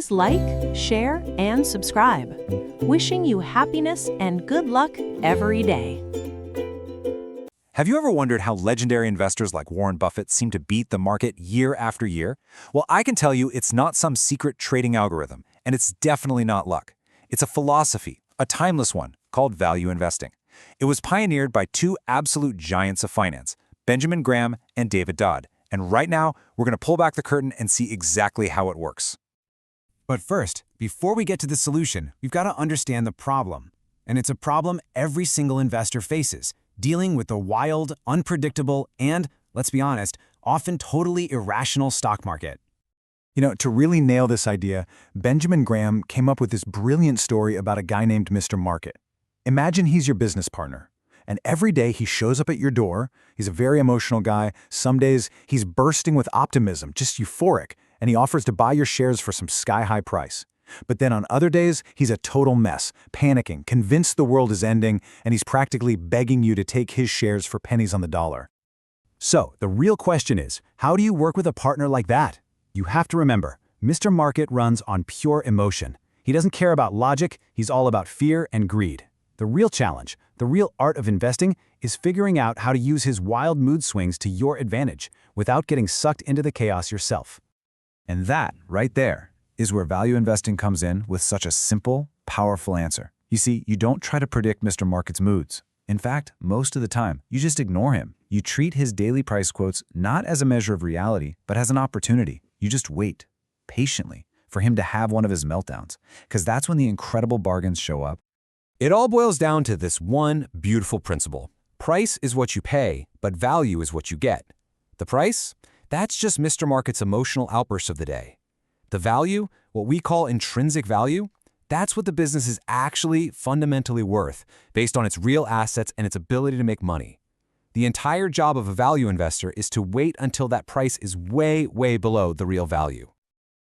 Please like, share, and subscribe. Wishing you happiness and good luck every day. Have you ever wondered how legendary investors like Warren Buffett seem to beat the market year after year? Well, I can tell you it's not some secret trading algorithm, and it's definitely not luck. It's a philosophy, a timeless one, called value investing. It was pioneered by two absolute giants of finance, Benjamin Graham and David Dodd. And right now, we're going to pull back the curtain and see exactly how it works. But first, before we get to the solution, we've got to understand the problem. And it's a problem every single investor faces, dealing with the wild, unpredictable, and, let's be honest, often totally irrational stock market. To really nail this idea, Benjamin Graham came up with this brilliant story about a guy named Mr. Market. Imagine he's your business partner, and every day he shows up at your door. He's a very emotional guy. Some days he's bursting with optimism, just euphoric, and he offers to buy your shares for some sky-high price. But then on other days, he's a total mess, panicking, convinced the world is ending, and he's practically begging you to take his shares for pennies on the dollar. So, the real question is, how do you work with a partner like that? You have to remember, Mr. Market runs on pure emotion. He doesn't care about logic, he's all about fear and greed. The real challenge, the real art of investing, is figuring out how to use his wild mood swings to your advantage without getting sucked into the chaos yourself. And that, right there, is where value investing comes in with such a simple, powerful answer. You see, you don't try to predict Mr. Market's moods. In fact, most of the time, you just ignore him. You treat his daily price quotes not as a measure of reality, but as an opportunity. You just wait, patiently, for him to have one of his meltdowns, because that's when the incredible bargains show up. It all boils down to this one beautiful principle. Price is what you pay, but value is what you get. The price? That's just Mr. Market's emotional outburst of the day. The value, what we call intrinsic value, that's what the business is actually fundamentally worth, based on its real assets and its ability to make money. The entire job of a value investor is to wait until that price is way, way below the real value.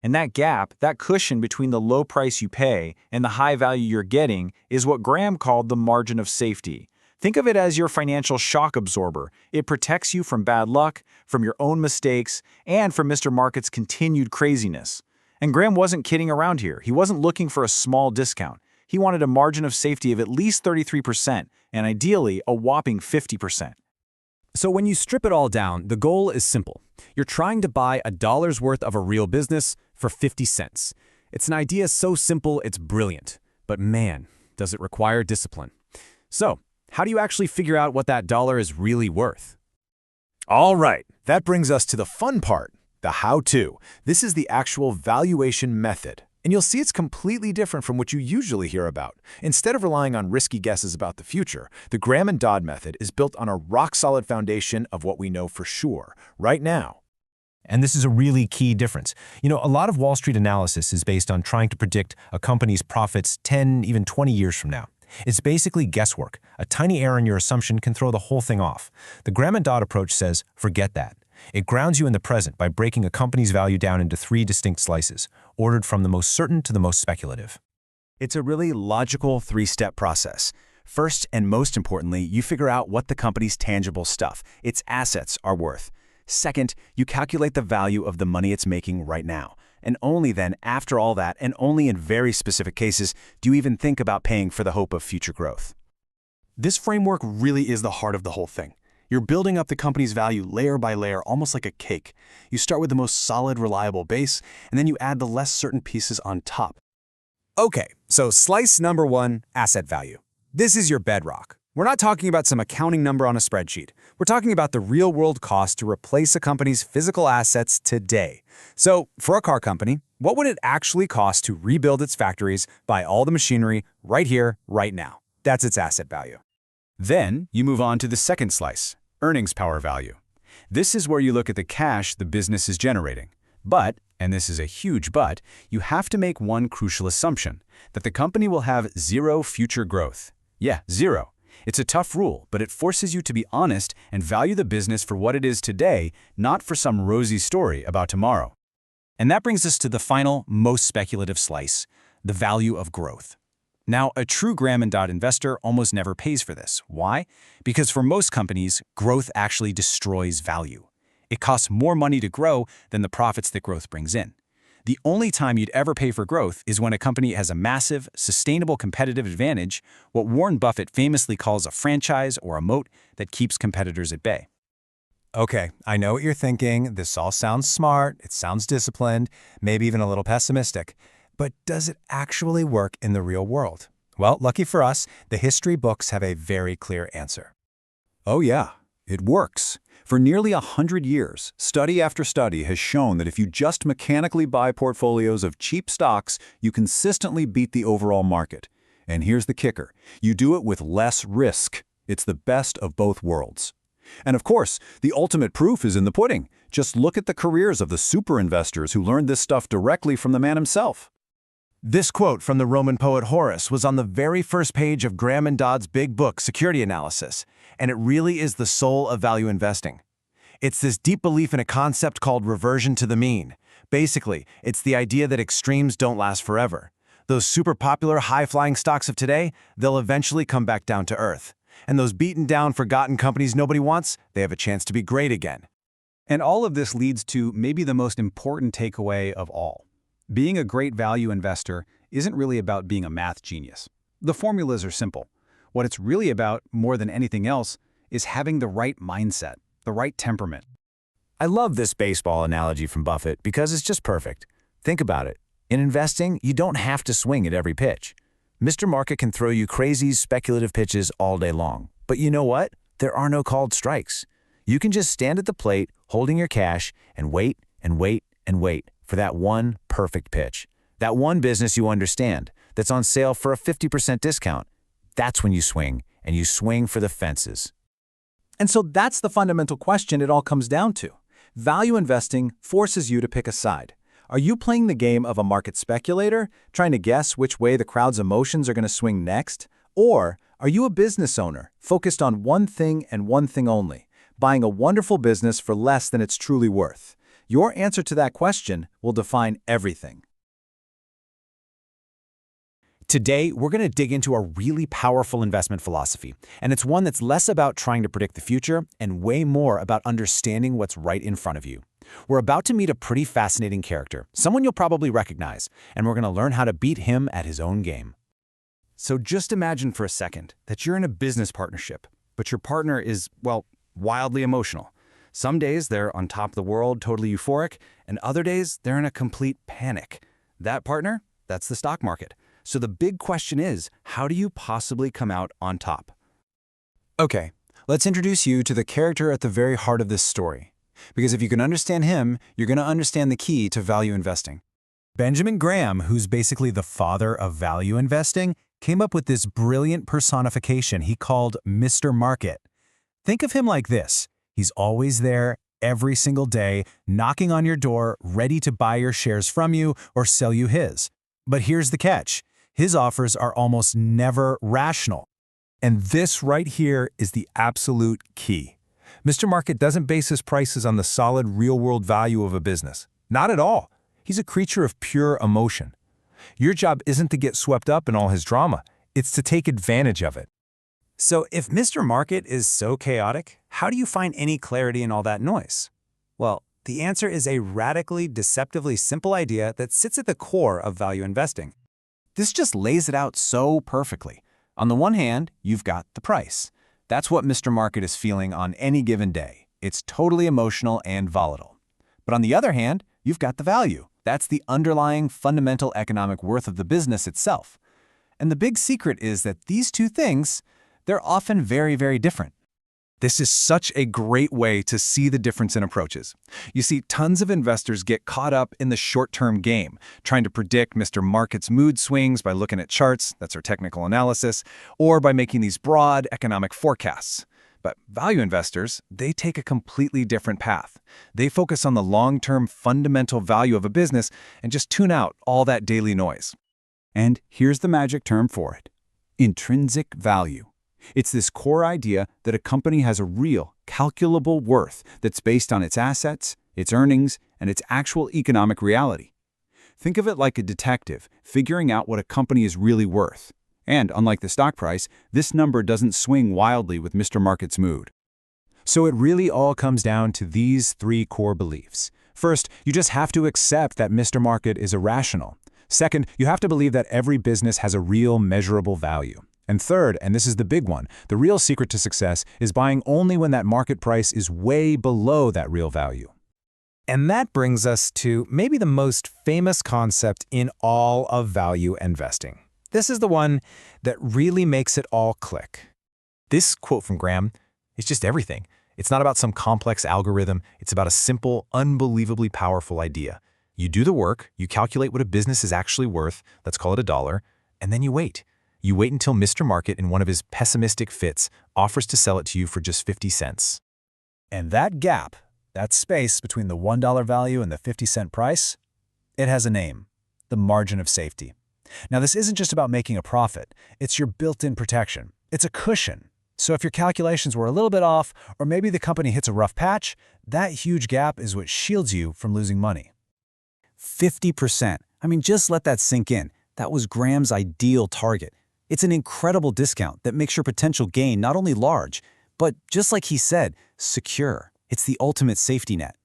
And that gap, that cushion between the low price you pay and the high value you're getting, is what Graham called the margin of safety. Think of it as your financial shock absorber. It protects you from bad luck, from your own mistakes, and from Mr. Market's continued craziness. And Graham wasn't kidding around here. He wasn't looking for a small discount. He wanted a margin of safety of at least 33%, and ideally a whopping 50%. So when you strip it all down, the goal is simple. You're trying to buy $1's worth of a real business for 50 cents. It's an idea so simple it's brilliant. But man, does it require discipline. So, how do you actually figure out what that dollar is really worth? All right, that brings us to the fun part, the how-to. This is the actual valuation method. And you'll see it's completely different from what you usually hear about. Instead of relying on risky guesses about the future, the Graham and Dodd method is built on a rock-solid foundation of what we know for sure, right now. And this is a really key difference. A lot of Wall Street analysis is based on trying to predict a company's profits 10, even 20 years from now. It's basically guesswork. A tiny error in your assumption can throw the whole thing off. The Graham and Dodd approach says, forget that. It grounds you in the present by breaking a company's value down into 3 distinct slices, ordered from the most certain to the most speculative. It's a really logical 3-step process. First, and most importantly, you figure out what the company's tangible stuff, its assets, are worth. Second, you calculate the value of the money it's making right now. And only then, after all that, and only in very specific cases, do you even think about paying for the hope of future growth. This framework really is the heart of the whole thing. You're building up the company's value layer by layer, almost like a cake. You start with the most solid, reliable base, and then you add the less certain pieces on top. Okay, so slice number 1, asset value. This is your bedrock. We're not talking about some accounting number on a spreadsheet. We're talking about the real-world cost to replace a company's physical assets today. So, for a car company, what would it actually cost to rebuild its factories, buy all the machinery right here, right now? That's its asset value. Then, you move on to the second slice, earnings power value. This is where you look at the cash the business is generating. But, and this is a huge but, you have to make one crucial assumption, that the company will have 0 future growth. Yeah, 0. It's a tough rule, but it forces you to be honest and value the business for what it is today, not for some rosy story about tomorrow. And that brings us to the final, most speculative slice, the value of growth. Now, a true Graham and Dodd investor almost never pays for this. Why? Because for most companies, growth actually destroys value. It costs more money to grow than the profits that growth brings in. The only time you'd ever pay for growth is when a company has a massive, sustainable competitive advantage, what Warren Buffett famously calls a franchise or a moat that keeps competitors at bay. Okay, I know what you're thinking. This all sounds smart, it sounds disciplined, maybe even a little pessimistic. But does it actually work in the real world? Well, lucky for us, the history books have a very clear answer. Oh yeah, it works. For nearly 100 years, study after study has shown that if you just mechanically buy portfolios of cheap stocks, you consistently beat the overall market. And here's the kicker. You do it with less risk. It's the best of both worlds. And of course, the ultimate proof is in the pudding. Just look at the careers of the super investors who learned this stuff directly from the man himself. This quote from the Roman poet Horace was on the very first page of Graham and Dodd's big book, Security Analysis, and it really is the soul of value investing. It's this deep belief in a concept called reversion to the mean. Basically, it's the idea that extremes don't last forever. Those super popular high-flying stocks of today, they'll eventually come back down to earth. And those beaten down, forgotten companies nobody wants, they have a chance to be great again. And all of this leads to maybe the most important takeaway of all. Being a great value investor isn't really about being a math genius. The formulas are simple. What it's really about, more than anything else, is having the right mindset, the right temperament. I love this baseball analogy from Buffett because it's just perfect. Think about it. In investing, you don't have to swing at every pitch. Mr. Market can throw you crazy, speculative pitches all day long. But you know what? There are no called strikes. You can just stand at the plate, holding your cash, and wait and wait and wait for that one perfect pitch. That one business you understand, that's on sale for a 50% discount. That's when you swing, and you swing for the fences. And so that's the fundamental question it all comes down to. Value investing forces you to pick a side. Are you playing the game of a market speculator, trying to guess which way the crowd's emotions are going to swing next? Or are you a business owner, focused on one thing and one thing only, buying a wonderful business for less than it's truly worth? Your answer to that question will define everything. Today, we're going to dig into a really powerful investment philosophy, and it's one that's less about trying to predict the future and way more about understanding what's right in front of you. We're about to meet a pretty fascinating character, someone you'll probably recognize, and we're going to learn how to beat him at his own game. So just imagine for a second that you're in a business partnership, but your partner is, well, wildly emotional. Some days they're on top of the world, totally euphoric, and other days they're in a complete panic. That partner, that's the stock market. So the big question is, how do you possibly come out on top? Okay, let's introduce you to the character at the very heart of this story. Because if you can understand him, you're going to understand the key to value investing. Benjamin Graham, who's basically the father of value investing, came up with this brilliant personification he called Mr. Market. Think of him like this. He's always there, every single day, knocking on your door, ready to buy your shares from you or sell you his. But here's the catch. His offers are almost never rational. And this right here is the absolute key. Mr. Market doesn't base his prices on the solid real-world value of a business. Not at all. He's a creature of pure emotion. Your job isn't to get swept up in all his drama. It's to take advantage of it. So if Mr. Market is so chaotic, how do you find any clarity in all that noise? Well, the answer is a radically, deceptively simple idea that sits at the core of value investing. This just lays it out so perfectly. On the one hand, you've got the price. That's what Mr. Market is feeling on any given day. It's totally emotional and volatile. But on the other hand, you've got the value. That's the underlying fundamental economic worth of the business itself. And the big secret is that these two things, they're often very, very different. This is such a great way to see the difference in approaches. You see, tons of investors get caught up in the short-term game, trying to predict Mr. Market's mood swings by looking at charts, that's our technical analysis, or by making these broad economic forecasts. But value investors, they take a completely different path. They focus on the long-term fundamental value of a business and just tune out all that daily noise. And here's the magic term for it: intrinsic value. It's this core idea that a company has a real, calculable worth that's based on its assets, its earnings, and its actual economic reality. Think of it like a detective figuring out what a company is really worth. And unlike the stock price, this number doesn't swing wildly with Mr. Market's mood. So it really all comes down to these three core beliefs. First, you just have to accept that Mr. Market is irrational. Second, you have to believe that every business has a real measurable value. And third, and this is the big one, the real secret to success is buying only when that market price is way below that real value. And that brings us to maybe the most famous concept in all of value investing. This is the one that really makes it all click. This quote from Graham is just everything. It's not about some complex algorithm. It's about a simple, unbelievably powerful idea. You do the work, you calculate what a business is actually worth, let's call it $1, and then you wait. You wait until Mr. Market, in one of his pessimistic fits, offers to sell it to you for just 50 cents. And that gap, that space between the $1 value and the 50-cent price, it has a name: the margin of safety. Now, this isn't just about making a profit. It's your built-in protection. It's a cushion. So if your calculations were a little bit off, or maybe the company hits a rough patch, that huge gap is what shields you from losing money. 50%. I mean, just let that sink in. That was Graham's ideal target. It's an incredible discount that makes your potential gain not only large, but just like he said, secure. It's the ultimate safety net.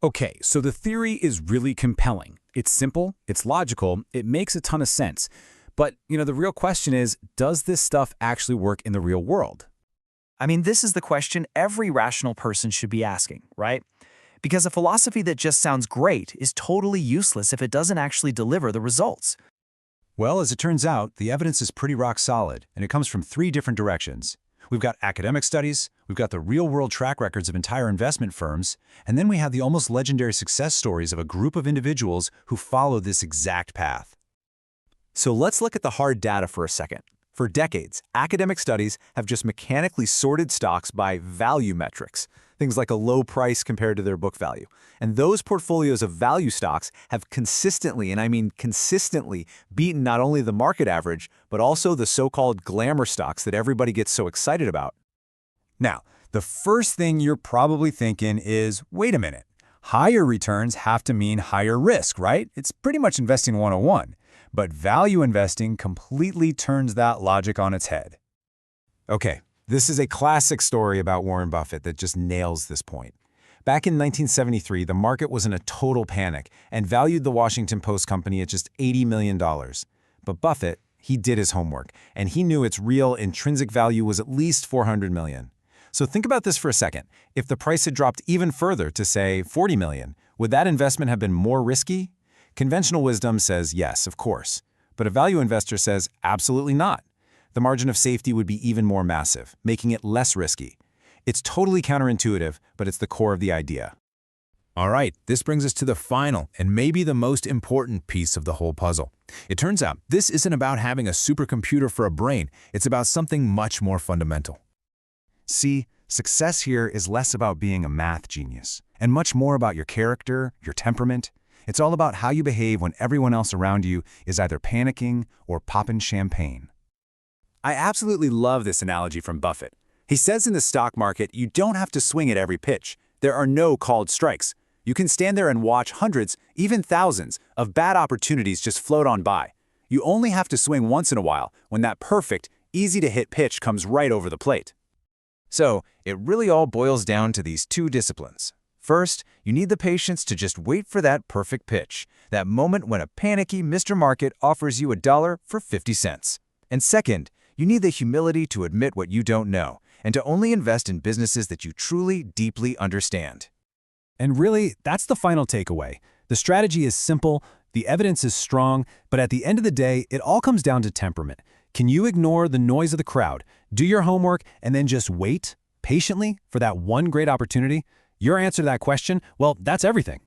Okay, so the theory is really compelling. It's simple, it's logical, it makes a ton of sense. But, the real question is, does this stuff actually work in the real world? I mean, this is the question every rational person should be asking, right? Because a philosophy that just sounds great is totally useless if it doesn't actually deliver the results. Well, as it turns out, the evidence is pretty rock solid, and it comes from 3 different directions. We've got academic studies, we've got the real-world track records of entire investment firms, and then we have the almost legendary success stories of a group of individuals who follow this exact path. So let's look at the hard data for a second. For decades, academic studies have just mechanically sorted stocks by value metrics, things like a low price compared to their book value. And those portfolios of value stocks have consistently, and I mean consistently, beaten not only the market average, but also the so-called glamour stocks that everybody gets so excited about. Now, the first thing you're probably thinking is, wait a minute, higher returns have to mean higher risk, right? It's pretty much investing 101. But value investing completely turns that logic on its head. Okay, this is a classic story about Warren Buffett that just nails this point. Back in 1973, the market was in a total panic and valued the Washington Post company at just $80 million. But Buffett, he did his homework, and he knew its real intrinsic value was at least $400 million. So think about this for a second. If the price had dropped even further to, say, $40 million, would that investment have been more risky? Conventional wisdom says yes, of course. But a value investor says absolutely not. The margin of safety would be even more massive, making it less risky. It's totally counterintuitive, but it's the core of the idea. All right, this brings us to the final and maybe the most important piece of the whole puzzle. It turns out this isn't about having a supercomputer for a brain. It's about something much more fundamental. See, success here is less about being a math genius and much more about your character, your temperament. It's all about how you behave when everyone else around you is either panicking or popping champagne. I absolutely love this analogy from Buffett. He says in the stock market, you don't have to swing at every pitch. There are no called strikes. You can stand there and watch hundreds, even thousands, of bad opportunities just float on by. You only have to swing once in a while when that perfect, easy-to-hit pitch comes right over the plate. So, it really all boils down to these 2 disciplines. First, you need the patience to just wait for that perfect pitch, that moment when a panicky Mr. Market offers you $1 for 50 cents. And second, you need the humility to admit what you don't know, and to only invest in businesses that you truly, deeply understand. And really, that's the final takeaway. The strategy is simple, the evidence is strong, but at the end of the day, it all comes down to temperament. Can you ignore the noise of the crowd, do your homework, and then just wait patiently for that one great opportunity? Your answer to that question, well, that's everything.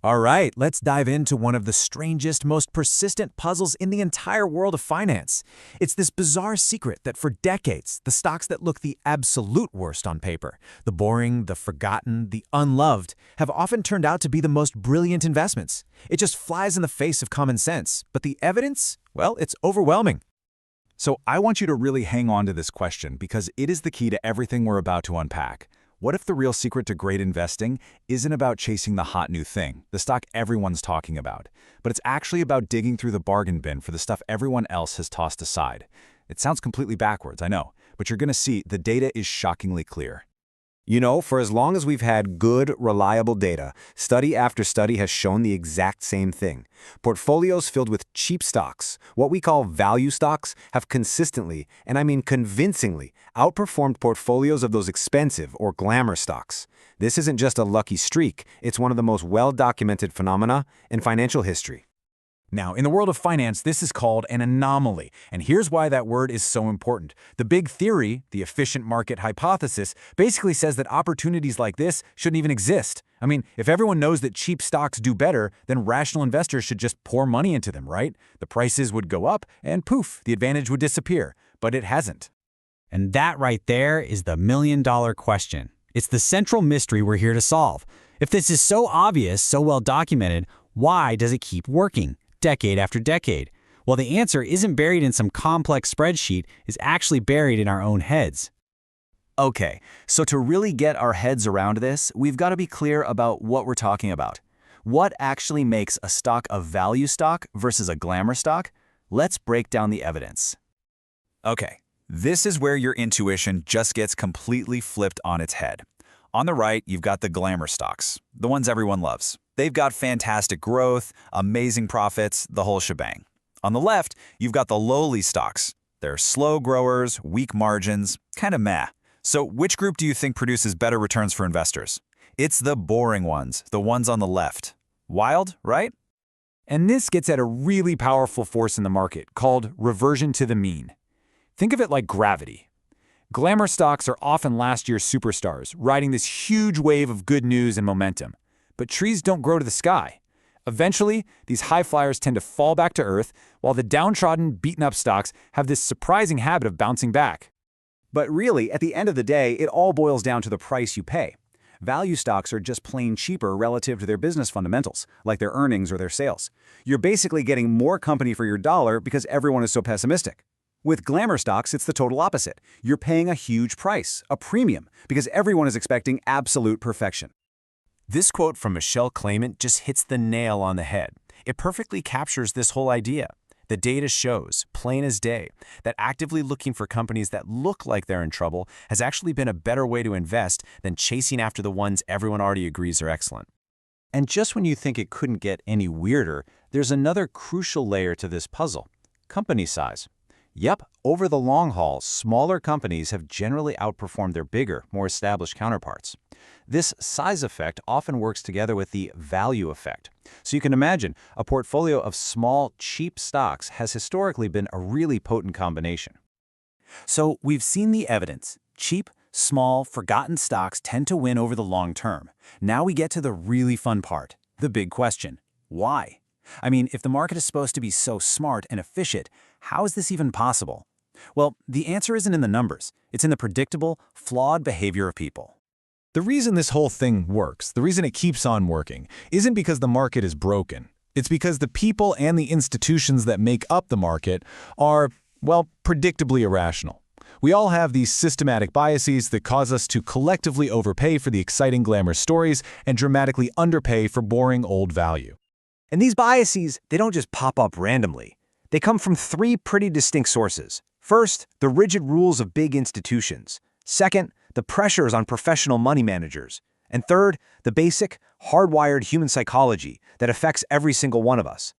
All right, let's dive into one of the strangest, most persistent puzzles in the entire world of finance. It's this bizarre secret that for decades, the stocks that look the absolute worst on paper, the boring, the forgotten, the unloved, have often turned out to be the most brilliant investments. It just flies in the face of common sense, but the evidence, well, it's overwhelming. So I want you to really hang on to this question because it is the key to everything we're about to unpack. What if the real secret to great investing isn't about chasing the hot new thing, the stock everyone's talking about, but it's actually about digging through the bargain bin for the stuff everyone else has tossed aside? It sounds completely backwards, I know, but you're going to see the data is shockingly clear. You know, for as long as we've had good, reliable data, study after study has shown the exact same thing. Portfolios filled with cheap stocks, what we call value stocks, have consistently, and I mean convincingly, outperformed portfolios of those expensive or glamour stocks. This isn't just a lucky streak, it's one of the most well-documented phenomena in financial history. Now, in the world of finance, this is called an anomaly, and here's why that word is so important. The big theory, the efficient market hypothesis, basically says that opportunities like this shouldn't even exist. I mean, if everyone knows that cheap stocks do better, then rational investors should just pour money into them, right? The prices would go up, and poof, the advantage would disappear. But it hasn't. And that right there is the million-dollar question. It's the central mystery we're here to solve. If this is so obvious, so well documented, why does it keep working? Decade after decade? Well, the answer isn't buried in some complex spreadsheet, it's actually buried in our own heads. Okay, so to really get our heads around this, we've got to be clear about what we're talking about. What actually makes a stock a value stock versus a glamour stock? Let's break down the evidence. Okay, this is where your intuition just gets completely flipped on its head. On the right, you've got the glamour stocks, the ones everyone loves. They've got fantastic growth, amazing profits, the whole shebang. On the left, you've got the lowly stocks. They're slow growers, weak margins, kind of meh. So which group do you think produces better returns for investors? It's the boring ones, the ones on the left. Wild, right? And this gets at a really powerful force in the market called reversion to the mean. Think of it like gravity. Glamour stocks are often last year's superstars, riding this huge wave of good news and momentum. But trees don't grow to the sky. Eventually, these high flyers tend to fall back to earth, while the downtrodden, beaten-up stocks have this surprising habit of bouncing back. But really, at the end of the day, it all boils down to the price you pay. Value stocks are just plain cheaper relative to their business fundamentals, like their earnings or their sales. You're basically getting more company for your dollar because everyone is so pessimistic. With glamour stocks, it's the total opposite. You're paying a huge price, a premium, because everyone is expecting absolute perfection. This quote from Michelle Klarman just hits the nail on the head. It perfectly captures this whole idea. The data shows, plain as day, that actively looking for companies that look like they're in trouble has actually been a better way to invest than chasing after the ones everyone already agrees are excellent. And just when you think it couldn't get any weirder, there's another crucial layer to this puzzle: company size. Yep, over the long haul, smaller companies have generally outperformed their bigger, more established counterparts. This size effect often works together with the value effect. So you can imagine, a portfolio of small, cheap stocks has historically been a really potent combination. So we've seen the evidence. Cheap, small, forgotten stocks tend to win over the long term. Now we get to the really fun part, the big question. Why? I mean, if the market is supposed to be so smart and efficient, how is this even possible? Well, the answer isn't in the numbers. It's in the predictable, flawed behavior of people. The reason this whole thing works, the reason it keeps on working, isn't because the market is broken. It's because the people and the institutions that make up the market are, well, predictably irrational. We all have these systematic biases that cause us to collectively overpay for the exciting glamour stories and dramatically underpay for boring old value. And these biases, they don't just pop up randomly. They come from three pretty distinct sources. First, the rigid rules of big institutions. Second, the pressures on professional money managers. And third, the basic, hardwired human psychology that affects every single one of us.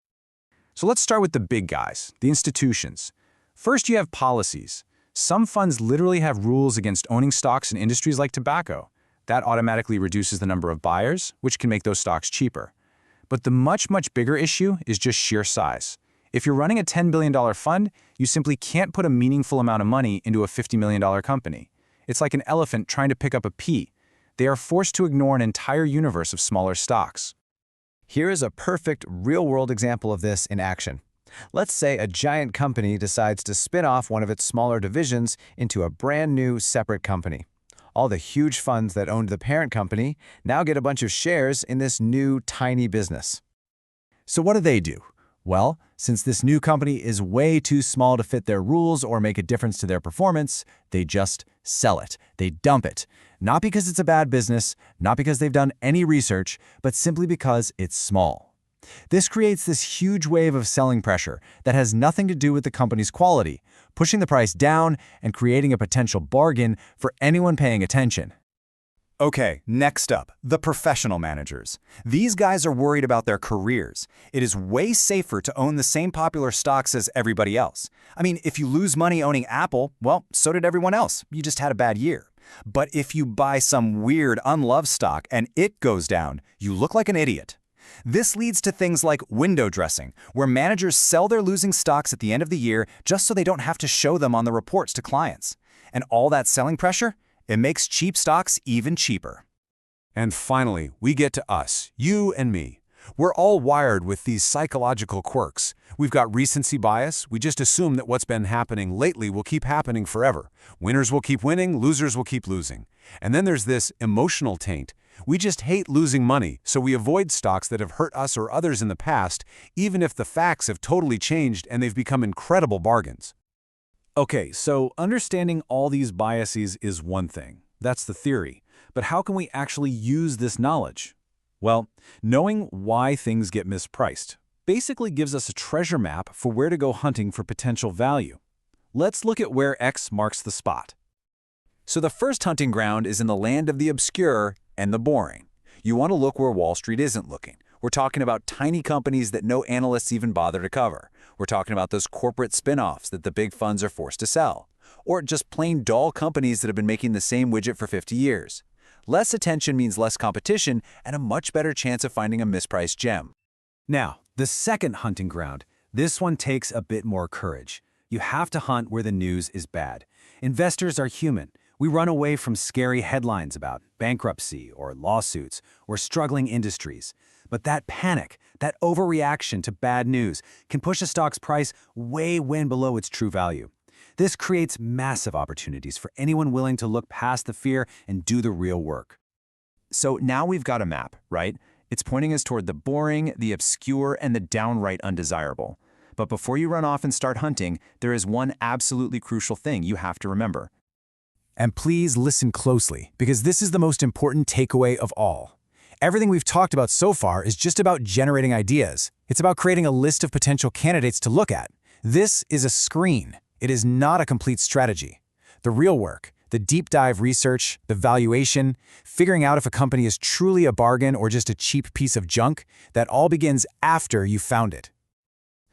So let's start with the big guys, the institutions. First, you have policies. Some funds literally have rules against owning stocks in industries like tobacco. That automatically reduces the number of buyers, which can make those stocks cheaper. But the much, much bigger issue is just sheer size. If you're running a $10 billion fund, you simply can't put a meaningful amount of money into a $50 million company. It's like an elephant trying to pick up a pea. They are forced to ignore an entire universe of smaller stocks. Here is a perfect real-world example of this in action. Let's say a giant company decides to spin off one of its smaller divisions into a brand new separate company. All the huge funds that owned the parent company now get a bunch of shares in this new tiny business. So what do? Well, since this new company is way too small to fit their rules or make a difference to their performance, they just sell it. They dump it. Not because it's a bad business, not because they've done any research, but simply because it's small. This creates this huge wave of selling pressure that has nothing to do with the company's quality, pushing the price down and creating a potential bargain for anyone paying attention. Okay, next up, the professional managers. These guys are worried about their careers. It is way safer to own the same popular stocks as everybody else. I mean, if you lose money owning Apple, well, so did everyone else. You just had a bad year. But if you buy some weird, unloved stock and it goes down, you look like an idiot. This leads to things like window dressing, where managers sell their losing stocks at the end of the year just so they don't have to show them on the reports to clients. And all that selling pressure? It makes cheap stocks even cheaper. And finally, we get to us, you and me. We're all wired with these psychological quirks. We've got recency bias. We just assume that what's been happening lately will keep happening forever. Winners will keep winning, losers will keep losing. And then there's this emotional taint. We just hate losing money, so we avoid stocks that have hurt us or others in the past, even if the facts have totally changed and they've become incredible bargains. Okay, so understanding all these biases is one thing. That's the theory. But how can we actually use this knowledge? Well, knowing why things get mispriced basically gives us a treasure map for where to go hunting for potential value. Let's look at where X marks the spot. So the first hunting ground is in the land of the obscure and the boring. You want to look where Wall Street isn't looking. We're talking about tiny companies that no analysts even bother to cover. We're talking about those corporate spin-offs that the big funds are forced to sell. Or just plain dull companies that have been making the same widget for 50 years. Less attention means less competition and a much better chance of finding a mispriced gem. Now, the second hunting ground. This one takes a bit more courage. You have to hunt where the news is bad. Investors are human. We run away from scary headlines about bankruptcy or lawsuits or struggling industries. But that panic, that overreaction to bad news, can push a stock's price way below its true value. This creates massive opportunities for anyone willing to look past the fear and do the real work. So now we've got a map, right? It's pointing us toward the boring, the obscure, and the downright undesirable. But before you run off and start hunting, there is one absolutely crucial thing you have to remember. And please listen closely, because this is the most important takeaway of all. Everything we've talked about so far is just about generating ideas. It's about creating a list of potential candidates to look at. This is a screen. It is not a complete strategy. The real work, the deep dive research, the valuation, figuring out if a company is truly a bargain or just a cheap piece of junk, that all begins after you found it.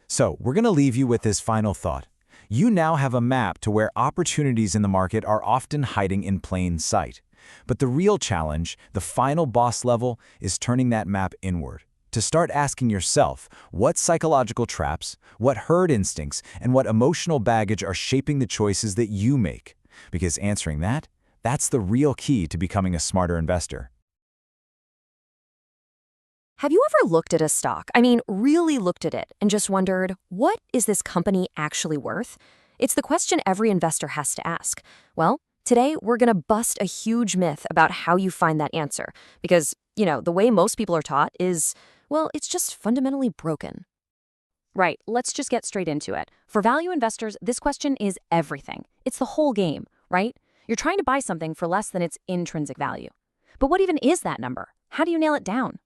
So we're going to leave you with this final thought. You now have a map to where opportunities in the market are often hiding in plain sight. But the real challenge, the final boss level, is turning that map inward. To start asking yourself, what psychological traps, what herd instincts, and what emotional baggage are shaping the choices that you make? Because answering that, that's the real key to becoming a smarter investor. Have you ever looked at a stock, really looked at it, and just wondered, what is this company actually worth? It's the question every investor has to ask. Well, today we're going to bust a huge myth about how you find that answer. Because, the way most people are taught is, well, it's just fundamentally broken. Right, let's just get straight into it. For value investors, this question is everything. It's the whole game, right? You're trying to buy something for less than its intrinsic value. But what even is that number? How do you nail it down?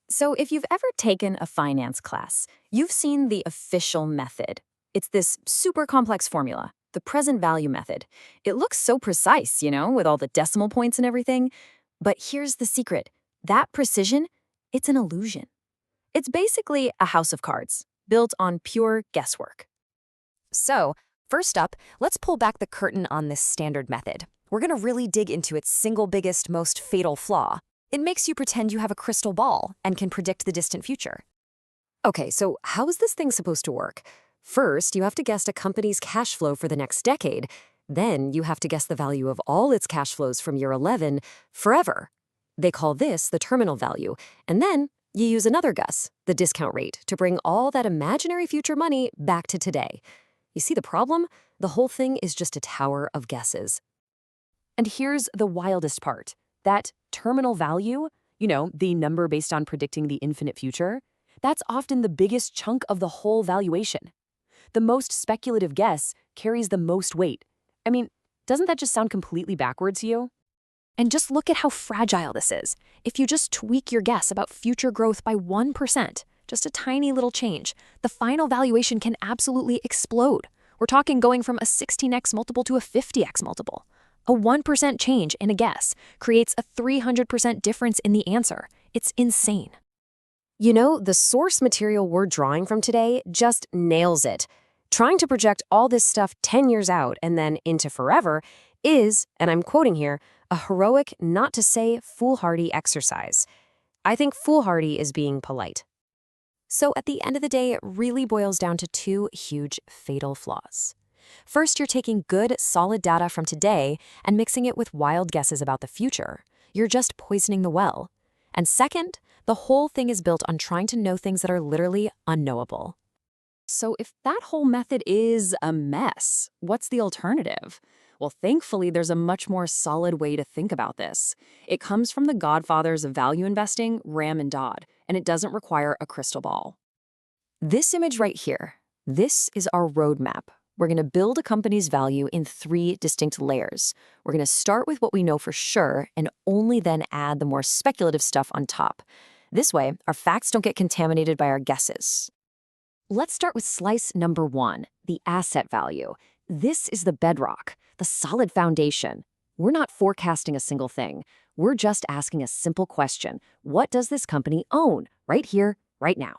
So if you've ever taken a finance class, you've seen the official method. It's this super complex formula, the present value method. It looks so precise, with all the decimal points and everything. But here's the secret. That precision, it's an illusion. It's basically a house of cards, built on pure guesswork. So, first up, let's pull back the curtain on this standard method. We're going to really dig into its single biggest, most fatal flaw. It makes you pretend you have a crystal ball and can predict the distant future. Okay, so how is this thing supposed to work? First, you have to guess a company's cash flow for the next decade. Then you have to guess the value of all its cash flows from year 11 forever. They call this the terminal value. And then you use another guess, the discount rate, to bring all that imaginary future money back to today. You see the problem? The whole thing is just a tower of guesses. And here's the wildest part. That terminal value, the number based on predicting the infinite future, that's often the biggest chunk of the whole valuation. The most speculative guess carries the most weight. Doesn't that just sound completely backwards to you? And just look at how fragile this is. If you just tweak your guess about future growth by 1%, just a tiny little change, the final valuation can absolutely explode. We're talking going from a 16x multiple to a 50x multiple. A 1% change in a guess creates a 300% difference in the answer. It's insane. You know, the source material we're drawing from today just nails it. Trying to project all this stuff 10 years out and then into forever is, and I'm quoting here, a heroic, not to say foolhardy exercise. I think foolhardy is being polite. So at the end of the day, it really boils down to two huge fatal flaws. First, you're taking good, solid data from today and mixing it with wild guesses about the future. You're just poisoning the well. And second, the whole thing is built on trying to know things that are literally unknowable. So if that whole method is a mess, what's the alternative? Well, thankfully, there's a much more solid way to think about this. It comes from the godfathers of value investing, Ram and Dodd, and it doesn't require a crystal ball. This image right here, this is our roadmap. We're going to build a company's value in 3 distinct layers. We're going to start with what we know for sure and only then add the more speculative stuff on top. This way, our facts don't get contaminated by our guesses. Let's start with slice number 1, the asset value. This is the bedrock, the solid foundation. We're not forecasting a single thing. We're just asking a simple question. What does this company own? Right here, right now.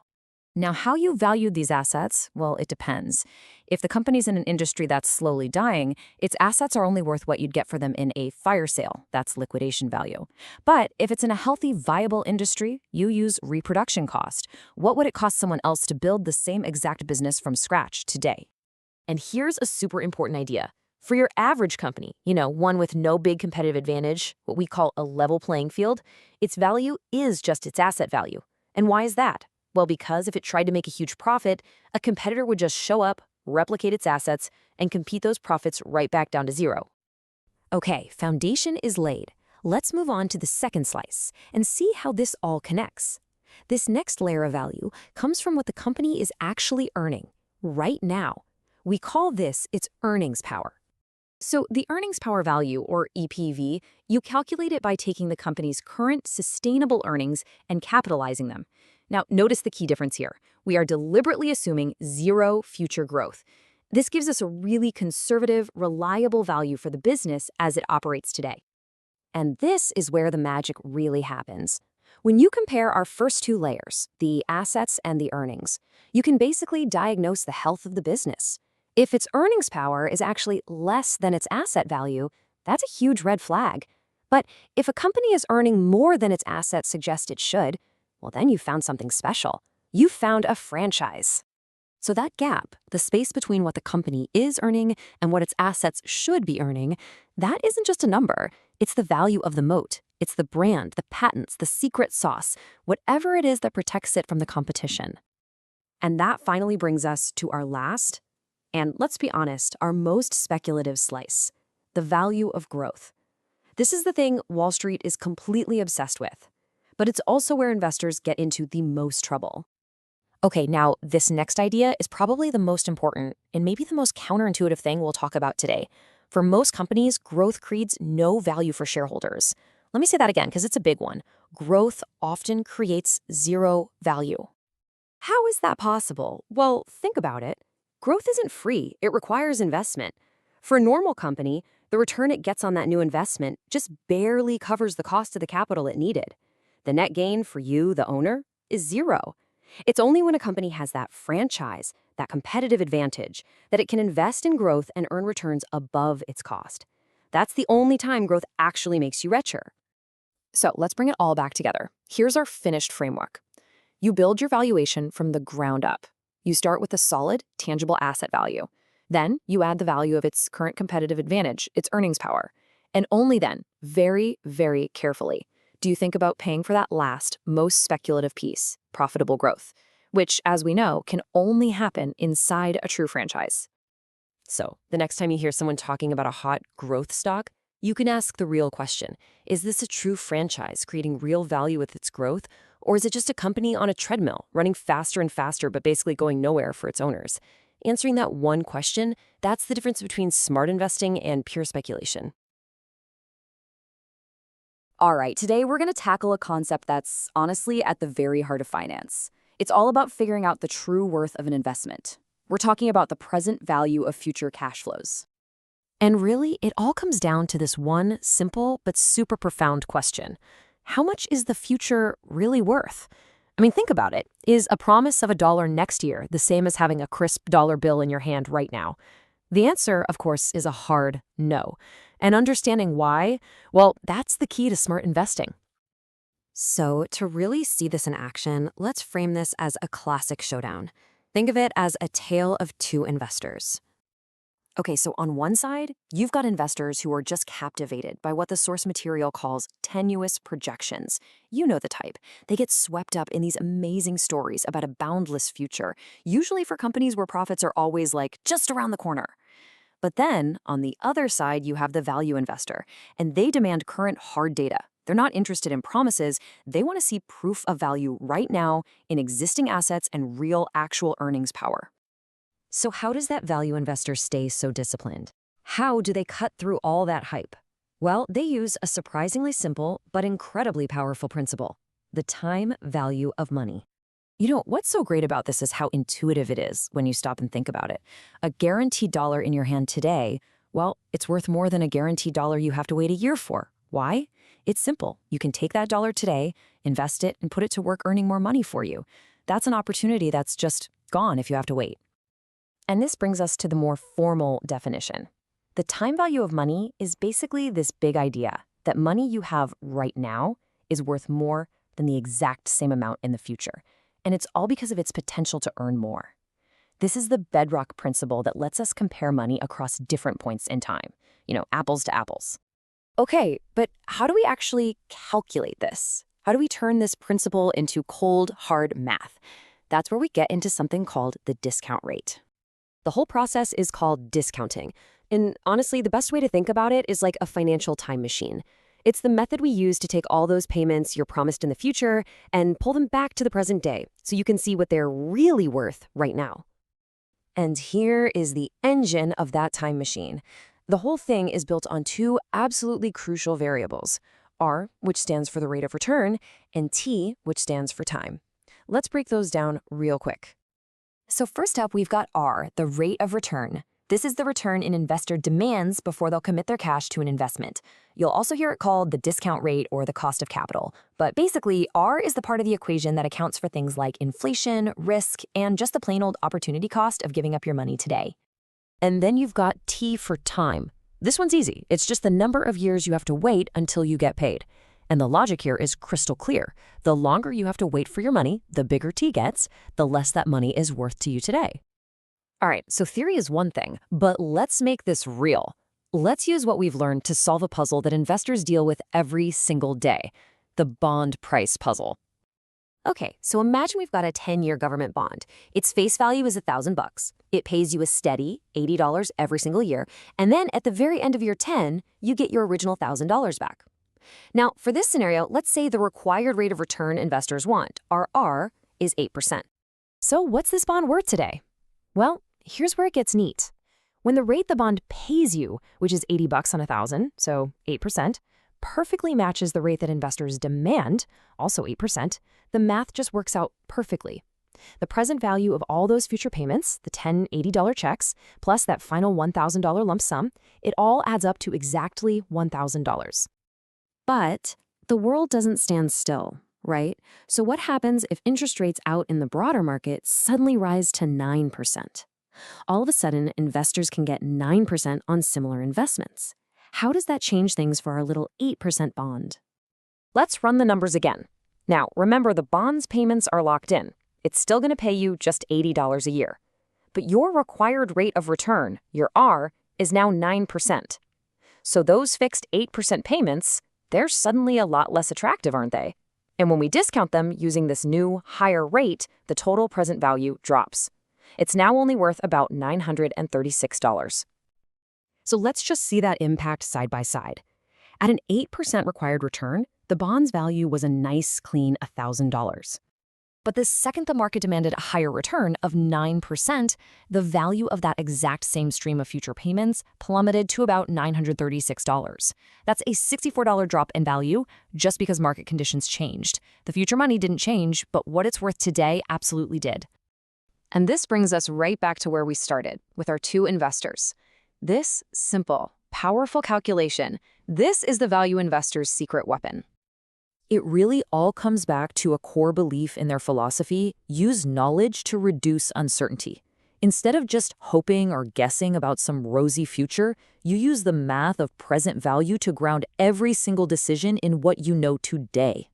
Now, how you value these assets, well, it depends. If the company's in an industry that's slowly dying, its assets are only worth what you'd get for them in a fire sale. That's liquidation value. But if it's in a healthy, viable industry, you use reproduction cost. What would it cost someone else to build the same exact business from scratch today? And here's a super important idea. For your average company, one with no big competitive advantage, what we call a level playing field, its value is just its asset value. And why is that? Well, because if it tried to make a huge profit, a competitor would just show up, replicate its assets, and compete those profits right back down to zero. Okay, foundation is laid. Let's move on to the second slice and see how this all connects. This next layer of value comes from what the company is actually earning right now. We call this its earnings power. So the earnings power value, or EPV, you calculate it by taking the company's current sustainable earnings and capitalizing them. Now, notice the key difference here. We are deliberately assuming zero future growth. This gives us a really conservative, reliable value for the business as it operates today. And this is where the magic really happens. When you compare our first 2 layers, the assets and the earnings, you can basically diagnose the health of the business. If its earnings power is actually less than its asset value, that's a huge red flag. But if a company is earning more than its assets suggest it should, well, then you found something special. You found a franchise. So that gap, the space between what the company is earning and what its assets should be earning, that isn't just a number. It's the value of the moat. It's the brand, the patents, the secret sauce, whatever it is that protects it from the competition. And that finally brings us to our last, and let's be honest, our most speculative slice, the value of growth. This is the thing Wall Street is completely obsessed with. But it's also where investors get into the most trouble. Okay, now this next idea is probably the most important and maybe the most counterintuitive thing we'll talk about today. For most companies, growth creates no value for shareholders. Let me say that again because it's a big one. Growth often creates zero value. How is that possible? Well, think about it. Growth isn't free. It requires investment. For a normal company, the return it gets on that new investment just barely covers the cost of the capital it needed. The net gain for you, the owner, is zero. It's only when a company has that franchise, that competitive advantage, that it can invest in growth and earn returns above its cost. That's the only time growth actually makes you richer. So let's bring it all back together. Here's our finished framework. You build your valuation from the ground up. You start with a solid, tangible asset value. Then you add the value of its current competitive advantage, its earnings power. And only then, very, very carefully, do you think about paying for that last, most speculative piece, profitable growth, which, as we know, can only happen inside a true franchise. So, the next time you hear someone talking about a hot growth stock, you can ask the real question. Is this a true franchise creating real value with its growth, or is it just a company on a treadmill, running faster and faster but basically going nowhere for its owners? Answering that one question, that's the difference between smart investing and pure speculation. All right, today we're going to tackle a concept that's honestly at the very heart of finance. It's all about figuring out the true worth of an investment. We're talking about the present value of future cash flows. And really, it all comes down to this one simple but super profound question. How much is the future really worth? I mean, think about it. Is a promise of $1 next year the same as having a crisp dollar bill in your hand right now? The answer, of course, is a hard no. And understanding why, well, that's the key to smart investing. So, to really see this in action, let's frame this as a classic showdown. Think of it as a tale of two investors. Okay, so on one side, you've got investors who are just captivated by what the source material calls tenuous projections. You know the type. They get swept up in these amazing stories about a boundless future, usually for companies where profits are always like just around the corner. But then, on the other side, you have the value investor, and they demand current hard data. They're not interested in promises. They want to see proof of value right now in existing assets and real actual earnings power. So how does that value investor stay so disciplined? How do they cut through all that hype? Well, they use a surprisingly simple but incredibly powerful principle: the time value of money. You know, what's so great about this is how intuitive it is when you stop and think about it. A guaranteed dollar in your hand today, well, it's worth more than a guaranteed dollar you have to wait a year for. Why? It's simple. You can take that dollar today, invest it, and put it to work earning more money for you. That's an opportunity that's just gone if you have to wait. And this brings us to the more formal definition. The time value of money is basically this big idea that money you have right now is worth more than the exact same amount in the future. And it's all because of its potential to earn more. This is the bedrock principle that lets us compare money across different points in time. Apples to apples. Okay, but how do we actually calculate this? How do we turn this principle into cold, hard math? That's where we get into something called the discount rate. The whole process is called discounting. And honestly, the best way to think about it is like a financial time machine. It's the method we use to take all those payments you're promised in the future and pull them back to the present day so you can see what they're really worth right now. And here is the engine of that time machine. The whole thing is built on two absolutely crucial variables: R, which stands for the rate of return, and T, which stands for time. Let's break those down real quick. So first up, we've got R, the rate of return. This is the return an investor demands before they'll commit their cash to an investment. You'll also hear it called the discount rate or the cost of capital. But basically, R is the part of the equation that accounts for things like inflation, risk, and just the plain old opportunity cost of giving up your money today. And then you've got T for time. This one's easy. It's just the number of years you have to wait until you get paid. And the logic here is crystal clear. The longer you have to wait for your money, the bigger T gets, the less that money is worth to you today. All right, so theory is one thing, but let's make this real. Let's use what we've learned to solve a puzzle that investors deal with every single day: the bond price puzzle. Okay, so imagine we've got a 10-year government bond. Its face value is $1,000. It pays you a steady $80 every single year, and then at the very end of year 10, you get your original $1,000 back. Now, for this scenario, let's say the required rate of return investors want, our R, is 8%. So what's this bond worth today? Well, here's where it gets neat. When the rate the bond pays you, which is $80 on 1,000, so 8%, perfectly matches the rate that investors demand, also 8%, the math just works out perfectly. The present value of all those future payments, the 10 $80 checks, plus that final $1,000 lump sum, it all adds up to exactly $1,000. But the world doesn't stand still, right? So what happens if interest rates out in the broader market suddenly rise to 9%? All of a sudden, investors can get 9% on similar investments. How does that change things for our little 8% bond? Let's run the numbers again. Now, remember, the bond's payments are locked in. It's still going to pay you just $80 a year. But your required rate of return, your R, is now 9%. So those fixed 8% payments, they're suddenly a lot less attractive, aren't they? And when we discount them using this new, higher rate, the total present value drops. It's now only worth about $936. So let's just see that impact side by side. At an 8% required return, the bond's value was a nice, clean $1,000. But the second the market demanded a higher return of 9%, the value of that exact same stream of future payments plummeted to about $936. That's a $64 drop in value just because market conditions changed. The future money didn't change, but what it's worth today absolutely did. And this brings us right back to where we started, with our two investors. This simple, powerful calculation. This is the value investor's secret weapon. It really all comes back to a core belief in their philosophy: use knowledge to reduce uncertainty. Instead of just hoping or guessing about some rosy future, you use the math of present value to ground every single decision in what you know today.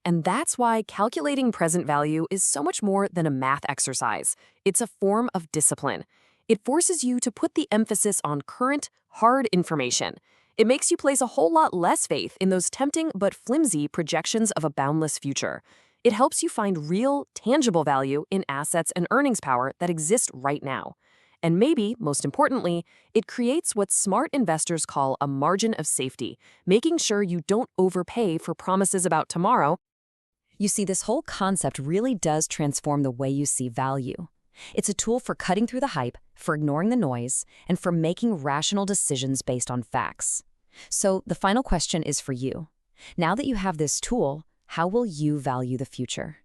And that's why calculating present value is so much more than a math exercise. It's a form of discipline. It forces you to put the emphasis on current, hard information. It makes you place a whole lot less faith in those tempting but flimsy projections of a boundless future. It helps you find real, tangible value in assets and earnings power that exist right now. And maybe, most importantly, it creates what smart investors call a margin of safety, making sure you don't overpay for promises about tomorrow. You see, this whole concept really does transform the way you see value. It's a tool for cutting through the hype, for ignoring the noise, and for making rational decisions based on facts. So the final question is for you. Now that you have this tool, how will you value the future?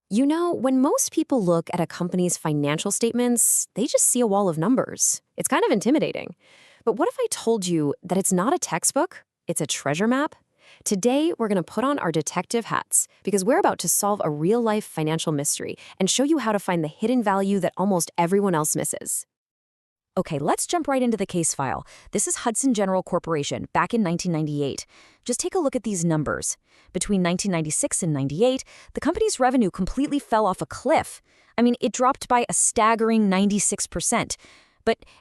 You know, when most people look at a company's financial statements, they just see a wall of numbers. It's kind of intimidating. But what if I told you that it's not a textbook, it's a treasure map? Today, we're going to put on our detective hats because we're about to solve a real-life financial mystery and show you how to find the hidden value that almost everyone else misses. Okay, let's jump right into the case file. This is Hudson General Corporation back in 1998. Just take a look at these numbers. Between 1996 and 98, the company's revenue completely fell off a cliff. I mean, it dropped by a staggering 96%.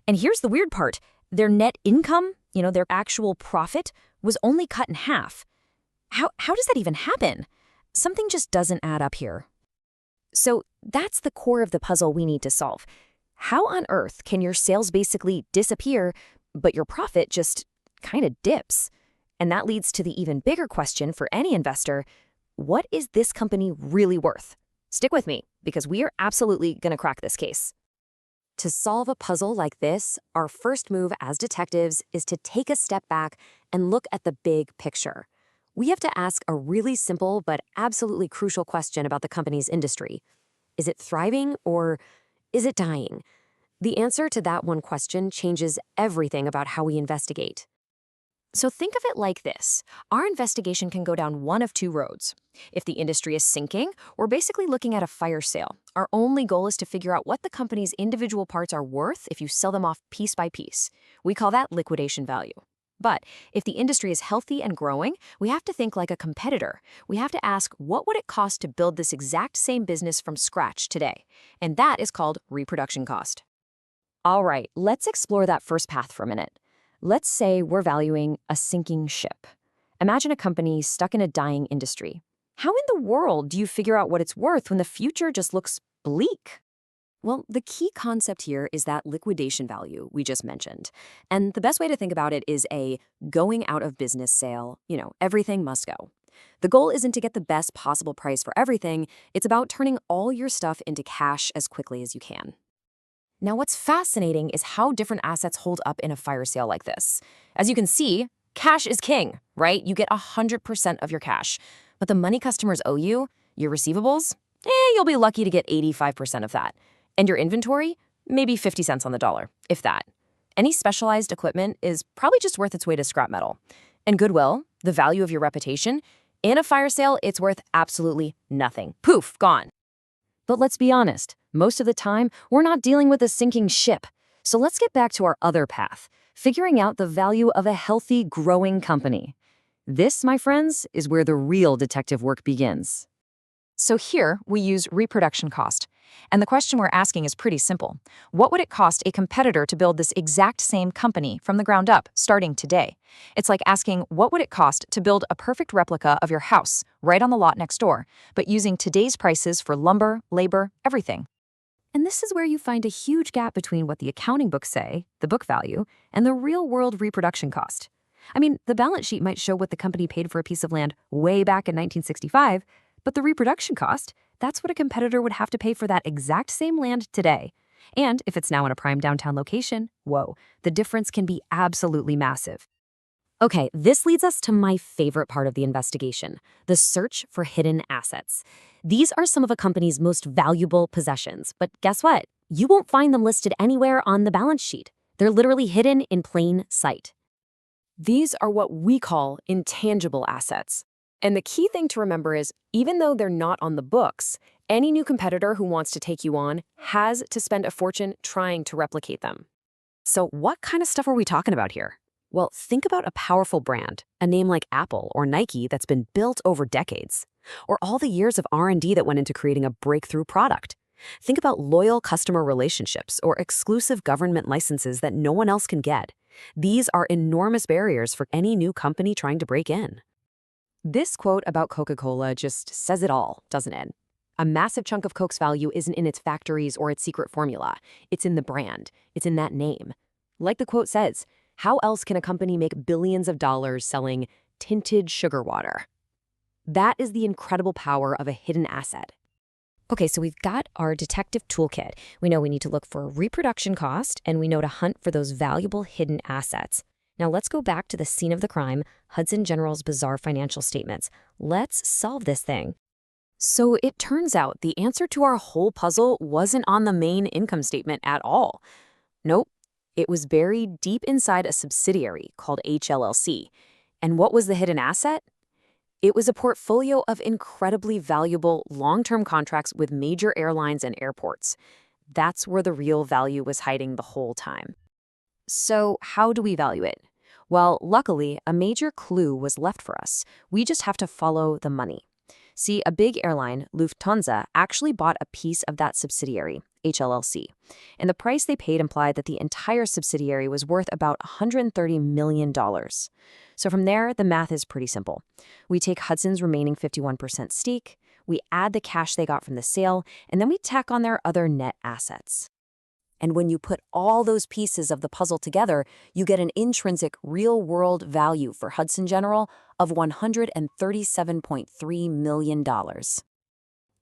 And here's the weird part. Their net income, their actual profit, was only cut in half. How does that even happen? Something just doesn't add up here. So that's the core of the puzzle we need to solve. How on earth can your sales basically disappear, but your profit just kind of dips? And that leads to the even bigger question for any investor: what is this company really worth? Stick with me, because we are absolutely going to crack this case. To solve a puzzle like this, our first move as detectives is to take a step back and look at the big picture. We have to ask a really simple but absolutely crucial question about the company's industry. Is it thriving or is it dying? The answer to that one question changes everything about how we investigate. So think of it like this. Our investigation can go down one of two roads. If the industry is sinking, we're basically looking at a fire sale. Our only goal is to figure out what the company's individual parts are worth if you sell them off piece by piece. We call that liquidation value. But if the industry is healthy and growing, we have to think like a competitor. We have to ask, what would it cost to build this exact same business from scratch today? And that is called reproduction cost. All right, let's explore that first path for a minute. Let's say we're valuing a sinking ship. Imagine a company stuck in a dying industry. How in the world do you figure out what it's worth when the future just looks bleak? Well, the key concept here is that liquidation value we just mentioned. And the best way to think about it is a going out of business sale. Everything must go. The goal isn't to get the best possible price for everything. It's about turning all your stuff into cash as quickly as you can. Now, what's fascinating is how different assets hold up in a fire sale like this. As you can see, cash is king, right? You get 100% of your cash. But the money customers owe you, your receivables, you'll be lucky to get 85% of that. And your inventory, maybe 50 cents on the dollar, if that. Any specialized equipment is probably just worth its weight as scrap metal. And goodwill, the value of your reputation, in a fire sale, it's worth absolutely nothing. Poof, gone. But let's be honest, most of the time, we're not dealing with a sinking ship. So let's get back to our other path, figuring out the value of a healthy, growing company. This, my friends, is where the real detective work begins. So here, we use reproduction cost. And the question we're asking is pretty simple. What would it cost a competitor to build this exact same company from the ground up, starting today? It's like asking, what would it cost to build a perfect replica of your house right on the lot next door, but using today's prices for lumber, labor, everything? And this is where you find a huge gap between what the accounting books say, the book value, and the real-world reproduction cost. I mean, the balance sheet might show what the company paid for a piece of land way back in 1965, but the reproduction cost, that's what a competitor would have to pay for that exact same land today. And if it's now in a prime downtown location, whoa, the difference can be absolutely massive. Okay, this leads us to my favorite part of the investigation, the search for hidden assets. These are some of a company's most valuable possessions, but guess what? You won't find them listed anywhere on the balance sheet. They're literally hidden in plain sight. These are what we call intangible assets. And the key thing to remember is, even though they're not on the books, any new competitor who wants to take you on has to spend a fortune trying to replicate them. So what kind of stuff are we talking about here? Well, think about a powerful brand, a name like Apple or Nike that's been built over decades, or all the years of R&D that went into creating a breakthrough product. Think about loyal customer relationships or exclusive government licenses that no one else can get. These are enormous barriers for any new company trying to break in. This quote about Coca-Cola just says it all, doesn't it? A massive chunk of Coke's value isn't in its factories or its secret formula. It's in the brand. It's in that name. Like the quote says, how else can a company make billions of dollars selling tinted sugar water? That is the incredible power of a hidden asset. Okay, so we've got our detective toolkit. We know we need to look for reproduction cost, and we know to hunt for those valuable hidden assets. Now let's go back to the scene of the crime, Hudson General's bizarre financial statements. Let's solve this thing. So it turns out the answer to our whole puzzle wasn't on the main income statement at all. Nope, it was buried deep inside a subsidiary called HLLC. And what was the hidden asset? It was a portfolio of incredibly valuable long-term contracts with major airlines and airports. That's where the real value was hiding the whole time. So how do we value it? Well, luckily, a major clue was left for us. We just have to follow the money. See, a big airline, Lufthansa, actually bought a piece of that subsidiary, HLLC. And the price they paid implied that the entire subsidiary was worth about $130 million. So from there, the math is pretty simple. We take Hudson's remaining 51% stake, we add the cash they got from the sale, and then we tack on their other net assets. And when you put all those pieces of the puzzle together, you get an intrinsic real-world value for Hudson General of $137.3 million.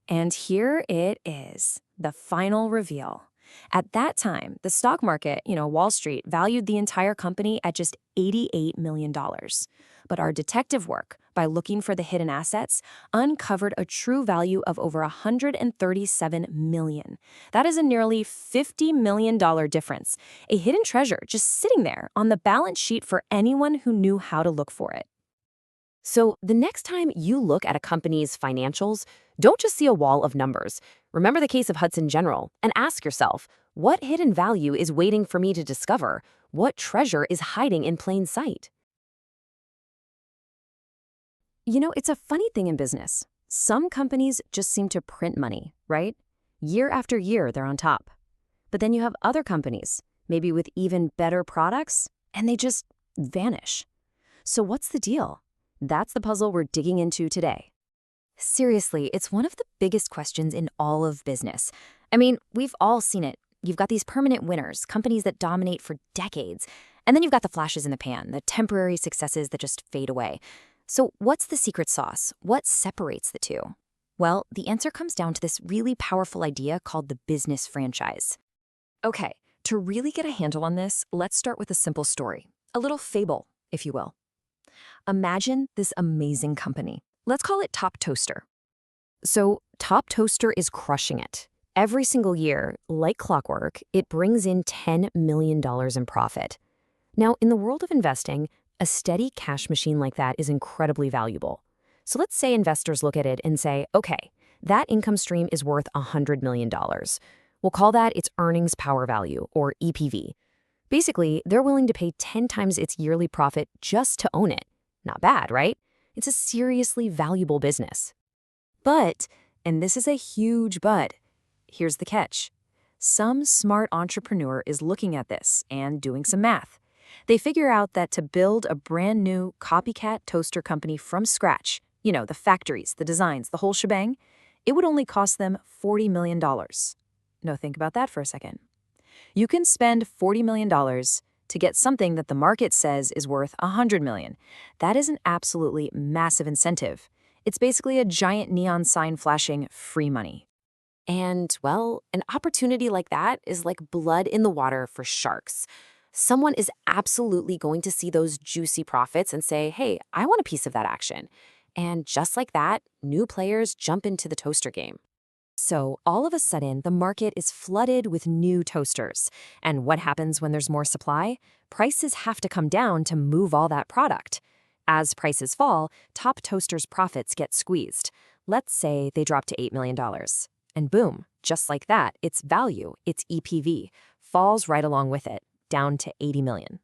And here it is, the final reveal. At that time, the stock market, Wall Street, valued the entire company at just $88 million. But our detective work, by looking for the hidden assets, uncovered a true value of over $137 million. That is a nearly $50 million difference, a hidden treasure just sitting there on the balance sheet for anyone who knew how to look for it. So the next time you look at a company's financials, don't just see a wall of numbers. Remember the case of Hudson General and ask yourself, what hidden value is waiting for me to discover? What treasure is hiding in plain sight? It's a funny thing in business. Some companies just seem to print money, right? Year after year, they're on top. But then you have other companies, maybe with even better products, and they just vanish. So what's the deal? That's the puzzle we're digging into today. Seriously, it's one of the biggest questions in all of business. I mean, we've all seen it. You've got these permanent winners, companies that dominate for decades. And then you've got the flashes in the pan, the temporary successes that just fade away. So what's the secret sauce? What separates the two? Well, the answer comes down to this really powerful idea called the business franchise. Okay, to really get a handle on this, let's start with a simple story, a little fable, if you will. Imagine this amazing company. Let's call it Top Toaster. So Top Toaster is crushing it. Every single year, like clockwork, it brings in $10 million in profit. Now, in the world of investing, a steady cash machine like that is incredibly valuable. So let's say investors look at it and say, okay, that income stream is worth $100 million. We'll call that its earnings power value, or EPV. Basically, they're willing to pay 10 times its yearly profit just to own it. Not bad, right? It's a seriously valuable business. But, and this is a huge but, here's the catch. Some smart entrepreneur is looking at this and doing some math. They figure out that to build a brand new copycat toaster company from scratch, the factories, the designs, the whole shebang, it would only cost them $40 million. Now think about that for a second. You can spend $40 million to get something that the market says is worth $100 million. That is an absolutely massive incentive. It's basically a giant neon sign flashing free money. And, well, an opportunity like that is like blood in the water for sharks. Someone is absolutely going to see those juicy profits and say, hey, I want a piece of that action. And just like that, new players jump into the toaster game. So all of a sudden, the market is flooded with new toasters. And what happens when there's more supply? Prices have to come down to move all that product. As prices fall, top toasters' profits get squeezed. Let's say they drop to $8 million. And boom, just like that, its value, its EPV, falls right along with it, down to 80 million.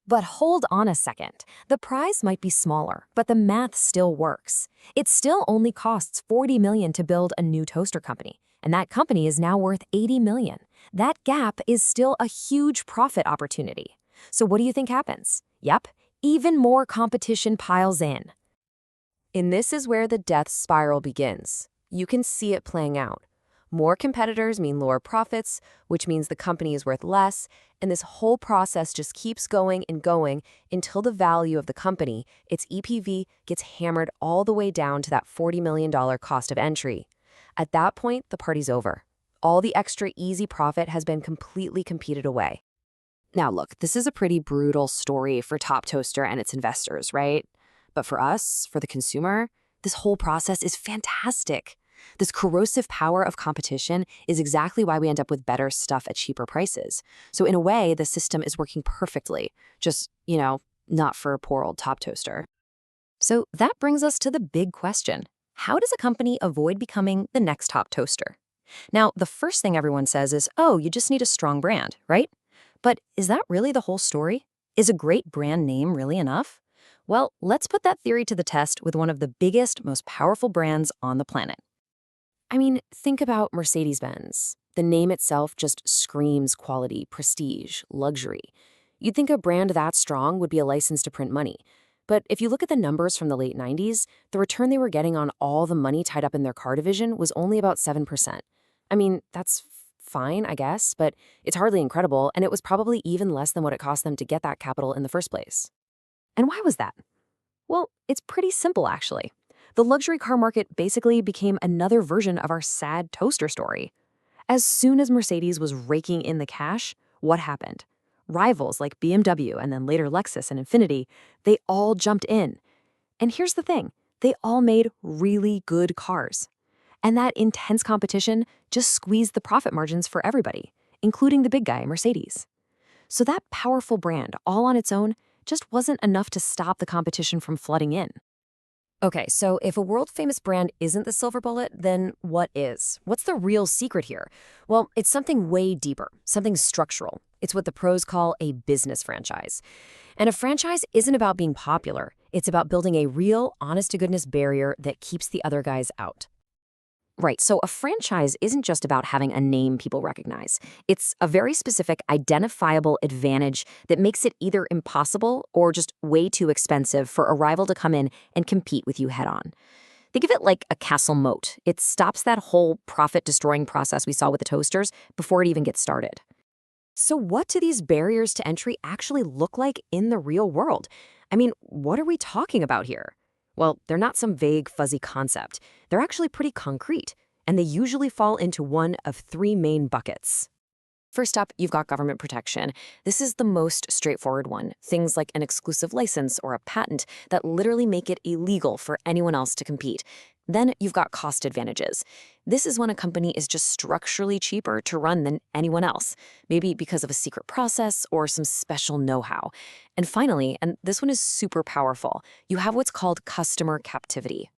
But hold on a second. The prize might be smaller, but the math still works. It still only costs 40 million to build a new toaster company, and that company is now worth 80 million. That gap is still a huge profit opportunity. So what do you think happens? Yep, even more competition piles in. And this is where the death spiral begins. You can see it playing out. More competitors mean lower profits, which means the company is worth less, and this whole process just keeps going and going until the value of the company, its EPV, gets hammered all the way down to that $40 million cost of entry. At that point, the party's over. All the extra easy profit has been completely competed away. Now look, this is a pretty brutal story for Top Toaster and its investors, right? But for us, for the consumer, this whole process is fantastic. This corrosive power of competition is exactly why we end up with better stuff at cheaper prices. So in a way, the system is working perfectly, just, not for a poor old Top Toaster. So that brings us to the big question. How does a company avoid becoming the next Top Toaster? Now, the first thing everyone says is, oh, you just need a strong brand, right? But is that really the whole story? Is a great brand name really enough? Well, let's put that theory to the test with one of the biggest, most powerful brands on the planet. I mean, think about Mercedes-Benz. The name itself just screams quality, prestige, luxury. You'd think a brand that strong would be a license to print money. But if you look at the numbers from the late 90s, the return they were getting on all the money tied up in their car division was only about 7%. I mean, that's fine, I guess, but it's hardly incredible, and it was probably even less than what it cost them to get that capital in the first place. And why was that? Well, it's pretty simple, actually. The luxury car market basically became another version of our sad toaster story. As soon as Mercedes was raking in the cash, what happened? Rivals like BMW and then later Lexus and Infiniti, they all jumped in. And here's the thing, they all made really good cars. And that intense competition just squeezed the profit margins for everybody, including the big guy, Mercedes. So that powerful brand, all on its own, just wasn't enough to stop the competition from flooding in. Okay, so if a world-famous brand isn't the silver bullet, then what is? What's the real secret here? Well, it's something way deeper, something structural. It's what the pros call a business franchise. And a franchise isn't about being popular. It's about building a real, honest-to-goodness barrier that keeps the other guys out. Right, so a franchise isn't just about having a name people recognize. It's a very specific, identifiable advantage that makes it either impossible or just way too expensive for a rival to come in and compete with you head-on. Think of it like a castle moat. It stops that whole profit-destroying process we saw with the toasters before it even gets started. So what do these barriers to entry actually look like in the real world? I mean, what are we talking about here? Well, they're not some vague, fuzzy concept. They're actually pretty concrete, and they usually fall into one of three main buckets. First up, you've got government protection. This is the most straightforward one. Things like an exclusive license or a patent that literally make it illegal for anyone else to compete. Then you've got cost advantages. This is when a company is just structurally cheaper to run than anyone else, maybe because of a secret process or some special know-how. And finally, and this one is super powerful, you have what's called customer captivity.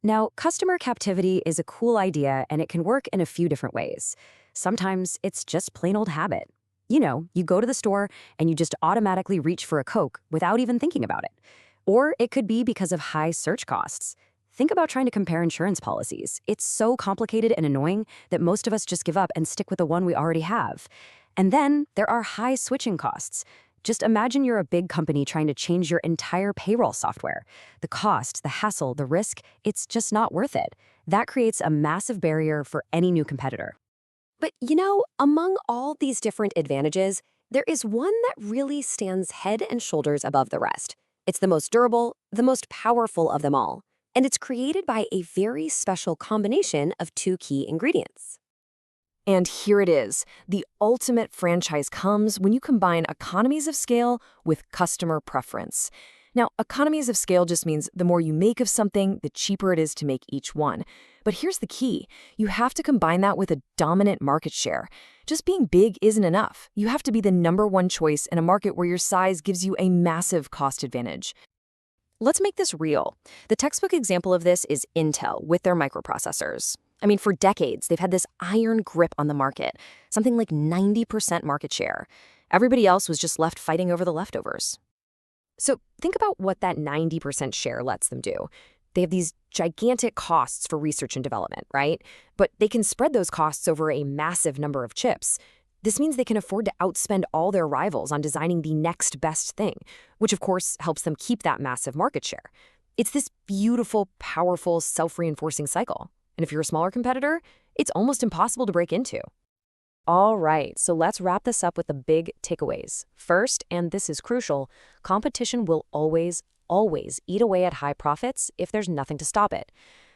Now, customer captivity is a cool idea, and it can work in a few different ways. Sometimes it's just plain old habit. You go to the store and you just automatically reach for a Coke without even thinking about it. Or it could be because of high search costs. Think about trying to compare insurance policies. It's so complicated and annoying that most of us just give up and stick with the one we already have. And then there are high switching costs. Just imagine you're a big company trying to change your entire payroll software. The cost, the hassle, the risk, it's just not worth it. That creates a massive barrier for any new competitor. But among all these different advantages, there is one that really stands head and shoulders above the rest. It's the most durable, the most powerful of them all. And it's created by a very special combination of two key ingredients. And here it is. The ultimate franchise comes when you combine economies of scale with customer preference. Now, economies of scale just means the more you make of something, the cheaper it is to make each one. But here's the key. You have to combine that with a dominant market share. Just being big isn't enough. You have to be the #1 choice in a market where your size gives you a massive cost advantage. Let's make this real. The textbook example of this is Intel with their microprocessors. I mean, for decades, they've had this iron grip on the market, something like 90% market share. Everybody else was just left fighting over the leftovers. So think about what that 90% share lets them do. They have these gigantic costs for research and development, right? But they can spread those costs over a massive number of chips. This means they can afford to outspend all their rivals on designing the next best thing, which of course helps them keep that massive market share. It's this beautiful, powerful, self-reinforcing cycle. And if you're a smaller competitor, it's almost impossible to break into. All right, so let's wrap this up with the big takeaways. First, and this is crucial, competition will always eat away at high profits if there's nothing to stop it.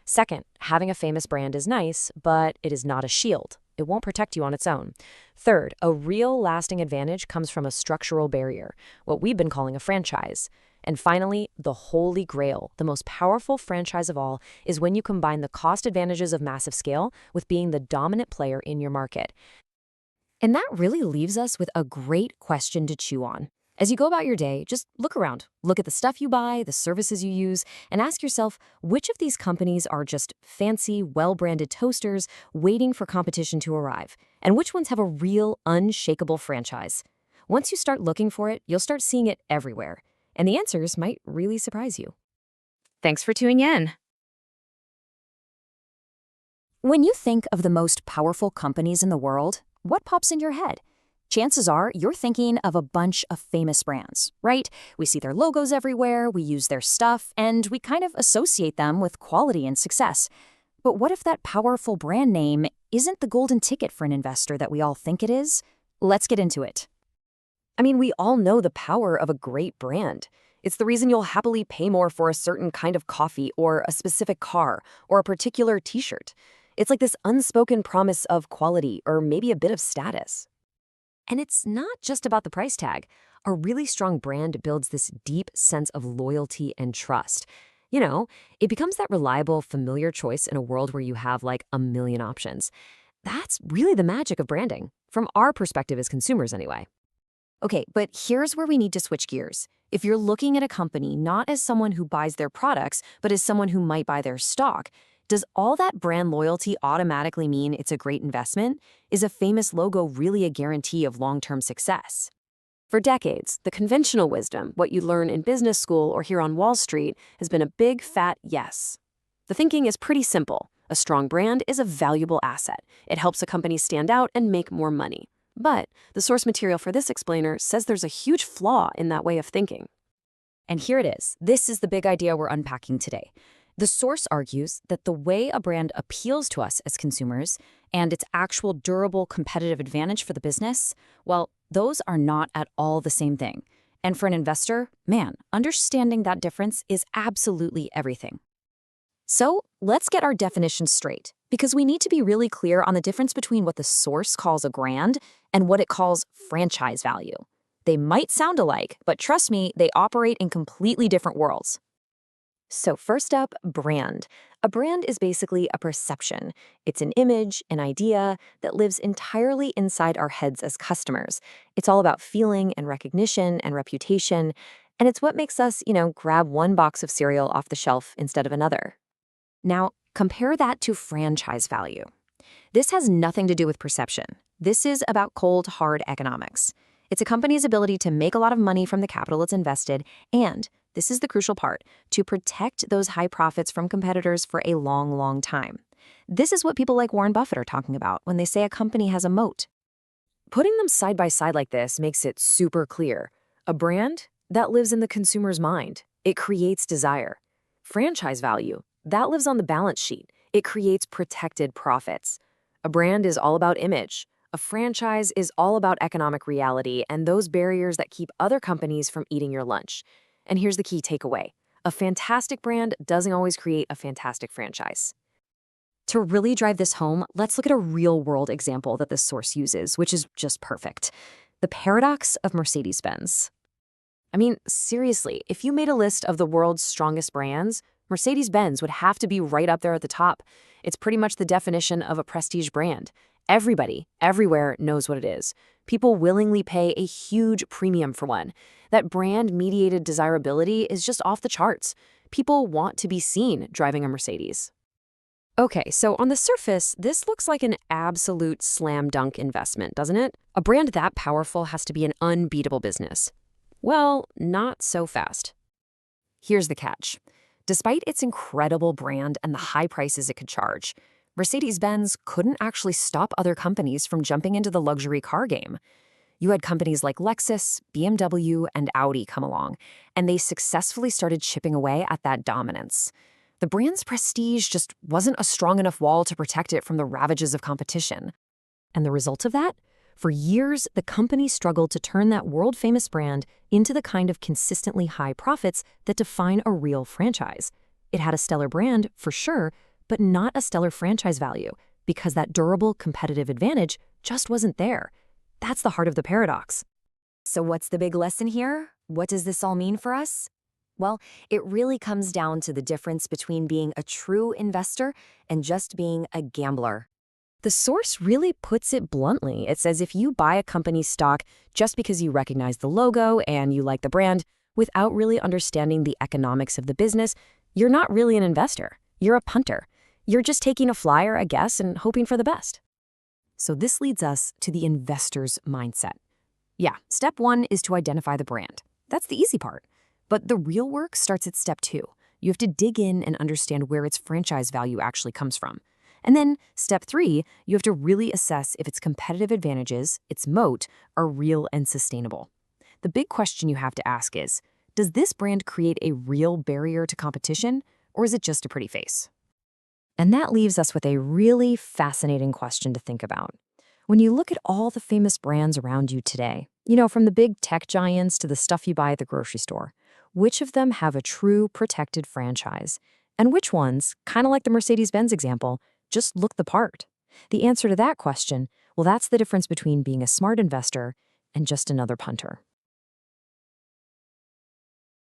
Second, having a famous brand is nice, but it is not a shield. It won't protect you on its own. Third, a real lasting advantage comes from a structural barrier, what we've been calling a franchise. And finally, the holy grail, the most powerful franchise of all, is when you combine the cost advantages of massive scale with being the dominant player in your market. And that really leaves us with a great question to chew on. As you go about your day, just look around. Look at the stuff you buy, the services you use, and ask yourself, which of these companies are just fancy, well-branded toasters waiting for competition to arrive? And which ones have a real, unshakable franchise? Once you start looking for it, you'll start seeing it everywhere. And the answers might really surprise you. Thanks for tuning in. When you think of the most powerful companies in the world, what pops in your head? Chances are you're thinking of a bunch of famous brands, right? We see their logos everywhere, we use their stuff, and we kind of associate them with quality and success. But what if that powerful brand name isn't the golden ticket for an investor that we all think it is? Let's get into it. I mean, we all know the power of a great brand. It's the reason you'll happily pay more for a certain kind of coffee or a specific car or a particular t-shirt. It's like this unspoken promise of quality or maybe a bit of status. And it's not just about the price tag. A really strong brand builds this deep sense of loyalty and trust. You know, it becomes that reliable, familiar choice in a world where you have like a million options. That's really the magic of branding, from our perspective as consumers anyway. Okay, but here's where we need to switch gears. If you're looking at a company not as someone who buys their products, but as someone who might buy their stock, does all that brand loyalty automatically mean it's a great investment? Is a famous logo really a guarantee of long-term success? For decades, the conventional wisdom, what you learn in business school or here on Wall Street, has been a big, fat yes. The thinking is pretty simple. A strong brand is a valuable asset. It helps a company stand out and make more money. But the source material for this explainer says there's a huge flaw in that way of thinking. And here it is. This is the big idea we're unpacking today. The source argues that the way a brand appeals to us as consumers and its actual durable competitive advantage for the business, well, those are not at all the same thing. And for an investor, man, understanding that difference is absolutely everything. So let's get our definitions straight, because we need to be really clear on the difference between what the source calls a brand and what it calls franchise value. They might sound alike, but trust me, they operate in completely different worlds. So first up, brand. A brand is basically a perception. It's an image, an idea that lives entirely inside our heads as customers. It's all about feeling and recognition and reputation, and it's what makes us, grab one box of cereal off the shelf instead of another. Now, compare that to franchise value. This has nothing to do with perception. This is about cold, hard economics. It's a company's ability to make a lot of money from the capital it's invested and, this is the crucial part, to protect those high profits from competitors for a long, long time. This is what people like Warren Buffett are talking about when they say a company has a moat. Putting them side by side like this makes it super clear. A brand, that lives in the consumer's mind. It creates desire. Franchise value, that lives on the balance sheet. It creates protected profits. A brand is all about image. A franchise is all about economic reality and those barriers that keep other companies from eating your lunch. And here's the key takeaway. A fantastic brand doesn't always create a fantastic franchise. To really drive this home, let's look at a real-world example that this source uses, which is just perfect. The paradox of Mercedes-Benz. I mean, seriously, if you made a list of the world's strongest brands, Mercedes-Benz would have to be right up there at the top. It's pretty much the definition of a prestige brand. Everybody, everywhere knows what it is. People willingly pay a huge premium for one. That brand-mediated desirability is just off the charts. People want to be seen driving a Mercedes. Okay, so on the surface, this looks like an absolute slam dunk investment, doesn't it? A brand that powerful has to be an unbeatable business. Well, not so fast. Here's the catch. Despite its incredible brand and the high prices it could charge, Mercedes-Benz couldn't actually stop other companies from jumping into the luxury car game. You had companies like Lexus, BMW, and Audi come along, and they successfully started chipping away at that dominance. The brand's prestige just wasn't a strong enough wall to protect it from the ravages of competition. And the result of that? For years, the company struggled to turn that world-famous brand into the kind of consistently high profits that define a real franchise. It had a stellar brand, for sure, but not a stellar franchise value, because that durable competitive advantage just wasn't there. That's the heart of the paradox. So what's the big lesson here? What does this all mean for us? Well, it really comes down to the difference between being a true investor and just being a gambler. The source really puts it bluntly. It says if you buy a company's stock just because you recognize the logo and you like the brand, without really understanding the economics of the business, you're not really an investor. You're a punter. You're just taking a flyer, I guess, and hoping for the best. So this leads us to the investor's mindset. Yeah, step one is to identify the brand. That's the easy part. But the real work starts at step two. You have to dig in and understand where its franchise value actually comes from. And then, step three, you have to really assess if its competitive advantages, its moat, are real and sustainable. The big question you have to ask is, does this brand create a real barrier to competition, or is it just a pretty face? And that leaves us with a really fascinating question to think about. When you look at all the famous brands around you today, from the big tech giants to the stuff you buy at the grocery store, which of them have a true protected franchise? And which ones, kind of like the Mercedes-Benz example, just look the part? The answer to that question, well, that's the difference between being a smart investor and just another punter.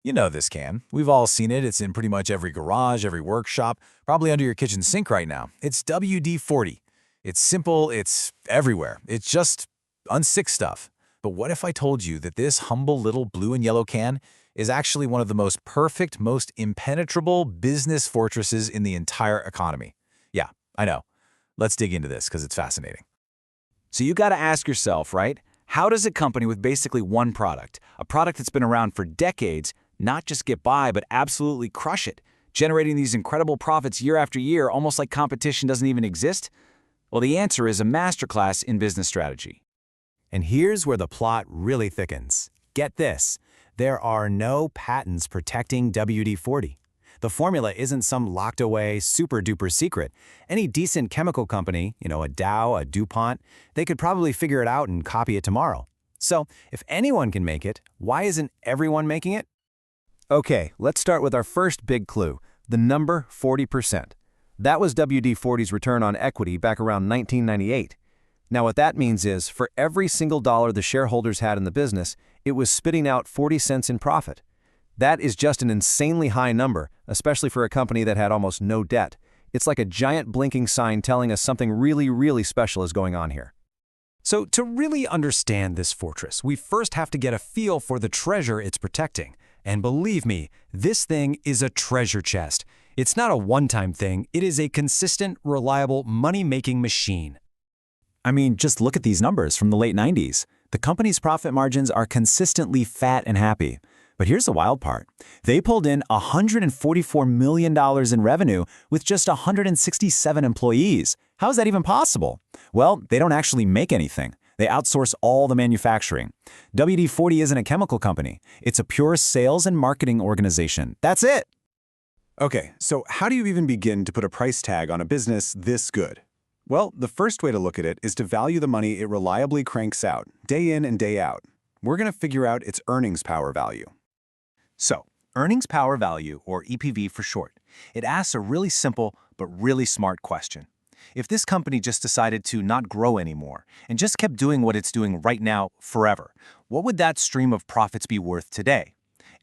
You know this can. We've all seen it. It's in pretty much every garage, every workshop, probably under your kitchen sink right now. It's WD-40. It's simple, it's everywhere. It's just unsick stuff. But what if I told you that this humble little blue and yellow can is actually one of the most perfect, most impenetrable business fortresses in the entire economy? Yeah, I know. Let's dig into this because it's fascinating. So you got to ask yourself, right? How does a company with basically one product, a product that's been around for decades, not just get by, but absolutely crush it, generating these incredible profits year after year, almost like competition doesn't even exist? Well, the answer is a masterclass in business strategy. And here's where the plot really thickens. Get this. There are no patents protecting WD-40. The formula isn't some locked-away, super-duper secret. Any decent chemical company, a Dow, a DuPont, they could probably figure it out and copy it tomorrow. So, if anyone can make it, why isn't everyone making it? Okay, let's start with our first big clue, the number 40%. That was WD-40's return on equity back around 1998. Now what that means is, for every single dollar the shareholders had in the business, it was spitting out 40 cents in profit. That is just an insanely high number, especially for a company that had almost no debt. It's like a giant blinking sign telling us something really, really special is going on here. So to really understand this fortress, we first have to get a feel for the treasure it's protecting. And believe me, this thing is a treasure chest. It's not a one-time thing. It is a consistent, reliable, money-making machine. I mean, just look at these numbers from the late 90s. The company's profit margins are consistently fat and happy. But here's the wild part. They pulled in $144 million in revenue with just 167 employees. How is that even possible? Well, they don't actually make anything. They outsource all the manufacturing. WD-40 isn't a chemical company. It's a pure sales and marketing organization. That's it. Okay, so how do you even begin to put a price tag on a business this good? Well, the first way to look at it is to value the money it reliably cranks out, day in and day out. We're going to figure out its earnings power value. So, earnings power value, or EPV for short, it asks a really simple but really smart question. If this company just decided to not grow anymore and just kept doing what it's doing right now forever, what would that stream of profits be worth today?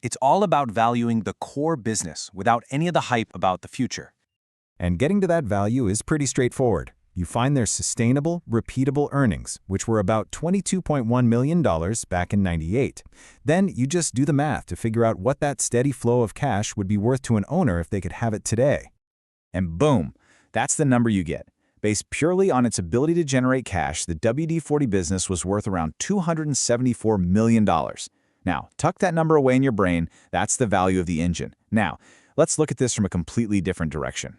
It's all about valuing the core business without any of the hype about the future. And getting to that value is pretty straightforward. You find their sustainable, repeatable earnings, which were about $22.1 million back in '98. Then you just do the math to figure out what that steady flow of cash would be worth to an owner if they could have it today. And boom, that's the number you get. Based purely on its ability to generate cash, the WD-40 business was worth around $274 million. Now, tuck that number away in your brain. That's the value of the engine. Now, let's look at this from a completely different direction.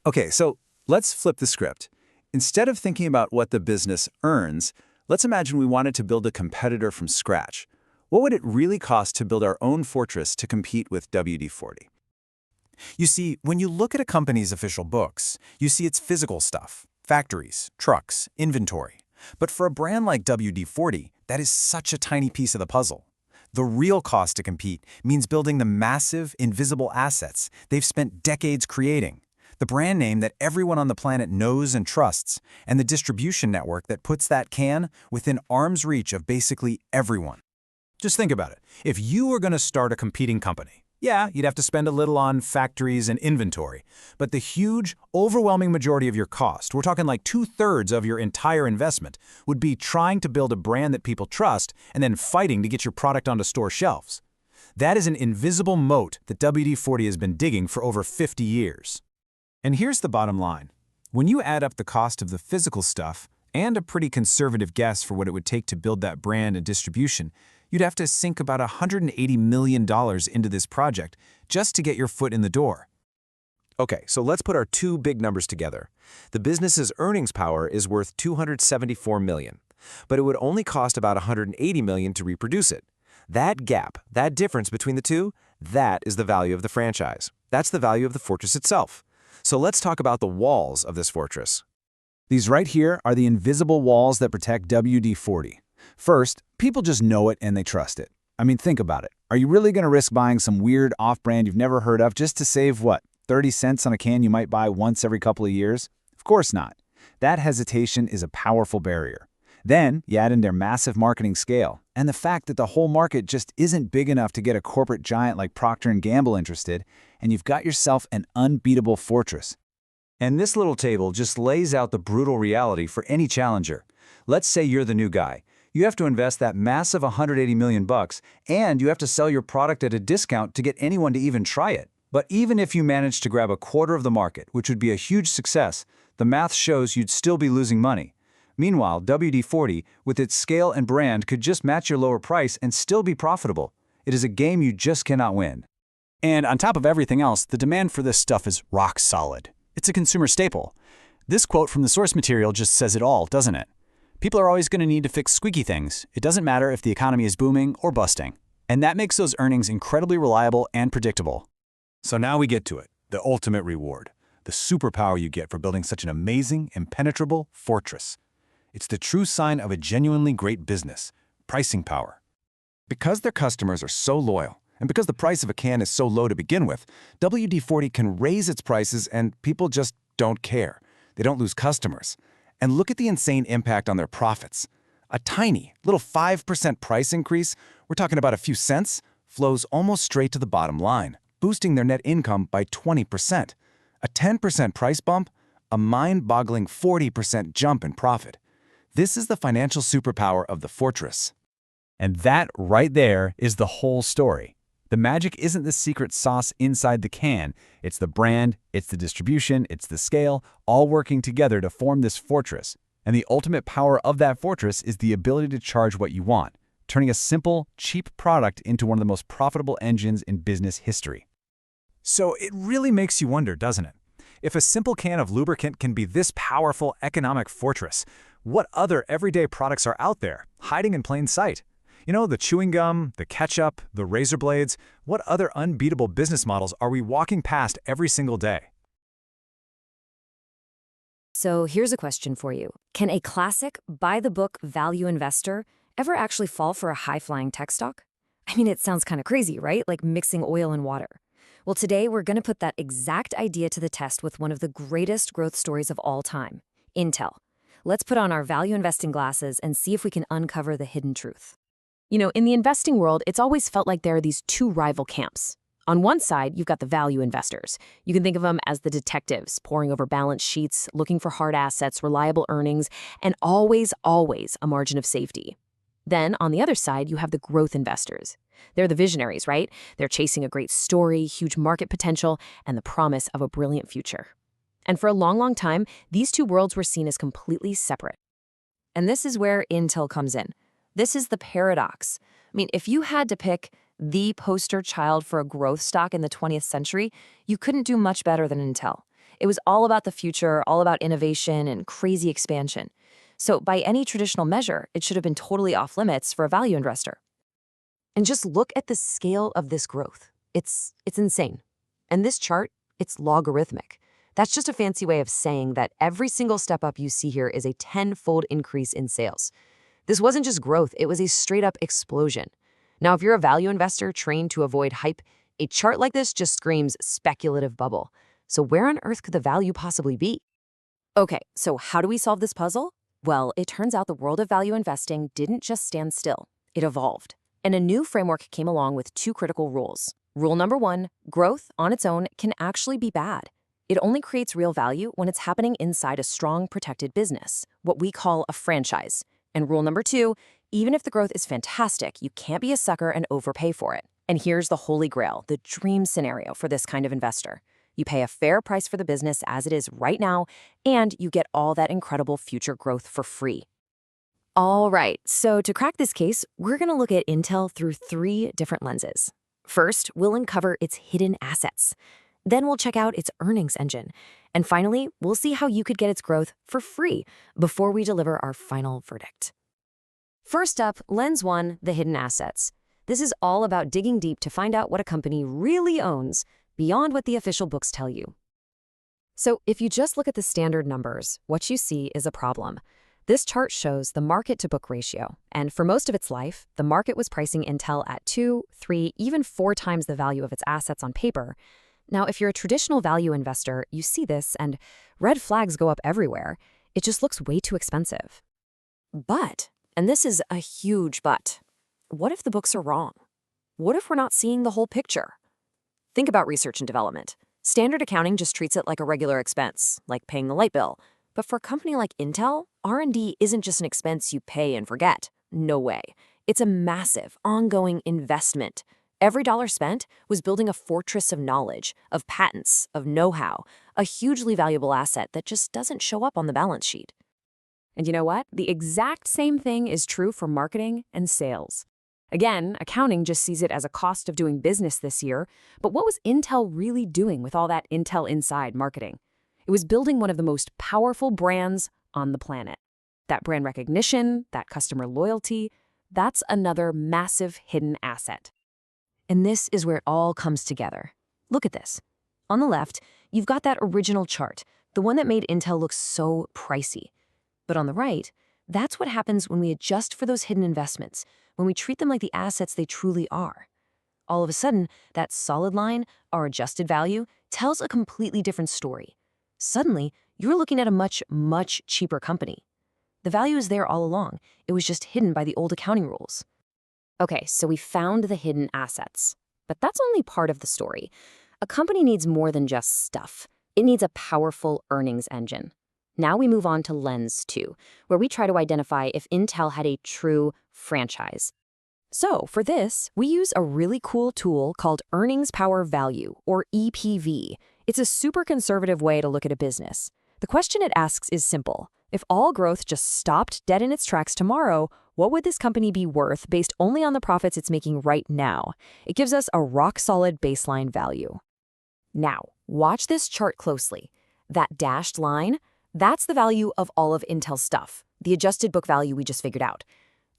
Okay, so let's flip the script. Instead of thinking about what the business earns, let's imagine we wanted to build a competitor from scratch. What would it really cost to build our own fortress to compete with WD-40? You see, when you look at a company's official books, you see its physical stuff, factories, trucks, inventory. But for a brand like WD-40, that is such a tiny piece of the puzzle. The real cost to compete means building the massive, invisible assets they've spent decades creating. The brand name that everyone on the planet knows and trusts, and the distribution network that puts that can within arm's reach of basically everyone. Just think about it. If you were going to start a competing company, yeah, you'd have to spend a little on factories and inventory, but the huge, overwhelming majority of your cost, we're talking like 2/3 of your entire investment, would be trying to build a brand that people trust and then fighting to get your product onto store shelves. That is an invisible moat that WD-40 has been digging for over 50 years. And here's the bottom line. When you add up the cost of the physical stuff and a pretty conservative guess for what it would take to build that brand and distribution, you'd have to sink about $180 million into this project just to get your foot in the door. Okay, so let's put our two big numbers together. The business's earnings power is worth $274 million, but it would only cost about $180 million to reproduce it. That gap, that difference between the two, that is the value of the franchise. That's the value of the fortress itself. So let's talk about the walls of this fortress. These right here are the invisible walls that protect WD-40. First, people just know it and they trust it. I mean, think about it. Are you really going to risk buying some weird off-brand you've never heard of just to save, what, 30 cents on a can you might buy once every couple of years? Of course not. That hesitation is a powerful barrier. Then, you add in their massive marketing scale, and the fact that the whole market just isn't big enough to get a corporate giant like Procter & Gamble interested, and you've got yourself an unbeatable fortress. And this little table just lays out the brutal reality for any challenger. Let's say you're the new guy. You have to invest that massive $180 million bucks, and you have to sell your product at a discount to get anyone to even try it. But even if you manage to grab a quarter of the market, which would be a huge success, the math shows you'd still be losing money. Meanwhile, WD-40, with its scale and brand, could just match your lower price and still be profitable. It is a game you just cannot win. And on top of everything else, the demand for this stuff is rock solid. It's a consumer staple. This quote from the source material just says it all, doesn't it? People are always going to need to fix squeaky things. It doesn't matter if the economy is booming or busting. And that makes those earnings incredibly reliable and predictable. So now we get to it, the ultimate reward, the superpower you get for building such an amazing, impenetrable fortress. It's the true sign of a genuinely great business, pricing power. Because their customers are so loyal, and because the price of a can is so low to begin with, WD-40 can raise its prices and people just don't care. They don't lose customers. And look at the insane impact on their profits. A tiny, little 5% price increase, we're talking about a few cents, flows almost straight to the bottom line, boosting their net income by 20%. A 10% price bump, a mind-boggling 40% jump in profit. This is the financial superpower of the fortress. And that right there is the whole story. The magic isn't the secret sauce inside the can. It's the brand, it's the distribution, it's the scale, all working together to form this fortress. And the ultimate power of that fortress is the ability to charge what you want, turning a simple, cheap product into one of the most profitable engines in business history. So it really makes you wonder, doesn't it? If a simple can of lubricant can be this powerful economic fortress, what other everyday products are out there, hiding in plain sight? You know, the chewing gum, the ketchup, the razor blades, what other unbeatable business models are we walking past every single day? So here's a question for you. Can a classic, by-the-book value investor ever actually fall for a high-flying tech stock? I mean, it sounds kind of crazy, right? Like mixing oil and water. Well, today we're going to put that exact idea to the test with one of the greatest growth stories of all time, Intel. Let's put on our value investing glasses and see if we can uncover the hidden truth. You know, in the investing world, it's always felt like there are these two rival camps. On one side, you've got the value investors. You can think of them as the detectives, poring over balance sheets, looking for hard assets, reliable earnings, and always a margin of safety. Then, on the other side, you have the growth investors. They're the visionaries, right? They're chasing a great story, huge market potential, and the promise of a brilliant future. And for a long time, these two worlds were seen as completely separate. And this is where Intel comes in. This is the paradox. I mean, if you had to pick the poster child for a growth stock in the 20th century, you couldn't do much better than Intel. It was all about the future, all about innovation and crazy expansion. So by any traditional measure, it should have been totally off limits for a value investor. And just look at the scale of this growth. It's insane. And this chart, it's logarithmic. That's just a fancy way of saying that every single step up you see here is a 10-fold increase in sales. This wasn't just growth, it was a straight-up explosion. Now, if you're a value investor trained to avoid hype, a chart like this just screams speculative bubble. So where on earth could the value possibly be? Okay, so how do we solve this puzzle? Well, it turns out the world of value investing didn't just stand still. It evolved. And a new framework came along with two critical rules. Rule number 1, growth on its own can actually be bad. It only creates real value when it's happening inside a strong, protected business, what we call a franchise. And rule number 2, even if the growth is fantastic, you can't be a sucker and overpay for it. And here's the holy grail, the dream scenario for this kind of investor. You pay a fair price for the business as it is right now, and you get all that incredible future growth for free. All right, so to crack this case, we're going to look at Intel through 3 different lenses. First, we'll uncover its hidden assets. Then we'll check out its earnings engine. And finally, we'll see how you could get its growth for free before we deliver our final verdict. First up, lens 1, the hidden assets. This is all about digging deep to find out what a company really owns beyond what the official books tell you. So if you just look at the standard numbers, what you see is a problem. This chart shows the market-to-book ratio, and for most of its life, the market was pricing Intel at 2, 3, even 4 times the value of its assets on paper. Now, if you're a traditional value investor, you see this, and red flags go up everywhere. It just looks way too expensive. But, and this is a huge but, what if the books are wrong? What if we're not seeing the whole picture? Think about research and development. Standard accounting just treats it like a regular expense, like paying the light bill. But for a company like Intel, R&D isn't just an expense you pay and forget. No way. It's a massive, ongoing investment. Every dollar spent was building a fortress of knowledge, of patents, of know-how, a hugely valuable asset that just doesn't show up on the balance sheet. And you know what? The exact same thing is true for marketing and sales. Again, accounting just sees it as a cost of doing business this year, but what was Intel really doing with all that Intel Inside marketing? It was building one of the most powerful brands on the planet. That brand recognition, that customer loyalty, that's another massive hidden asset. And this is where it all comes together. Look at this. On the left, you've got that original chart, the one that made Intel look so pricey. But on the right, that's what happens when we adjust for those hidden investments, when we treat them like the assets they truly are. All of a sudden, that solid line, our adjusted value, tells a completely different story. Suddenly, you're looking at a much, much cheaper company. The value is there all along. It was just hidden by the old accounting rules. Okay, so we found the hidden assets. But that's only part of the story. A company needs more than just stuff. It needs a powerful earnings engine. Now we move on to lens 2, where we try to identify if Intel had a true franchise. So for this, we use a really cool tool called Earnings Power Value, or EPV. It's a super conservative way to look at a business. The question it asks is simple. If all growth just stopped dead in its tracks tomorrow, what would this company be worth based only on the profits it's making right now? It gives us a rock-solid baseline value. Now, watch this chart closely. That dashed line, that's the value of all of Intel's stuff, the adjusted book value we just figured out.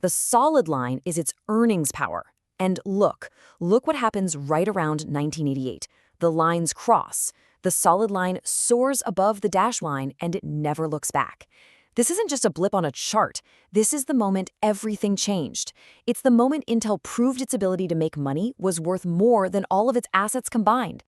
The solid line is its earnings power. And look what happens right around 1988. The lines cross. The solid line soars above the dash line, and it never looks back. This isn't just a blip on a chart. This is the moment everything changed. It's the moment Intel proved its ability to make money was worth more than all of its assets combined.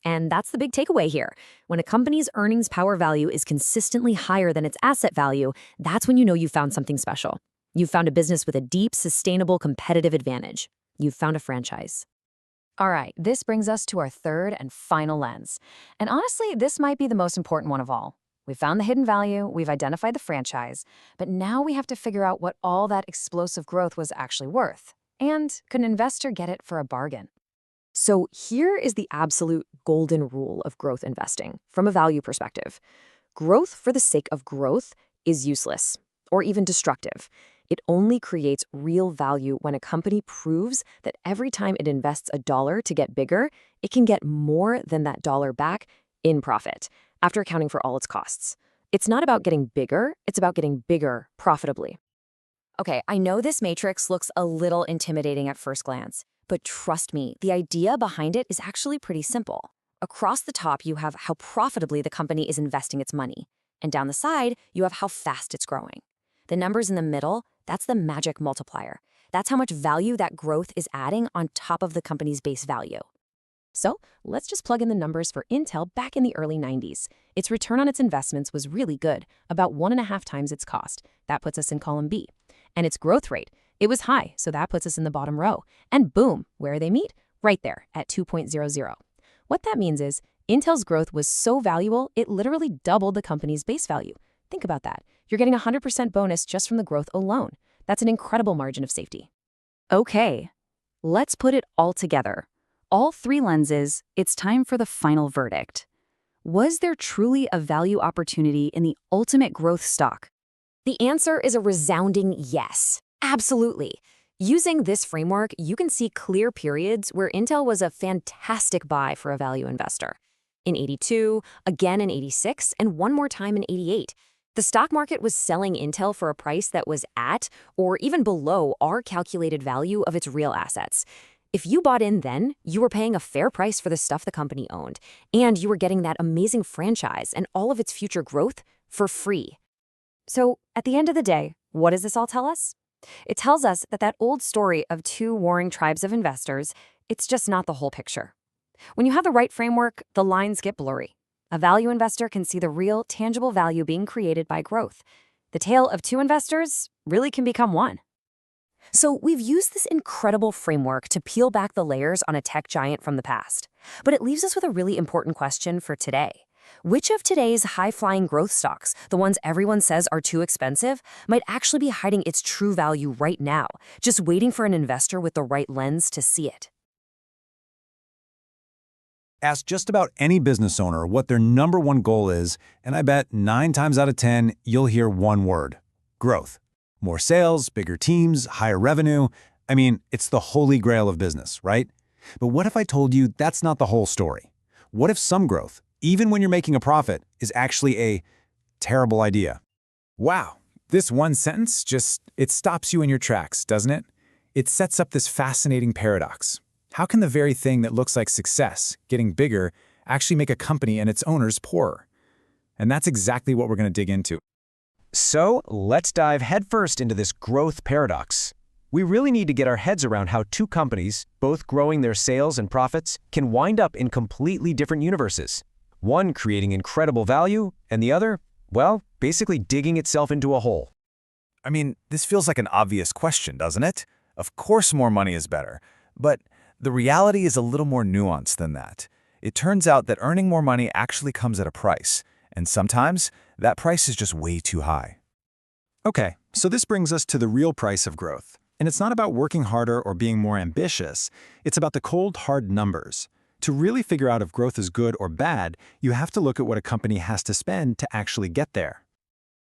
And that's the big takeaway here. When a company's earnings power value is consistently higher than its asset value, that's when you know you found something special. You've found a business with a deep, sustainable competitive advantage. You've found a franchise. All right, this brings us to our third and final lens. And honestly, this might be the most important one of all. We've found the hidden value, we've identified the franchise, but now we have to figure out what all that explosive growth was actually worth. And could an investor get it for a bargain? So here is the absolute golden rule of growth investing from a value perspective. Growth for the sake of growth is useless or even destructive. It only creates real value when a company proves that every time it invests a dollar to get bigger, it can get more than that dollar back in profit, after accounting for all its costs. It's not about getting bigger, it's about getting bigger profitably. Okay, I know this matrix looks a little intimidating at first glance, but trust me, the idea behind it is actually pretty simple. Across the top, you have how profitably the company is investing its money, and down the side, you have how fast it's growing. The numbers in the middle, that's the magic multiplier. That's how much value that growth is adding on top of the company's base value. So let's just plug in the numbers for Intel back in the early 90s. Its return on its investments was really good, about 1.5 times its cost. That puts us in column B. And its growth rate, it was high, so that puts us in the bottom row. And boom, where they meet? Right there at 2.00. What that means is Intel's growth was so valuable, it literally doubled the company's base value. Think about that. You're getting a 100% bonus just from the growth alone. That's an incredible margin of safety. Okay, let's put it all together. All three lenses, it's time for the final verdict. Was there truly a value opportunity in the ultimate growth stock? The answer is a resounding yes. Absolutely. Using this framework, you can see clear periods where Intel was a fantastic buy for a value investor. In 82, again in 86, and one more time in 88. The stock market was selling Intel for a price that was at or even below our calculated value of its real assets. If you bought in then, you were paying a fair price for the stuff the company owned, and you were getting that amazing franchise and all of its future growth for free. So, at the end of the day, what does this all tell us? It tells us that that old story of two warring tribes of investors, it's just not the whole picture. When you have the right framework, the lines get blurry. A value investor can see the real, tangible value being created by growth. The tale of two investors really can become one. So we've used this incredible framework to peel back the layers on a tech giant from the past. But it leaves us with a really important question for today. Which of today's high-flying growth stocks, the ones everyone says are too expensive, might actually be hiding its true value right now, just waiting for an investor with the right lens to see it? Ask just about any business owner what their number one goal is, and I bet 9 times out of 10, you'll hear one word: growth. More sales, bigger teams, higher revenue. I mean, it's the holy grail of business, right? But what if I told you that's not the whole story? What if some growth, even when you're making a profit, is actually a terrible idea? Wow, this one sentence it stops you in your tracks, doesn't it? It sets up this fascinating paradox. How can the very thing that looks like success, getting bigger, actually make a company and its owners poorer? And that's exactly what we're going to dig into. So let's dive headfirst into this growth paradox. We really need to get our heads around how two companies, both growing their sales and profits, can wind up in completely different universes. One creating incredible value, and the other, well, basically digging itself into a hole. I mean, this feels like an obvious question, doesn't it? Of course more money is better. But the reality is a little more nuanced than that. It turns out that earning more money actually comes at a price, and sometimes that price is just way too high. Okay, so this brings us to the real price of growth. And it's not about working harder or being more ambitious. It's about the cold, hard numbers. To really figure out if growth is good or bad, you have to look at what a company has to spend to actually get there.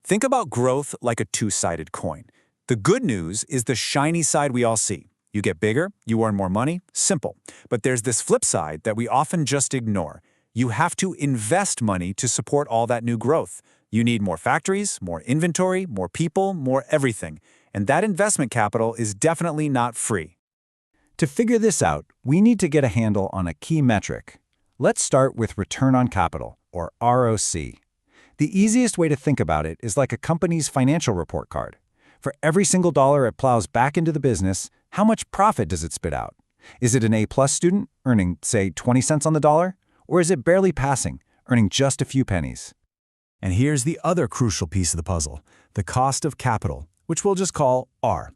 Think about growth like a two-sided coin. The good news is the shiny side we all see. You get bigger, you earn more money, simple. But there's this flip side that we often just ignore. You have to invest money to support all that new growth. You need more factories, more inventory, more people, more everything. And that investment capital is definitely not free. To figure this out, we need to get a handle on a key metric. Let's start with return on capital, or ROC. The easiest way to think about it is like a company's financial report card. For every single dollar it plows back into the business, how much profit does it spit out? Is it an A-plus student, earning, say, 20 cents on the dollar? Or is it barely passing, earning just a few pennies? And here's the other crucial piece of the puzzle, the cost of capital, which we'll just call R.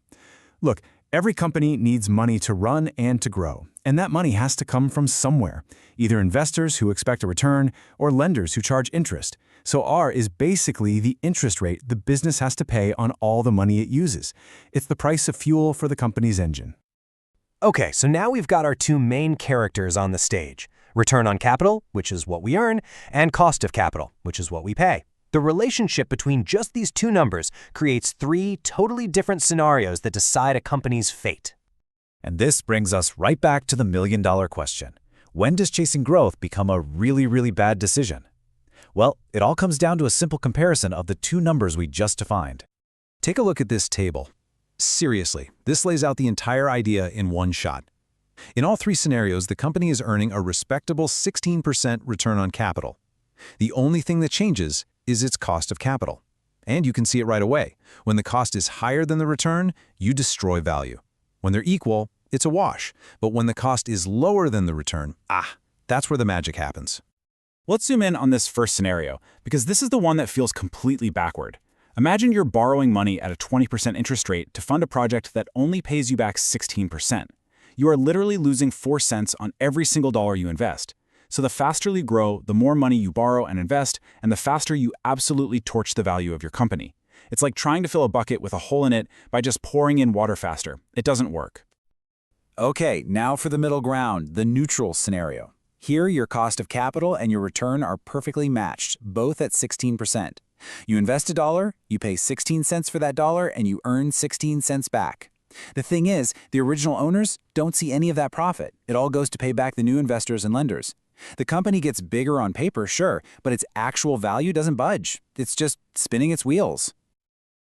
Look, every company needs money to run and to grow, and that money has to come from somewhere, either investors who expect a return or lenders who charge interest. So R is basically the interest rate the business has to pay on all the money it uses. It's the price of fuel for the company's engine. Okay, so now we've got our two main characters on the stage. Return on capital, which is what we earn, and cost of capital, which is what we pay. The relationship between just these two numbers creates three totally different scenarios that decide a company's fate. And this brings us right back to the million-dollar question. When does chasing growth become a really, really bad decision? Well, it all comes down to a simple comparison of the two numbers we just defined. Take a look at this table. Seriously, this lays out the entire idea in one shot. In all three scenarios, the company is earning a respectable 16% return on capital. The only thing that changes is its cost of capital. And you can see it right away. When the cost is higher than the return, you destroy value. When they're equal, it's a wash. But when the cost is lower than the return, that's where the magic happens. Let's zoom in on this first scenario, because this is the one that feels completely backward. Imagine you're borrowing money at a 20% interest rate to fund a project that only pays you back 16%. You are literally losing 4 cents on every single dollar you invest. So the faster you grow, the more money you borrow and invest, and the faster you absolutely torch the value of your company. It's like trying to fill a bucket with a hole in it by just pouring in water faster. It doesn't work. Okay, now for the middle ground, the neutral scenario. Here, your cost of capital and your return are perfectly matched, both at 16%. You invest $1, you pay 16 cents for that dollar, and you earn 16 cents back. The thing is, the original owners don't see any of that profit. It all goes to pay back the new investors and lenders. The company gets bigger on paper, sure, but its actual value doesn't budge. It's just spinning its wheels.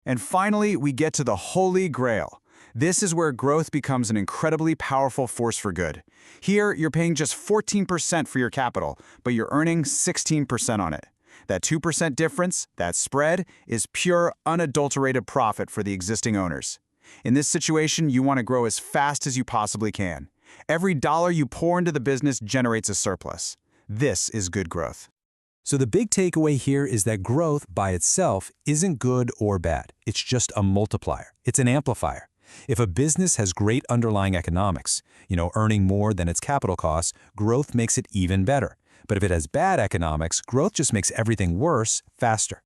And finally, we get to the holy grail. This is where growth becomes an incredibly powerful force for good. Here, you're paying just 14% for your capital, but you're earning 16% on it. That 2% difference, that spread, is pure, unadulterated profit for the existing owners. In this situation, you want to grow as fast as you possibly can. Every dollar you pour into the business generates a surplus. This is good growth. So the big takeaway here is that growth by itself isn't good or bad. It's just a multiplier. It's an amplifier. If a business has great underlying economics, earning more than its capital costs, growth makes it even better. But if it has bad economics, growth just makes everything worse faster.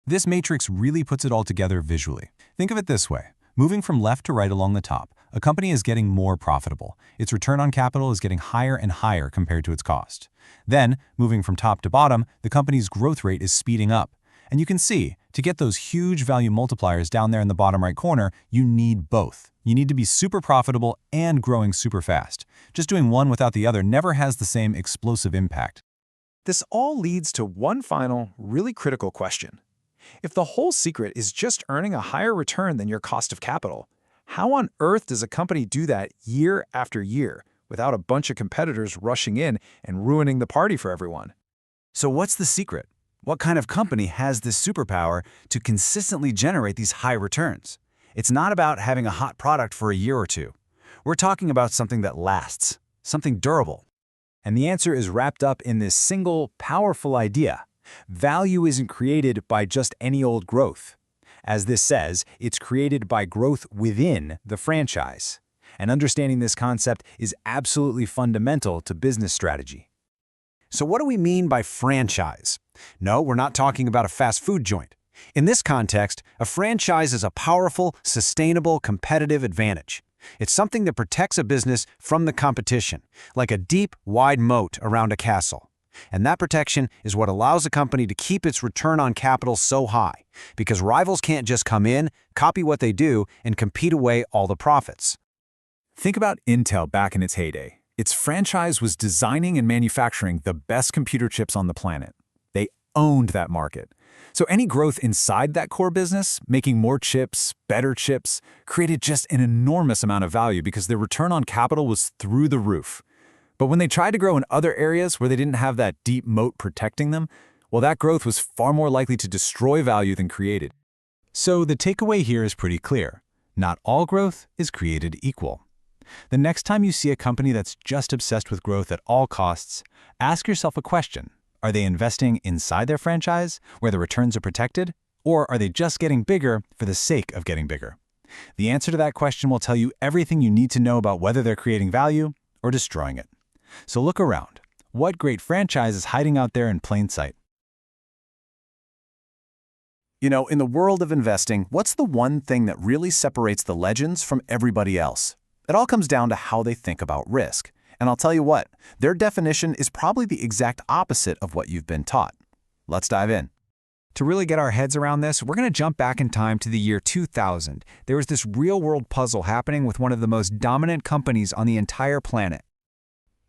This matrix really puts it all together visually. Think of it this way. Moving from left to right along the top, a company is getting more profitable. Its return on capital is getting higher and higher compared to its cost. Then, moving from top to bottom, the company's growth rate is speeding up. And you can see, to get those huge value multipliers down there in the bottom right corner, you need both. You need to be super profitable and growing super fast. Just doing one without the other never has the same explosive impact. This all leads to one final, really critical question. If the whole secret is just earning a higher return than your cost of capital, how on earth does a company do that year after year without a bunch of competitors rushing in and ruining the party for everyone? So what's the secret? What kind of company has this superpower to consistently generate these high returns? It's not about having a hot product for a year or two. We're talking about something that lasts, something durable. And the answer is wrapped up in this single, powerful idea. Value isn't created by just any old growth. As this says, it's created by growth within the franchise. And understanding this concept is absolutely fundamental to business strategy. So what do we mean by franchise? No, we're not talking about a fast food joint. In this context, a franchise is a powerful, sustainable, competitive advantage. It's something that protects a business from the competition, like a deep, wide moat around a castle. And that protection is what allows a company to keep its return on capital so high, because rivals can't just come in, copy what they do, and compete away all the profits. Think about Intel back in its heyday. Its franchise was designing and manufacturing the best computer chips on the planet. They owned that market. So any growth inside that core business, making more chips, better chips, created just an enormous amount of value because their return on capital was through the roof. But when they tried to grow in other areas where they didn't have that deep moat protecting them, well, that growth was far more likely to destroy value than create it. So the takeaway here is pretty clear. Not all growth is created equal. The next time you see a company that's just obsessed with growth at all costs, ask yourself a question. Are they investing inside their franchise, where the returns are protected, or are they just getting bigger for the sake of getting bigger? The answer to that question will tell you everything you need to know about whether they're creating value or destroying it. So look around. What great franchise is hiding out there in plain sight? You know, in the world of investing, what's the one thing that really separates the legends from everybody else? It all comes down to how they think about risk. And I'll tell you what, their definition is probably the exact opposite of what you've been taught. Let's dive in. To really get our heads around this, we're going to jump back in time to the year 2000. There was this real-world puzzle happening with one of the most dominant companies on the entire planet.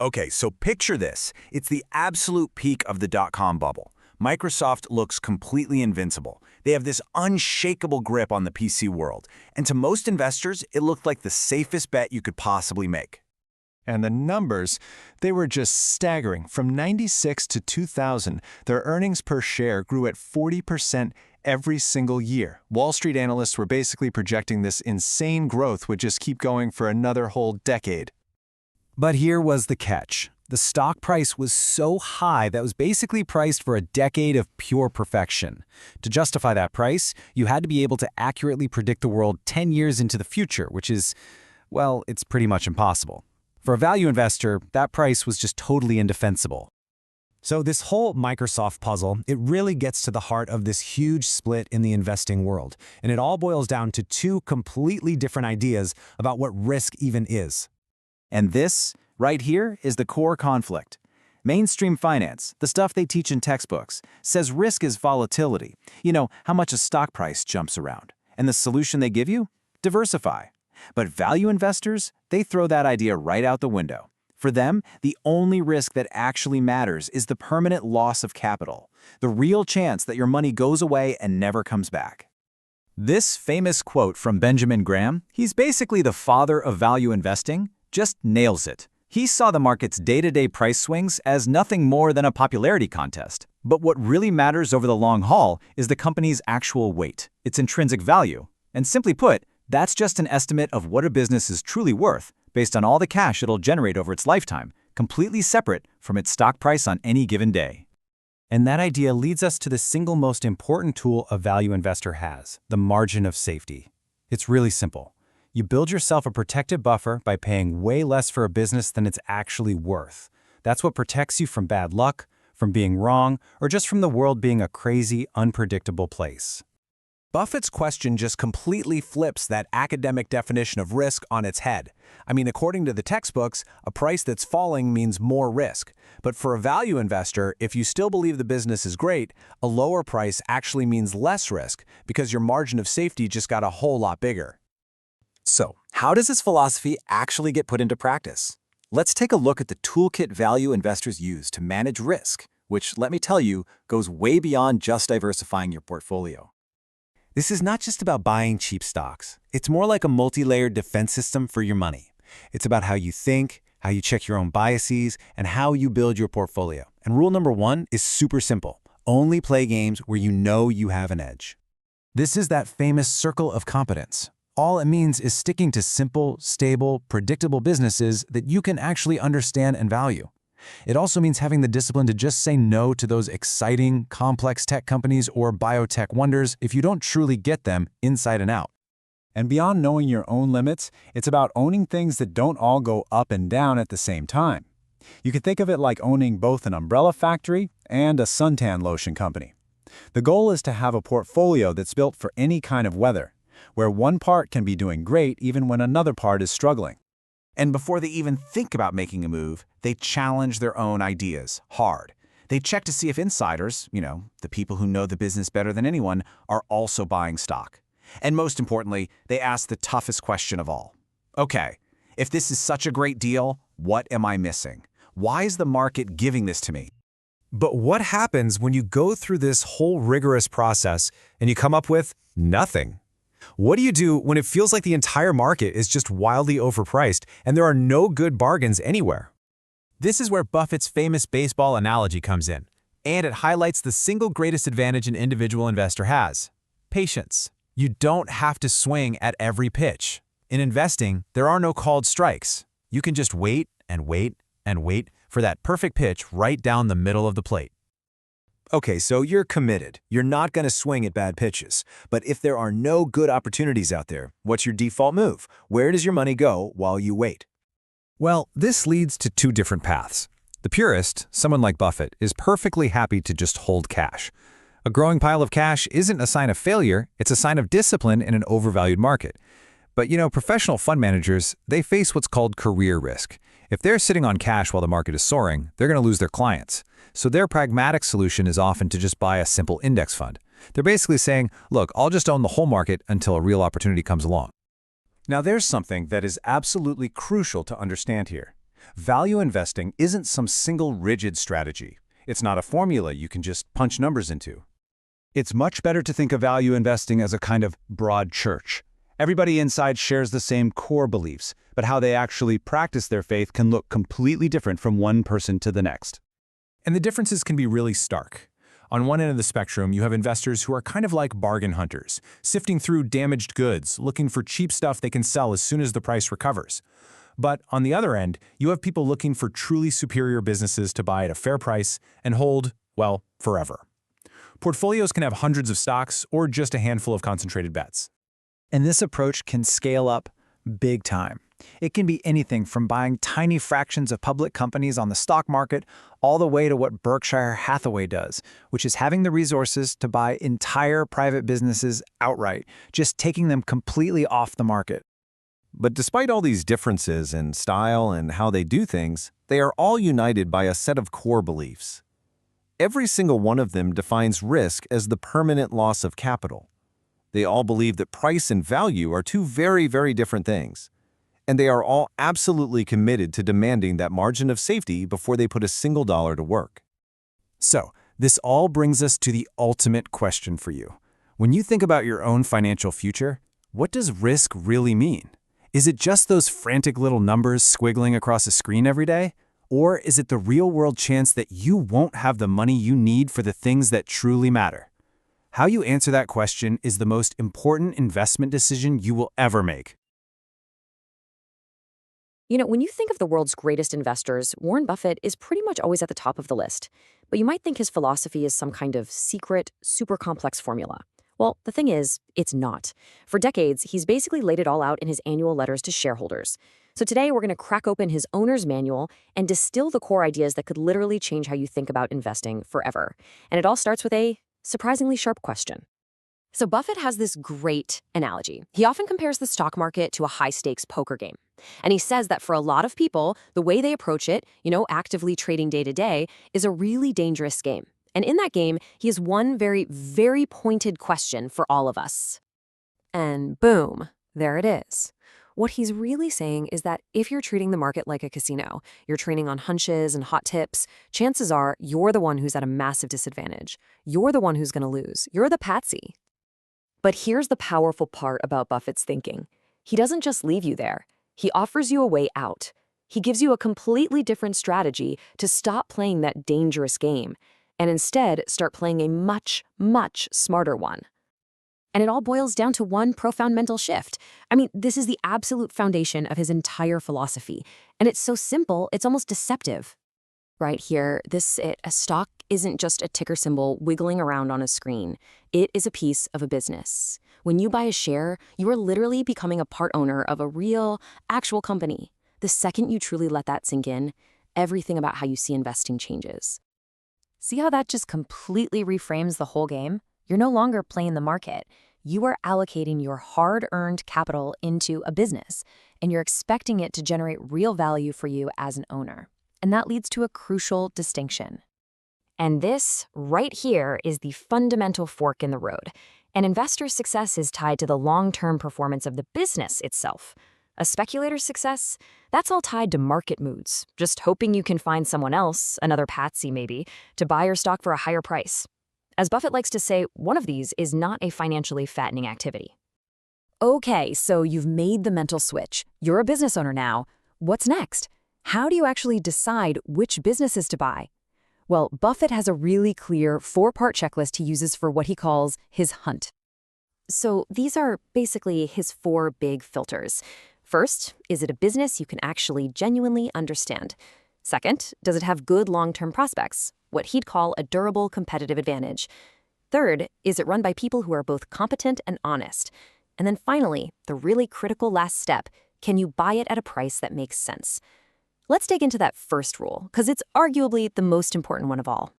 Okay, so picture this. It's the absolute peak of the dot-com bubble. Microsoft looks completely invincible. They have this unshakable grip on the PC world. And to most investors, it looked like the safest bet you could possibly make. And the numbers, they were just staggering. From 96 to 2000, their earnings per share grew at 40% every single year. Wall Street analysts were basically projecting this insane growth would just keep going for another whole decade. But here was the catch. The stock price was so high that it was basically priced for a decade of pure perfection. To justify that price, you had to be able to accurately predict the world 10 years into the future, which is, well, it's pretty much impossible. For a value investor, that price was just totally indefensible. So this whole Microsoft puzzle, it really gets to the heart of this huge split in the investing world. And it all boils down to two completely different ideas about what risk even is. And this, right here, is the core conflict. Mainstream finance, the stuff they teach in textbooks, says risk is volatility. You know, how much a stock price jumps around. And the solution they give you? Diversify. But value investors, they throw that idea right out the window. For them, the only risk that actually matters is the permanent loss of capital, the real chance that your money goes away and never comes back. This famous quote from Benjamin Graham, he's basically the father of value investing, just nails it. He saw the market's day-to-day price swings as nothing more than a popularity contest. But what really matters over the long haul is the company's actual weight, its intrinsic value. And simply put, that's just an estimate of what a business is truly worth based on all the cash it'll generate over its lifetime, completely separate from its stock price on any given day. And that idea leads us to the single most important tool a value investor has, the margin of safety. It's really simple. You build yourself a protected buffer by paying way less for a business than it's actually worth. That's what protects you from bad luck, from being wrong, or just from the world being a crazy, unpredictable place. Buffett's question just completely flips that academic definition of risk on its head. I mean, according to the textbooks, a price that's falling means more risk. But for a value investor, if you still believe the business is great, a lower price actually means less risk because your margin of safety just got a whole lot bigger. So, how does this philosophy actually get put into practice? Let's take a look at the toolkit value investors use to manage risk, which, let me tell you, goes way beyond just diversifying your portfolio. This is not just about buying cheap stocks. It's more like a multi-layered defense system for your money. It's about how you think, how you check your own biases, and how you build your portfolio. And rule number one is super simple. Only play games where you know you have an edge. This is that famous circle of competence. All it means is sticking to simple, stable, predictable businesses that you can actually understand and value. It also means having the discipline to just say no to those exciting, complex tech companies or biotech wonders if you don't truly get them inside and out. And beyond knowing your own limits, it's about owning things that don't all go up and down at the same time. You can think of it like owning both an umbrella factory and a suntan lotion company. The goal is to have a portfolio that's built for any kind of weather, where one part can be doing great even when another part is struggling. And before they even think about making a move, they challenge their own ideas hard. They check to see if insiders, the people who know the business better than anyone, are also buying stock. And most importantly, they ask the toughest question of all. Okay, if this is such a great deal, what am I missing? Why is the market giving this to me? But what happens when you go through this whole rigorous process and you come up with nothing? What do you do when it feels like the entire market is just wildly overpriced and there are no good bargains anywhere? This is where Buffett's famous baseball analogy comes in, and it highlights the single greatest advantage an individual investor has: patience. You don't have to swing at every pitch. In investing, there are no called strikes. You can just wait and wait and wait for that perfect pitch right down the middle of the plate. Okay, so you're committed. You're not going to swing at bad pitches. But if there are no good opportunities out there, what's your default move? Where does your money go while you wait? Well, this leads to two different paths. The purist, someone like Buffett, is perfectly happy to just hold cash. A growing pile of cash isn't a sign of failure, it's a sign of discipline in an overvalued market. But professional fund managers, they face what's called career risk. If they're sitting on cash while the market is soaring, they're going to lose their clients. So their pragmatic solution is often to just buy a simple index fund. They're basically saying, look, I'll just own the whole market until a real opportunity comes along. Now there's something that is absolutely crucial to understand here. Value investing isn't some single rigid strategy. It's not a formula you can just punch numbers into. It's much better to think of value investing as a kind of broad church. Everybody inside shares the same core beliefs, but how they actually practice their faith can look completely different from one person to the next. And the differences can be really stark. On one end of the spectrum, you have investors who are kind of like bargain hunters, sifting through damaged goods, looking for cheap stuff they can sell as soon as the price recovers. But on the other end, you have people looking for truly superior businesses to buy at a fair price and hold, well, forever. Portfolios can have hundreds of stocks or just a handful of concentrated bets. And this approach can scale up big time. It can be anything from buying tiny fractions of public companies on the stock market all the way to what Berkshire Hathaway does, which is having the resources to buy entire private businesses outright, just taking them completely off the market. But despite all these differences in style and how they do things, they are all united by a set of core beliefs. Every single one of them defines risk as the permanent loss of capital. They all believe that price and value are two very, very different things. And they are all absolutely committed to demanding that margin of safety before they put a single dollar to work. So, this all brings us to the ultimate question for you. When you think about your own financial future, what does risk really mean? Is it just those frantic little numbers squiggling across a screen every day? Or is it the real-world chance that you won't have the money you need for the things that truly matter? How you answer that question is the most important investment decision you will ever make. When you think of the world's greatest investors, Warren Buffett is pretty much always at the top of the list. But you might think his philosophy is some kind of secret, super complex formula. Well, the thing is, it's not. For decades, he's basically laid it all out in his annual letters to shareholders. So today, we're going to crack open his owner's manual and distill the core ideas that could literally change how you think about investing forever. And it all starts with a surprisingly sharp question. So Buffett has this great analogy. He often compares the stock market to a high-stakes poker game. And he says that for a lot of people, the way they approach it, actively trading day to day, is a really dangerous game. And in that game, he has one very, very pointed question for all of us. And boom, there it is. What he's really saying is that if you're treating the market like a casino, you're trading on hunches and hot tips, chances are you're the one who's at a massive disadvantage. You're the one who's going to lose. You're the patsy. But here's the powerful part about Buffett's thinking. He doesn't just leave you there. He offers you a way out. He gives you a completely different strategy to stop playing that dangerous game and instead start playing a much, much smarter one. And it all boils down to one profound mental shift. This is the absolute foundation of his entire philosophy. And it's so simple, it's almost deceptive. Right here, a stock isn't just a ticker symbol wiggling around on a screen. It is a piece of a business. When you buy a share, you are literally becoming a part owner of a real, actual company. The second you truly let that sink in, everything about how you see investing changes. See how that just completely reframes the whole game? You're no longer playing the market. You are allocating your hard-earned capital into a business, and you're expecting it to generate real value for you as an owner. And that leads to a crucial distinction. And this, right here, is the fundamental fork in the road. An investor's success is tied to the long-term performance of the business itself. A speculator's success, that's all tied to market moods, just hoping you can find someone else, another patsy maybe, to buy your stock for a higher price. As Buffett likes to say, one of these is not a financially fattening activity. Okay, so you've made the mental switch. You're a business owner now. What's next? How do you actually decide which businesses to buy? Well, Buffett has a really clear 4-part checklist he uses for what he calls his hunt. So these are basically his 4 big filters. First, is it a business you can actually genuinely understand? Second, does it have good long-term prospects, what he'd call a durable competitive advantage? Third, is it run by people who are both competent and honest? And then finally, the really critical last step, can you buy it at a price that makes sense? Let's dig into that first rule, because it's arguably the most important one of all.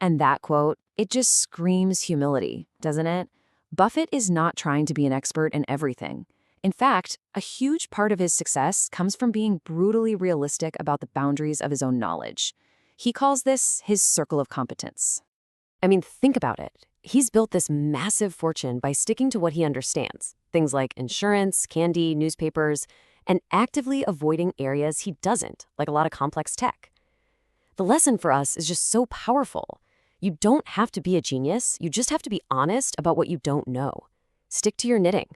And that quote, it just screams humility, doesn't it? Buffett is not trying to be an expert in everything. In fact, a huge part of his success comes from being brutally realistic about the boundaries of his own knowledge. He calls this his circle of competence. I mean, think about it. He's built this massive fortune by sticking to what he understands, things like insurance, candy, newspapers, and actively avoiding areas he doesn't, like a lot of complex tech. The lesson for us is just so powerful. You don't have to be a genius, you just have to be honest about what you don't know. Stick to your knitting.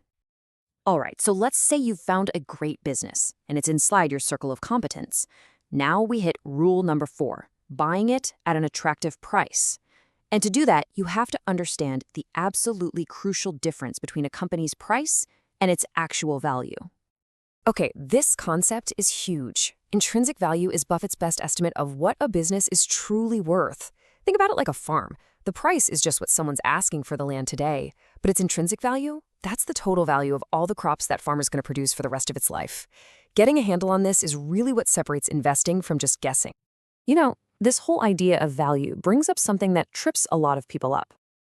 All right, so let's say you've found a great business, and it's inside your circle of competence. Now we hit rule number 4, buying it at an attractive price. And to do that, you have to understand the absolutely crucial difference between a company's price and its actual value. Okay, this concept is huge. Intrinsic value is Buffett's best estimate of what a business is truly worth. Think about it like a farm. The price is just what someone's asking for the land today, but its intrinsic value, that's the total value of all the crops that farmer's going to produce for the rest of its life. Getting a handle on this is really what separates investing from just guessing. You know, this whole idea of value brings up something that trips a lot of people up.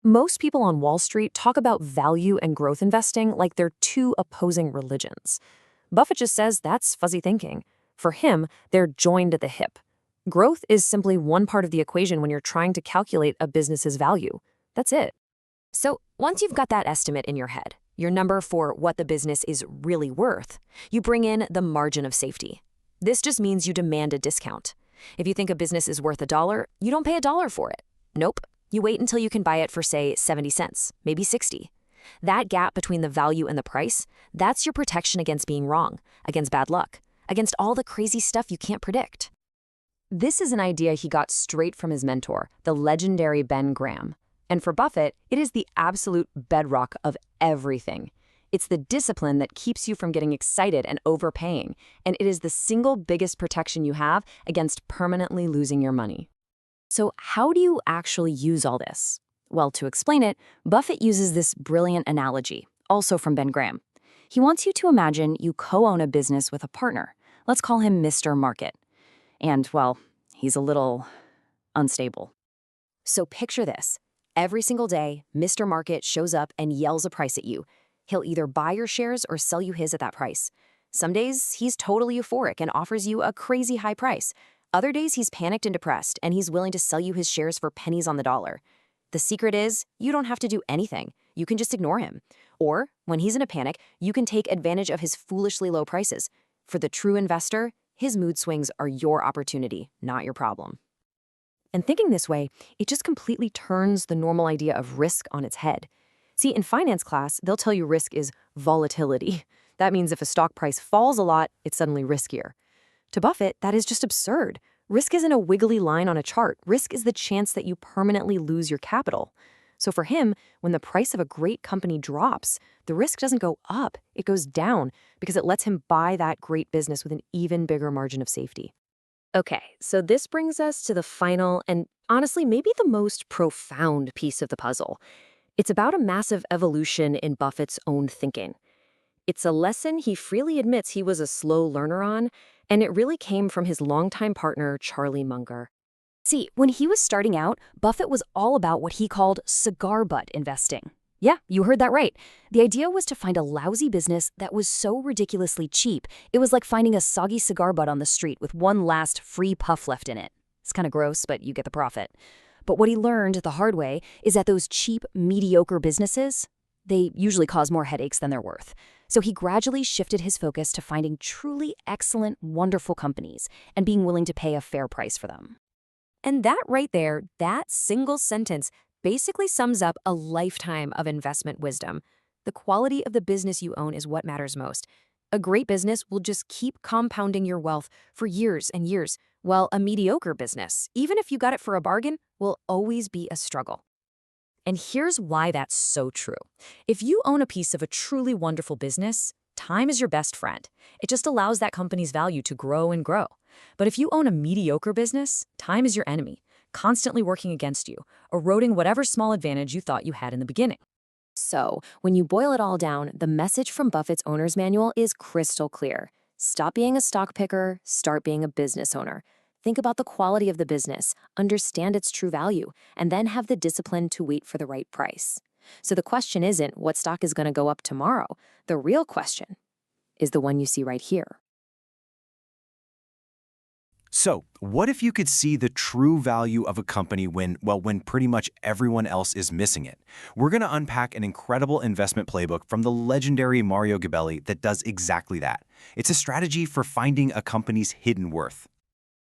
Most people on Wall Street talk about value and growth investing like they're 2 opposing religions. Buffett just says that's fuzzy thinking. For him, they're joined at the hip. Growth is simply one part of the equation when you're trying to calculate a business's value. That's it. So once you've got that estimate in your head, your number for what the business is really worth, you bring in the margin of safety. This just means you demand a discount. If you think a business is worth $1, you don't pay $1 for it. Nope. You wait until you can buy it for, say, 70 cents, maybe 60. That gap between the value and the price, that's your protection against being wrong, against bad luck, against all the crazy stuff you can't predict. This is an idea he got straight from his mentor, the legendary Ben Graham. And for Buffett, it is the absolute bedrock of everything. It's the discipline that keeps you from getting excited and overpaying, and it is the single biggest protection you have against permanently losing your money. So how do you actually use all this? Well, to explain it, Buffett uses this brilliant analogy, also from Ben Graham. He wants you to imagine you co-own a business with a partner. Let's call him Mr. Market. And, well, he's a little unstable. So picture this. Every single day, Mr. Market shows up and yells a price at you. He'll either buy your shares or sell you his at that price. Some days, he's totally euphoric and offers you a crazy high price. Other days, he's panicked and depressed, and he's willing to sell you his shares for pennies on the dollar. The secret is, you don't have to do anything. You can just ignore him. Or, when he's in a panic, you can take advantage of his foolishly low prices. For the true investor, his mood swings are your opportunity, not your problem. And thinking this way, it just completely turns the normal idea of risk on its head. See, in finance class, they'll tell you risk is volatility. That means if a stock price falls a lot, it's suddenly riskier. To Buffett, that is just absurd. Risk isn't a wiggly line on a chart. Risk is the chance that you permanently lose your capital. So for him, when the price of a great company drops, the risk doesn't go up, it goes down because it lets him buy that great business with an even bigger margin of safety. Okay, so this brings us to the final and honestly maybe the most profound piece of the puzzle. It's about a massive evolution in Buffett's own thinking. It's a lesson he freely admits he was a slow learner on, and it really came from his longtime partner, Charlie Munger. See, when he was starting out, Buffett was all about what he called cigar butt investing. Yeah, you heard that right. The idea was to find a lousy business that was so ridiculously cheap, it was like finding a soggy cigar butt on the street with one last free puff left in it. It's kind of gross, but you get the profit. But what he learned the hard way is that those cheap, mediocre businesses, they usually cause more headaches than they're worth. So he gradually shifted his focus to finding truly excellent, wonderful companies and being willing to pay a fair price for them. And that right there, that single sentence basically sums up a lifetime of investment wisdom. The quality of the business you own is what matters most. A great business will just keep compounding your wealth for years and years, while a mediocre business, even if you got it for a bargain, will always be a struggle. And here's why that's so true. If you own a piece of a truly wonderful business, time is your best friend. It just allows that company's value to grow and grow. But if you own a mediocre business, time is your enemy, constantly working against you, eroding whatever small advantage you thought you had in the beginning. So, when you boil it all down, the message from Buffett's owner's manual is crystal clear. Stop being a stock picker, start being a business owner. Think about the quality of the business, understand its true value, and then have the discipline to wait for the right price. So the question isn't what stock is going to go up tomorrow. The real question is the one you see right here. So, what if you could see the true value of a company when pretty much everyone else is missing it? We're going to unpack an incredible investment playbook from the legendary Mario Gabelli that does exactly that. It's a strategy for finding a company's hidden worth.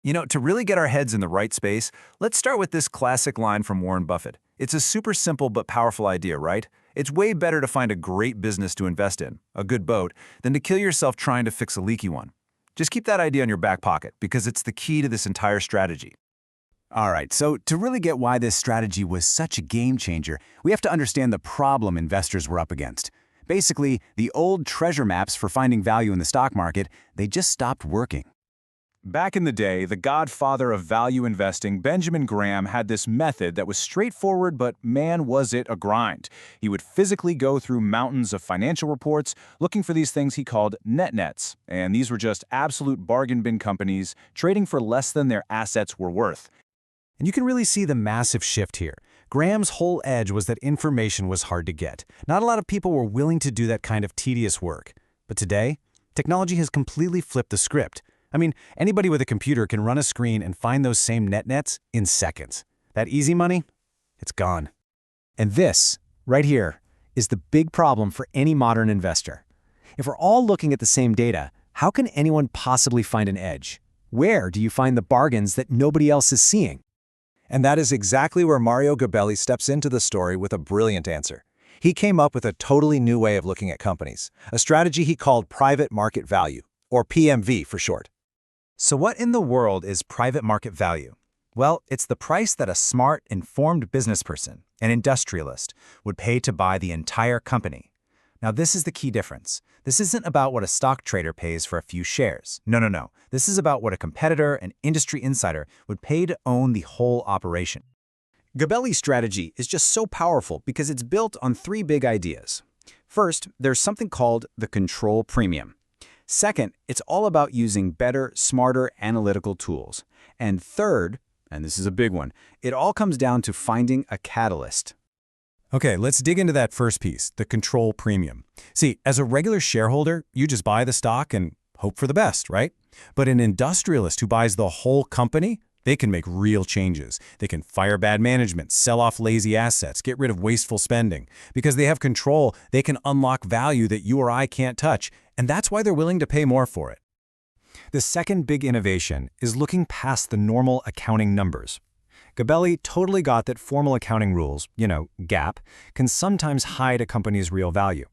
You know, to really get our heads in the right space, let's start with this classic line from Warren Buffett. It's a super simple but powerful idea, right? It's way better to find a great business to invest in, a good boat, than to kill yourself trying to fix a leaky one. Just keep that idea in your back pocket because it's the key to this entire strategy. All right, so to really get why this strategy was such a game changer, we have to understand the problem investors were up against. Basically, the old treasure maps for finding value in the stock market, they just stopped working. Back in the day, the godfather of value investing, Benjamin Graham, had this method that was straightforward, but man, was it a grind. He would physically go through mountains of financial reports looking for these things he called net-nets, and these were just absolute bargain bin companies trading for less than their assets were worth. And you can really see the massive shift here. Graham's whole edge was that information was hard to get. Not a lot of people were willing to do that kind of tedious work. But today, technology has completely flipped the script. I mean, anybody with a computer can run a screen and find those same net-nets in seconds. That easy money, it's gone. And this, right here, is the big problem for any modern investor. If we're all looking at the same data, how can anyone possibly find an edge? Where do you find the bargains that nobody else is seeing? And that is exactly where Mario Gabelli steps into the story with a brilliant answer. He came up with a totally new way of looking at companies, a strategy he called private market value, or PMV for short. So what in the world is private market value? Well, it's the price that a smart, informed business person, an industrialist, would pay to buy the entire company. Now, this is the key difference. This isn't about what a stock trader pays for a few shares. No. This is about what a competitor, an industry insider, would pay to own the whole operation. Gabelli's strategy is just so powerful because it's built on three big ideas. First, there's something called the control premium. Second, it's all about using better, smarter analytical tools. And third, and this is a big one, it all comes down to finding a catalyst. Okay, let's dig into that first piece, the control premium. See, as a regular shareholder, you just buy the stock and hope for the best, right? But an industrialist who buys the whole company, they can make real changes. They can fire bad management, sell off lazy assets, get rid of wasteful spending. Because they have control, they can unlock value that you or I can't touch, and that's why they're willing to pay more for it. The second big innovation is looking past the normal accounting numbers. Gabelli totally got that formal accounting rules, GAAP, can sometimes hide a company's real value.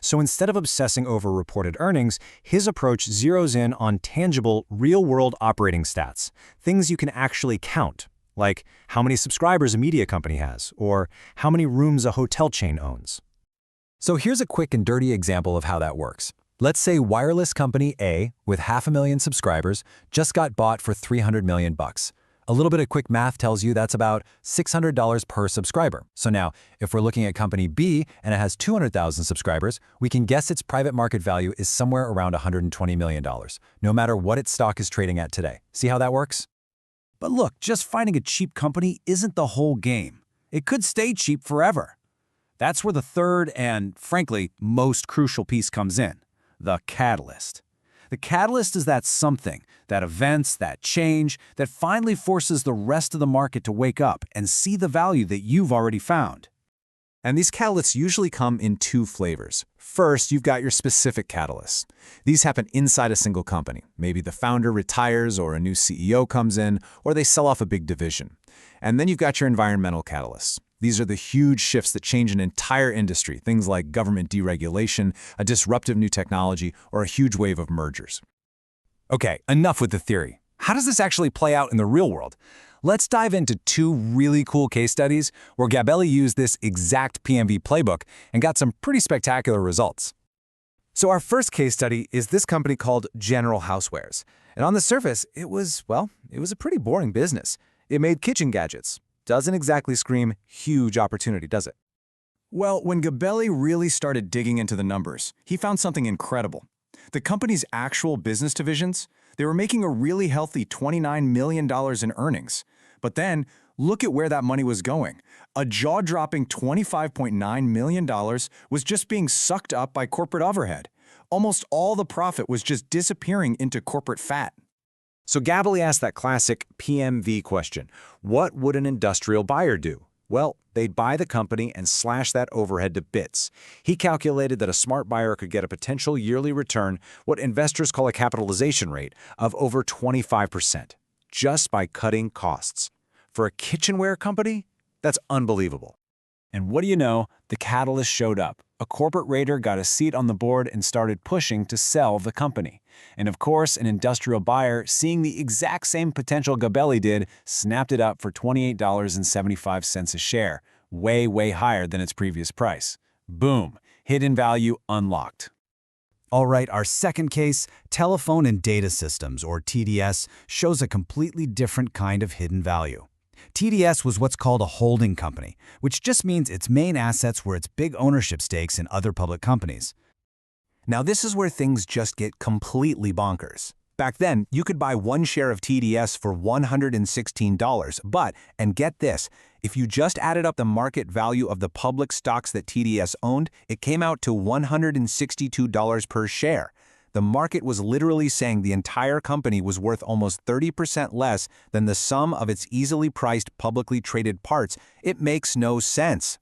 So instead of obsessing over reported earnings, his approach zeroes in on tangible, real-world operating stats, things you can actually count, like how many subscribers a media company has, or how many rooms a hotel chain owns. So here's a quick and dirty example of how that works. Let's say wireless company A, with 500,000 subscribers, just got bought for $300 million. A little bit of quick math tells you that's about $600 per subscriber. So now, if we're looking at company B and it has 200,000 subscribers, we can guess its private market value is somewhere around $120 million, no matter what its stock is trading at today. See how that works? But look, just finding a cheap company isn't the whole game. It could stay cheap forever. That's where the third and, frankly, most crucial piece comes in. The catalyst. The catalyst is that something, that events, that change, that finally forces the rest of the market to wake up and see the value that you've already found. And these catalysts usually come in two flavors. First, you've got your specific catalysts. These happen inside a single company. Maybe the founder retires or a new CEO comes in, or they sell off a big division. And then you've got your environmental catalysts. These are the huge shifts that change an entire industry, things like government deregulation, a disruptive new technology, or a huge wave of mergers. Okay, enough with the theory. How does this actually play out in the real world? Let's dive into two really cool case studies where Gabelli used this exact PMV playbook and got some pretty spectacular results. So our first case study is this company called General Housewares. And on the surface, it was a pretty boring business. It made kitchen gadgets. Doesn't exactly scream huge opportunity, does it? Well, when Gabelli really started digging into the numbers, he found something incredible. The company's actual business divisions, they were making a really healthy $29 million in earnings. But then, look at where that money was going. A jaw-dropping $25.9 million was just being sucked up by corporate overhead. Almost all the profit was just disappearing into corporate fat. So Gabelli asked that classic PMV question. What would an industrial buyer do? Well, they'd buy the company and slash that overhead to bits. He calculated that a smart buyer could get a potential yearly return, what investors call a capitalization rate, of over 25%, just by cutting costs. For a kitchenware company, that's unbelievable. And what do you know? The catalyst showed up. A corporate raider got a seat on the board and started pushing to sell the company. And of course, an industrial buyer, seeing the exact same potential Gabelli did, snapped it up for $28.75 a share, way higher than its previous price. Boom, hidden value unlocked. All right, our second case, telephone and data systems, or TDS, shows a completely different kind of hidden value. TDS was what's called a holding company, which just means its main assets were its big ownership stakes in other public companies. Now this is where things just get completely bonkers. Back then, you could buy one share of TDS for $116, but, and get this, if you just added up the market value of the public stocks that TDS owned, it came out to $162 per share. The market was literally saying the entire company was worth almost 30% less than the sum of its easily priced publicly traded parts. It makes no sense.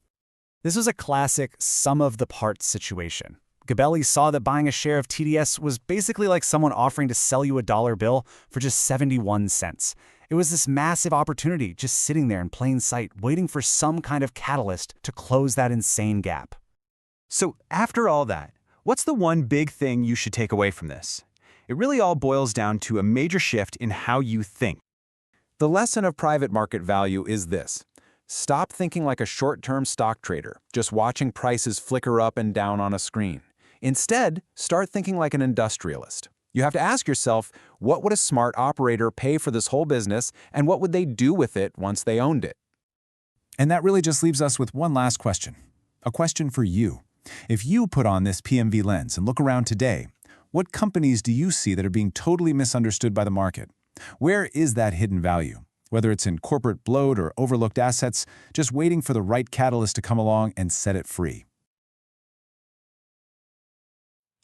This was a classic sum of the parts situation. Gabelli saw that buying a share of TDS was basically like someone offering to sell you a dollar bill for just 71 cents. It was this massive opportunity just sitting there in plain sight, waiting for some kind of catalyst to close that insane gap. So after all that, what's the one big thing you should take away from this? It really all boils down to a major shift in how you think. The lesson of private market value is this. Stop thinking like a short-term stock trader, just watching prices flicker up and down on a screen. Instead, start thinking like an industrialist. You have to ask yourself, what would a smart operator pay for this whole business, and what would they do with it once they owned it? And that really just leaves us with one last question. A question for you. If you put on this PMV lens and look around today, what companies do you see that are being totally misunderstood by the market? Where is that hidden value? Whether it's in corporate bloat or overlooked assets, just waiting for the right catalyst to come along and set it free.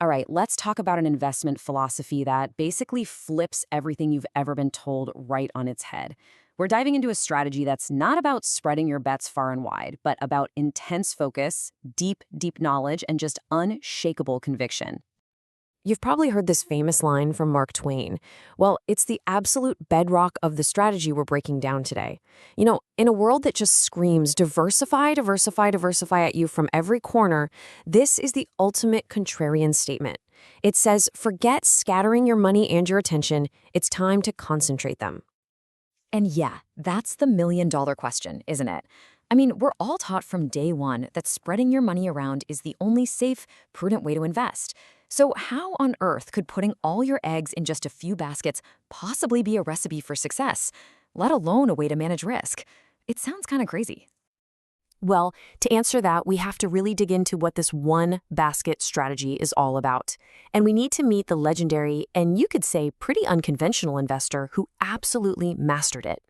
All right, let's talk about an investment philosophy that basically flips everything you've ever been told right on its head. We're diving into a strategy that's not about spreading your bets far and wide, but about intense focus, deep knowledge, and just unshakable conviction. You've probably heard this famous line from Mark Twain. Well, it's the absolute bedrock of the strategy we're breaking down today. You know, in a world that just screams diversify, diversify, diversify at you from every corner, this is the ultimate contrarian statement. It says, forget scattering your money and your attention. It's time to concentrate them. And yeah, that's the million-dollar question, isn't it? I mean, we're all taught from day one that spreading your money around is the only safe, prudent way to invest. So how on earth could putting all your eggs in just a few baskets possibly be a recipe for success, let alone a way to manage risk? It sounds kind of crazy. Well, to answer that, we have to really dig into what this one basket strategy is all about. And we need to meet the legendary, and you could say pretty unconventional investor who absolutely mastered it.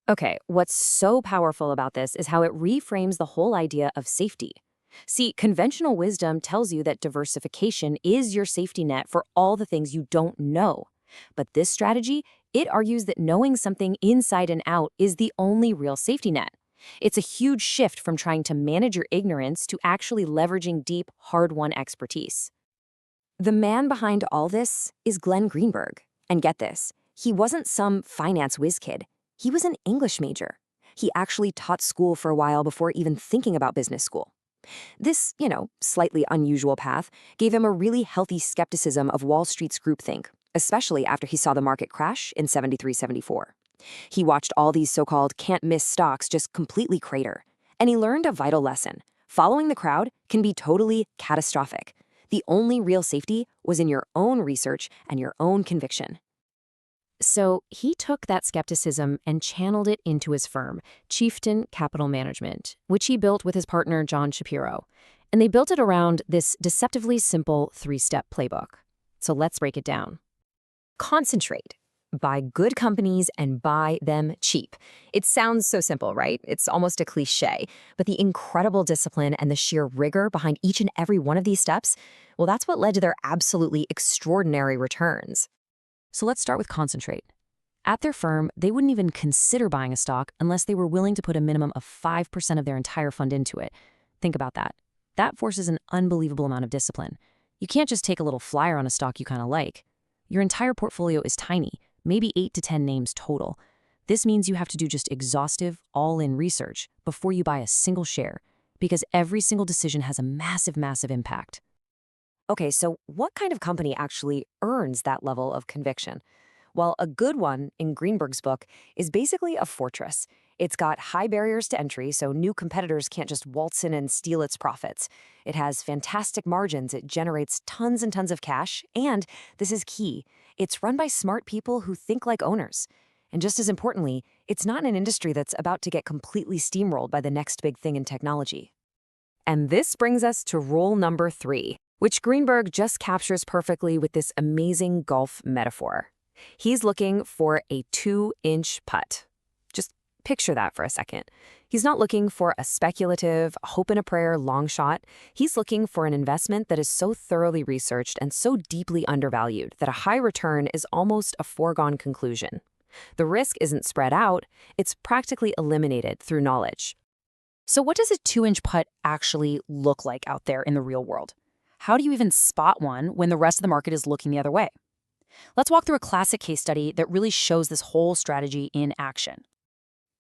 Okay, what's so powerful about this is how it reframes the whole idea of safety. See, conventional wisdom tells you that diversification is your safety net for all the things you don't know. But this strategy, it argues that knowing something inside and out is the only real safety net. It's a huge shift from trying to manage your ignorance to actually leveraging deep, hard-won expertise. The man behind all this is Glenn Greenberg. And get this, he wasn't some finance whiz kid. He was an English major. He actually taught school for a while before even thinking about business school. This, slightly unusual path gave him a really healthy skepticism of Wall Street's groupthink, especially after he saw the market crash in 73-74. He watched all these so-called can't-miss stocks just completely crater. And he learned a vital lesson. Following the crowd can be totally catastrophic. The only real safety was in your own research and your own conviction. So he took that skepticism and channeled it into his firm, Chieftain Capital Management, which he built with his partner John Shapiro. And they built it around this deceptively simple 3-step playbook. So let's break it down. Concentrate. Buy good companies and buy them cheap. It sounds so simple, right? It's almost a cliche. But the incredible discipline and the sheer rigor behind each and every one of these steps, well, that's what led to their absolutely extraordinary returns. So let's start with concentrate. At their firm, they wouldn't even consider buying a stock unless they were willing to put a minimum of 5% of their entire fund into it. Think about that. That forces an unbelievable amount of discipline. You can't just take a little flyer on a stock you kind of like. Your entire portfolio is tiny, maybe 8 to 10 names total. This means you have to do just exhaustive, all-in research before you buy a single share, because every single decision has a massive, massive impact. Okay, so what kind of company actually earns that level of conviction? Well, a good one, in Greenberg's book, is basically a fortress. It's got high barriers to entry, so new competitors can't just waltz in and steal its profits. It has fantastic margins, it generates tons and tons of cash, and, this is key, it's run by smart people who think like owners. And just as importantly, it's not an industry that's about to get completely steamrolled by the next big thing in technology. And this brings us to rule number 3. Which Greenberg just captures perfectly with this amazing golf metaphor. He's looking for a 2-inch putt. Just picture that for a second. He's not looking for a speculative, hope-and-a-prayer long shot. He's looking for an investment that is so thoroughly researched and so deeply undervalued that a high return is almost a foregone conclusion. The risk isn't spread out, it's practically eliminated through knowledge. So what does a 2-inch putt actually look like out there in the real world? How do you even spot one when the rest of the market is looking the other way? Let's walk through a classic case study that really shows this whole strategy in action.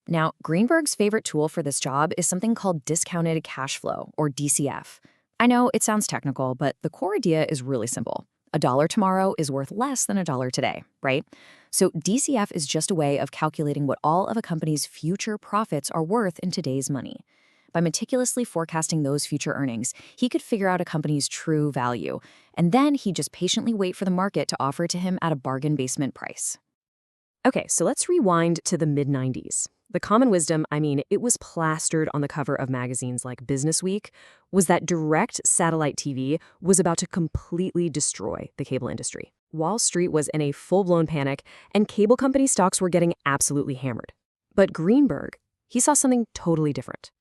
Now, Greenberg's favorite tool for this job is something called discounted cash flow, or DCF. I know it sounds technical, but the core idea is really simple. $1 tomorrow is worth less than $1 today, right? So DCF is just a way of calculating what all of a company's future profits are worth in today's money. By meticulously forecasting those future earnings, he could figure out a company's true value, and then he'd just patiently wait for the market to offer it to him at a bargain basement price. Okay, so let's rewind to the mid-90s. The common wisdom, it was plastered on the cover of magazines like Business Week, was that direct satellite TV was about to completely destroy the cable industry. Wall Street was in a full-blown panic, and cable company stocks were getting absolutely hammered. But Greenberg, he saw something totally different.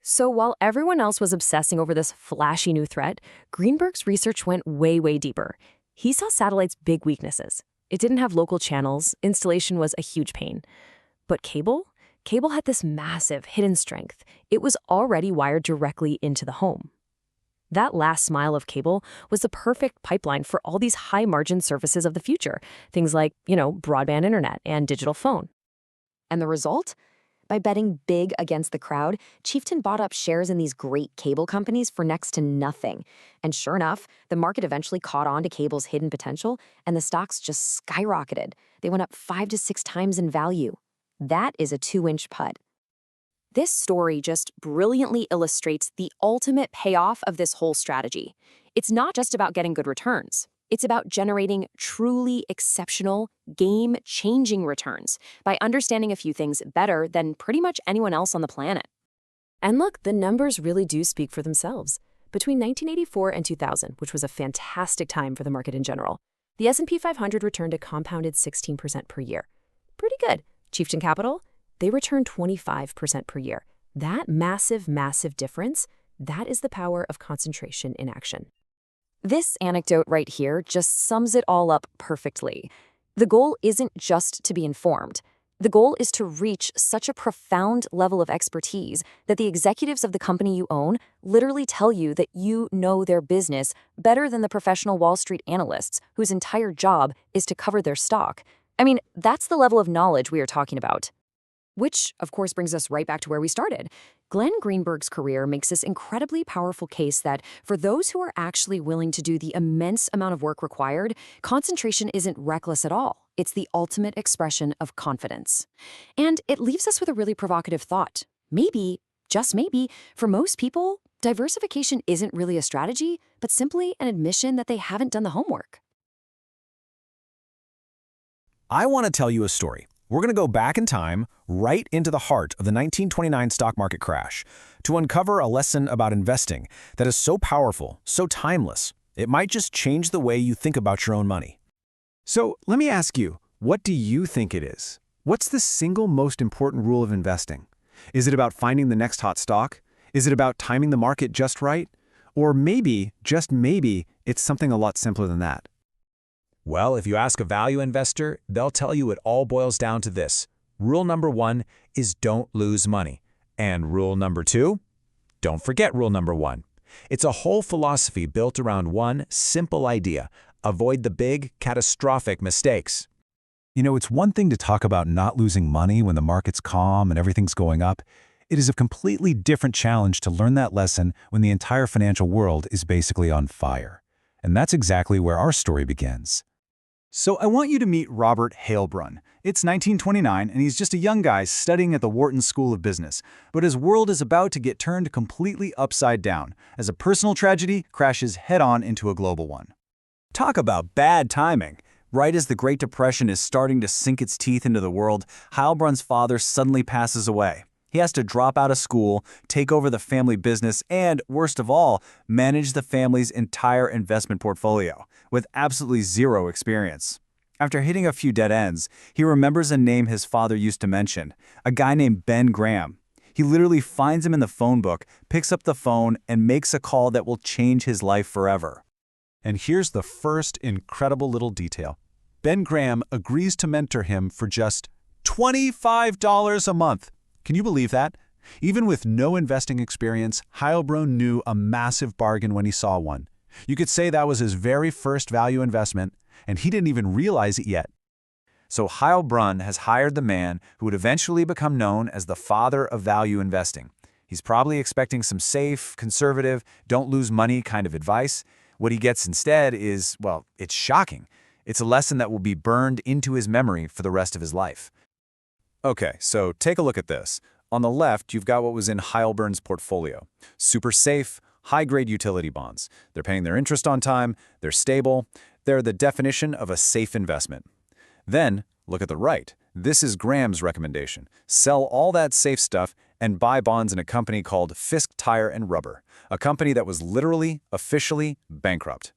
So while everyone else was obsessing over this flashy new threat, Greenberg's research went way, way deeper. He saw satellite's big weaknesses. It didn't have local channels, installation was a huge pain. But cable? Cable had this massive hidden strength. It was already wired directly into the home. That last mile of cable was the perfect pipeline for all these high-margin services of the future, things like, broadband internet and digital phone. And the result? By betting big against the crowd, Chieftain bought up shares in these great cable companies for next to nothing. And sure enough, the market eventually caught on to cable's hidden potential, and the stocks just skyrocketed. They went up 5 to 6 times in value. That is a 2-inch putt. This story just brilliantly illustrates the ultimate payoff of this whole strategy. It's not just about getting good returns. It's about generating truly exceptional, game-changing returns by understanding a few things better than pretty much anyone else on the planet. And look, the numbers really do speak for themselves. Between 1984 and 2000, which was a fantastic time for the market in general, the S&P 500 returned a compounded 16% per year. Pretty good. Chieftain Capital, they returned 25% per year. That massive, massive difference, that is the power of concentration in action. This anecdote right here just sums it all up perfectly. The goal isn't just to be informed. The goal is to reach such a profound level of expertise that the executives of the company you own literally tell you that you know their business better than the professional Wall Street analysts whose entire job is to cover their stock. That's the level of knowledge we are talking about. Which, of course, brings us right back to where we started. Glenn Greenberg's career makes this incredibly powerful case that for those who are actually willing to do the immense amount of work required, concentration isn't reckless at all. It's the ultimate expression of confidence. And it leaves us with a really provocative thought. Maybe, just maybe, for most people, diversification isn't really a strategy, but simply an admission that they haven't done the homework. I want to tell you a story. We're going to go back in time, right into the heart of the 1929 stock market crash, to uncover a lesson about investing that is so powerful, so timeless, it might just change the way you think about your own money. So let me ask you, what do you think it is? What's the single most important rule of investing? Is it about finding the next hot stock? Is it about timing the market just right? Or maybe, just maybe, it's something a lot simpler than that. Well, if you ask a value investor, they'll tell you it all boils down to this. Rule number 1 is don't lose money. And rule number 2? Don't forget rule number 1. It's a whole philosophy built around one simple idea: avoid the big, catastrophic mistakes. You know, it's one thing to talk about not losing money when the market's calm and everything's going up. It is a completely different challenge to learn that lesson when the entire financial world is basically on fire. And that's exactly where our story begins. So I want you to meet Robert Heilbrunn. It's 1929, and he's just a young guy studying at the Wharton School of Business. But his world is about to get turned completely upside down as a personal tragedy crashes head-on into a global one. Talk about bad timing. Right as the Great Depression is starting to sink its teeth into the world, Heilbrunn's father suddenly passes away. He has to drop out of school, take over the family business, and, worst of all, manage the family's entire investment portfolio, with absolutely zero experience. After hitting a few dead ends, he remembers a name his father used to mention, a guy named Ben Graham. He literally finds him in the phone book, picks up the phone, and makes a call that will change his life forever. And here's the first incredible little detail. Ben Graham agrees to mentor him for just $25 a month. Can you believe that? Even with no investing experience, Heilbrunn knew a massive bargain when he saw one. You could say that was his very first value investment, and he didn't even realize it yet. So Heilbrunn has hired the man who would eventually become known as the father of value investing. He's probably expecting some safe, conservative, don't lose money kind of advice. What he gets instead is, well, it's shocking. It's a lesson that will be burned into his memory for the rest of his life. Okay, so take a look at this. On the left, you've got what was in Heilbrunn's portfolio. Super safe, high-grade utility bonds. They're paying their interest on time, they're stable, they're the definition of a safe investment. Then, look at the right. This is Graham's recommendation. Sell all that safe stuff and buy bonds in a company called Fisk Tire and Rubber, a company that was literally, officially bankrupt.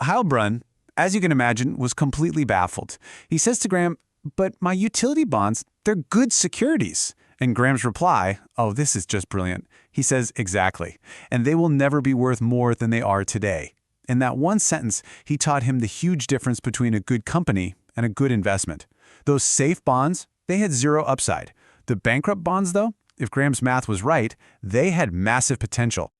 Heilbrunn, as you can imagine, was completely baffled. He says to Graham, "But my utility bonds, they're good securities." And Graham's reply, "Oh, this is just brilliant." He says, "Exactly. And they will never be worth more than they are today." In that one sentence, he taught him the huge difference between a good company and a good investment. Those safe bonds, they had zero upside. The bankrupt bonds, though, if Graham's math was right, they had massive potential.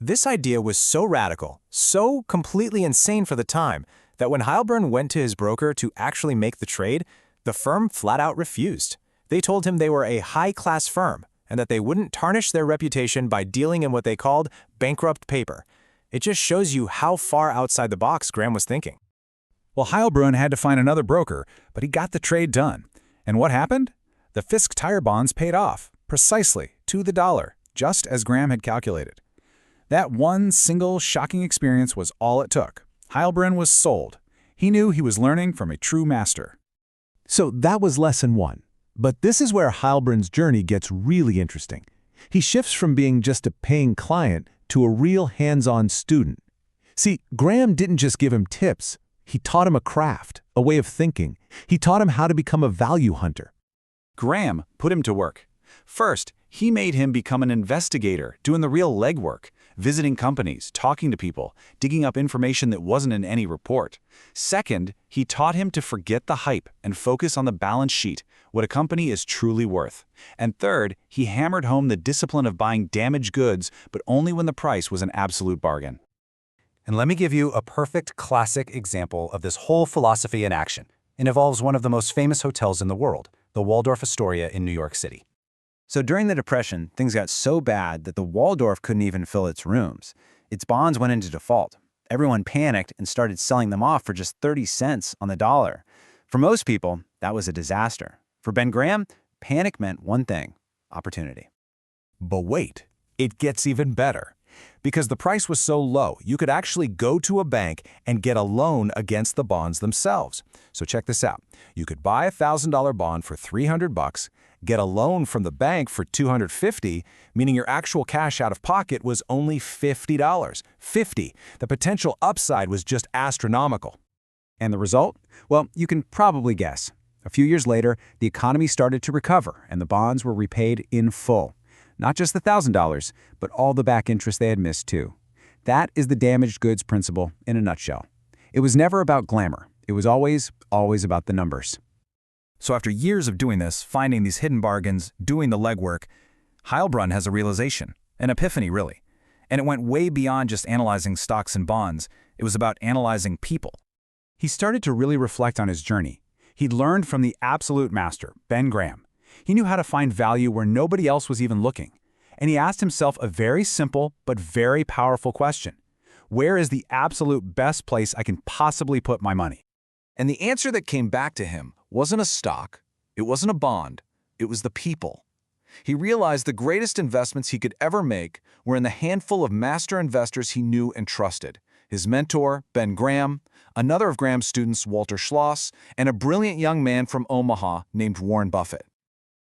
This idea was so radical, so completely insane for the time, that when Heilbrunn went to his broker to actually make the trade, the firm flat out refused. They told him they were a high-class firm and that they wouldn't tarnish their reputation by dealing in what they called bankrupt paper. It just shows you how far outside the box Graham was thinking. Well, Heilbrunn had to find another broker, but he got the trade done. And what happened? The Fisk Tire bonds paid off, precisely, to the dollar, just as Graham had calculated. That one single shocking experience was all it took. Heilbrunn was sold. He knew he was learning from a true master. So that was lesson 1. But this is where Heilbrunn's journey gets really interesting. He shifts from being just a paying client to a real hands-on student. See, Graham didn't just give him tips. He taught him a craft, a way of thinking. He taught him how to become a value hunter. Graham put him to work. First, he made him become an investigator, doing the real legwork, visiting companies, talking to people, digging up information that wasn't in any report. Second, he taught him to forget the hype and focus on the balance sheet, what a company is truly worth. And third, he hammered home the discipline of buying damaged goods, but only when the price was an absolute bargain. And let me give you a perfect classic example of this whole philosophy in action. It involves one of the most famous hotels in the world, the Waldorf Astoria in New York City. So during the Depression, things got so bad that the Waldorf couldn't even fill its rooms. Its bonds went into default. Everyone panicked and started selling them off for just 30 cents on the dollar. For most people, that was a disaster. For Ben Graham, panic meant one thing: opportunity. But wait, it gets even better. Because the price was so low, you could actually go to a bank and get a loan against the bonds themselves. So check this out. You could buy a $1,000 bond for $300, get a loan from the bank for $250, meaning your actual cash out of pocket was only $50. $50. The potential upside was just astronomical. And the result? Well, you can probably guess. A few years later, the economy started to recover and the bonds were repaid in full. Not just the $1,000, but all the back interest they had missed too. That is the damaged goods principle in a nutshell. It was never about glamour. It was always about the numbers. So after years of doing this, finding these hidden bargains, doing the legwork, Heilbronn has a realization, an epiphany really. And it went way beyond just analyzing stocks and bonds. It was about analyzing people. He started to really reflect on his journey. He'd learned from the absolute master, Ben Graham. He knew how to find value where nobody else was even looking. And he asked himself a very simple but very powerful question. Where is the absolute best place I can possibly put my money? And the answer that came back to him wasn't a stock, it wasn't a bond, it was the people. He realized the greatest investments he could ever make were in the handful of master investors he knew and trusted. His mentor, Ben Graham, another of Graham's students, Walter Schloss, and a brilliant young man from Omaha named Warren Buffett.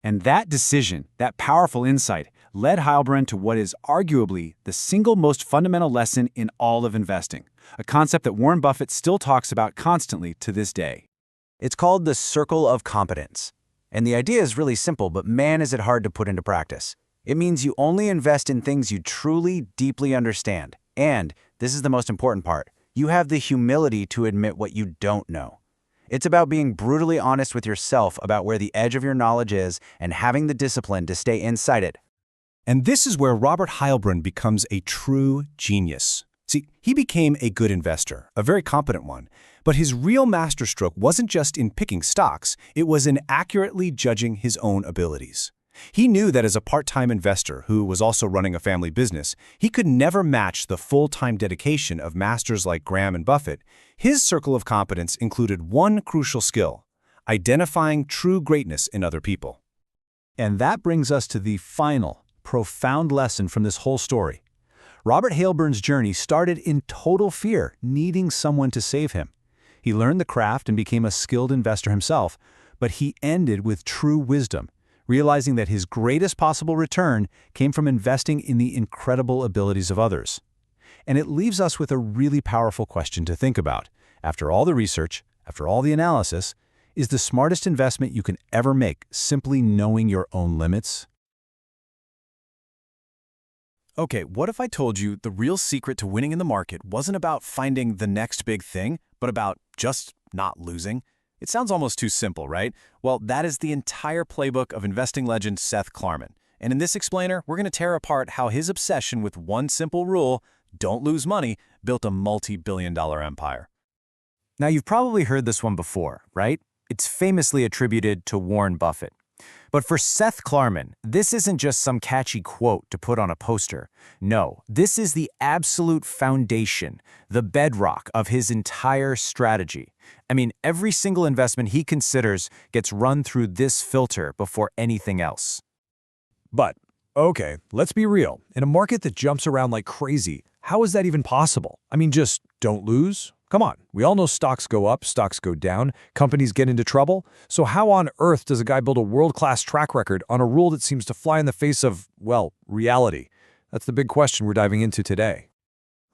And that decision, that powerful insight, led Heilbronn to what is arguably the single most fundamental lesson in all of investing, a concept that Warren Buffett still talks about constantly to this day. It's called the circle of competence. And the idea is really simple, but man, is it hard to put into practice. It means you only invest in things you truly, deeply understand. And, this is the most important part, you have the humility to admit what you don't know. It's about being brutally honest with yourself about where the edge of your knowledge is and having the discipline to stay inside it. And this is where Robert Heilbronn becomes a true genius. See, he became a good investor, a very competent one, but his real masterstroke wasn't just in picking stocks, it was in accurately judging his own abilities. He knew that as a part-time investor who was also running a family business, he could never match the full-time dedication of masters like Graham and Buffett. His circle of competence included one crucial skill: identifying true greatness in other people. And that brings us to the final, profound lesson from this whole story. Robert Heilbronn's journey started in total fear, needing someone to save him. He learned the craft and became a skilled investor himself, but he ended with true wisdom, realizing that his greatest possible return came from investing in the incredible abilities of others. And it leaves us with a really powerful question to think about. After all the research, after all the analysis, is the smartest investment you can ever make simply knowing your own limits? Okay, what if I told you the real secret to winning in the market wasn't about finding the next big thing, but about just not losing? It sounds almost too simple, right? Well, that is the entire playbook of investing legend Seth Klarman. And in this explainer, we're going to tear apart how his obsession with one simple rule, don't lose money, built a multi-billion-dollar empire. Now, you've probably heard this one before, right? It's famously attributed to Warren Buffett. But for Seth Klarman, this isn't just some catchy quote to put on a poster. No, this is the absolute foundation, the bedrock of his entire strategy. I mean, every single investment he considers gets run through this filter before anything else. But, okay, let's be real. In a market that jumps around like crazy, how is that even possible? I mean, just don't lose? Come on, we all know stocks go up, stocks go down, companies get into trouble. So how on earth does a guy build a world-class track record on a rule that seems to fly in the face of, well, reality? That's the big question we're diving into today.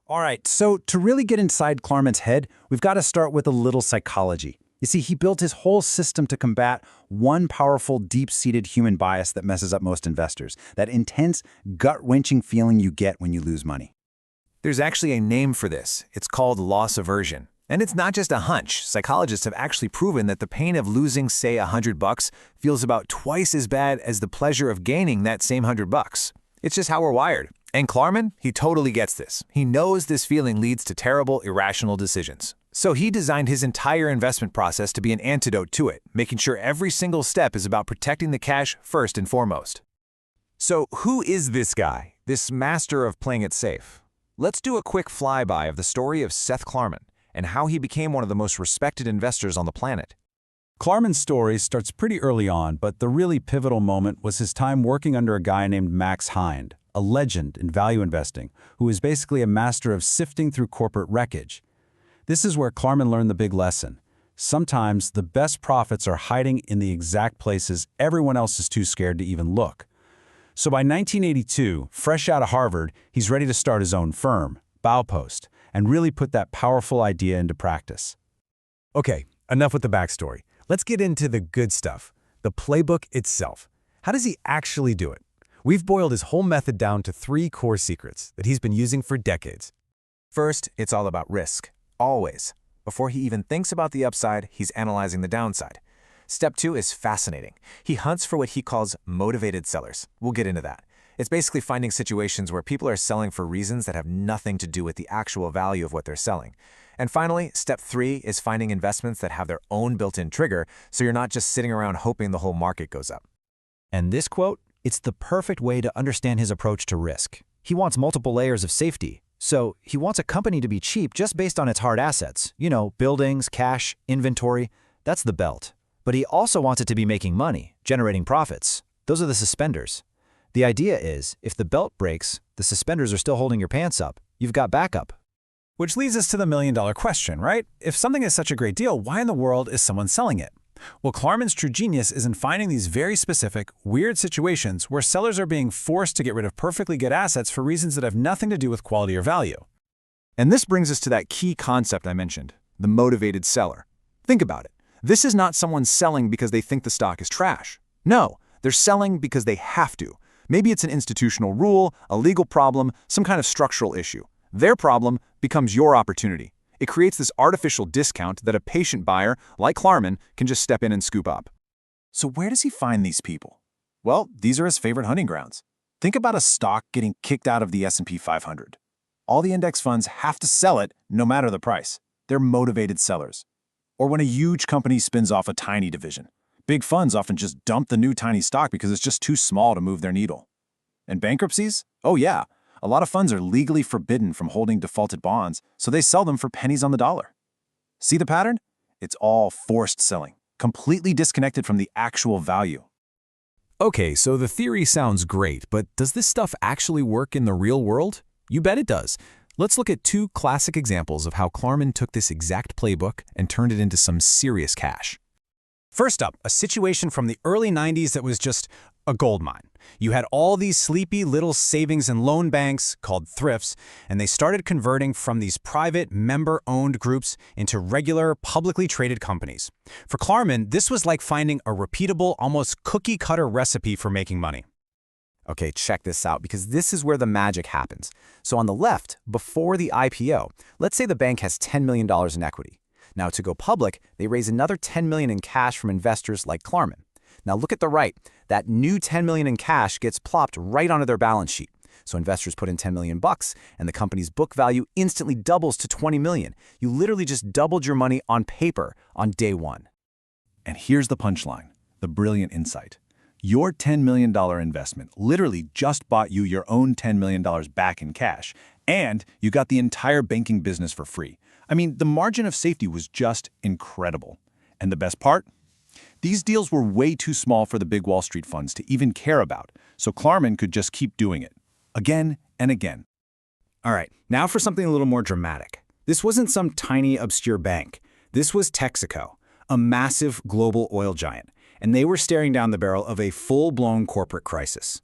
All right, so to really get inside Klarman's head, we've got to start with a little psychology. You see, he built his whole system to combat one powerful, deep-seated human bias that messes up most investors, that intense, gut-wrenching feeling you get when you lose money. There's actually a name for this. It's called loss aversion. And it's not just a hunch. Psychologists have actually proven that the pain of losing, say, $100 feels about twice as bad as the pleasure of gaining that same $100. It's just how we're wired. And Klarman, he totally gets this. He knows this feeling leads to terrible, irrational decisions. So he designed his entire investment process to be an antidote to it, making sure every single step is about protecting the cash first and foremost. So who is this guy, this master of playing it safe? Let's do a quick flyby of the story of Seth Klarman and how he became one of the most respected investors on the planet. Klarman's story starts pretty early on, but the really pivotal moment was his time working under a guy named Max Hind, a legend in value investing, who is basically a master of sifting through corporate wreckage. This is where Klarman learned the big lesson. Sometimes the best profits are hiding in the exact places everyone else is too scared to even look. So by 1982, fresh out of Harvard, he's ready to start his own firm, Baupost, and really put that powerful idea into practice. Okay, enough with the backstory. Let's get into the good stuff, the playbook itself. How does he actually do it? We've boiled his whole method down to 3 core secrets that he's been using for decades. First, it's all about risk. Always. Before he even thinks about the upside, he's analyzing the downside. Step 2 is fascinating. He hunts for what he calls motivated sellers. We'll get into that. It's basically finding situations where people are selling for reasons that have nothing to do with the actual value of what they're selling. And finally, step 3 is finding investments that have their own built-in trigger, so you're not just sitting around hoping the whole market goes up. And this quote, it's the perfect way to understand his approach to risk. He wants multiple layers of safety. So he wants a company to be cheap just based on its hard assets. You know, buildings, cash, inventory. That's the belt. But he also wants it to be making money, generating profits. Those are the suspenders. The idea is, if the belt breaks, the suspenders are still holding your pants up. You've got backup. Which leads us to the million-dollar question, right? If something is such a great deal, why in the world is someone selling it? Well, Klarman's true genius is in finding these very specific, weird situations where sellers are being forced to get rid of perfectly good assets for reasons that have nothing to do with quality or value. And this brings us to that key concept I mentioned, the motivated seller. Think about it. This is not someone selling because they think the stock is trash. No, they're selling because they have to. Maybe it's an institutional rule, a legal problem, some kind of structural issue. Their problem becomes your opportunity. It creates this artificial discount that a patient buyer, like Klarman, can just step in and scoop up. So where does he find these people? Well, these are his favorite hunting grounds. Think about a stock getting kicked out of the S&P 500. All the index funds have to sell it no matter the price. They're motivated sellers. Or when a huge company spins off a tiny division. Big funds often just dump the new tiny stock because it's just too small to move their needle. And bankruptcies? Oh yeah, a lot of funds are legally forbidden from holding defaulted bonds, so they sell them for pennies on the dollar. See the pattern? It's all forced selling, completely disconnected from the actual value. Okay, so the theory sounds great, but does this stuff actually work in the real world? You bet it does. Let's look at 2 classic examples of how Klarman took this exact playbook and turned it into some serious cash. First up, a situation from the early 90s that was just a gold mine. You had all these sleepy little savings and loan banks called thrifts, and they started converting from these private member-owned groups into regular, publicly traded companies. For Klarman, this was like finding a repeatable, almost cookie-cutter recipe for making money. Okay, check this out, because this is where the magic happens. So on the left, before the IPO, let's say the bank has $10 million in equity. Now to go public, they raise another $10 million in cash from investors like Klarman. Now look at the right. That new $10 million in cash gets plopped right onto their balance sheet. So investors put in $10 million bucks, and the company's book value instantly doubles to $20 million. You literally just doubled your money on paper on day one. And here's the punchline, the brilliant insight. Your $10 million investment literally just bought you your own $10 million back in cash, and you got the entire banking business for free. I mean, the margin of safety was just incredible. And the best part? These deals were way too small for the big Wall Street funds to even care about, so Klarman could just keep doing it, again and again. All right, now for something a little more dramatic. This wasn't some tiny, obscure bank. This was Texaco, a massive global oil giant, and they were staring down the barrel of a full-blown corporate crisis.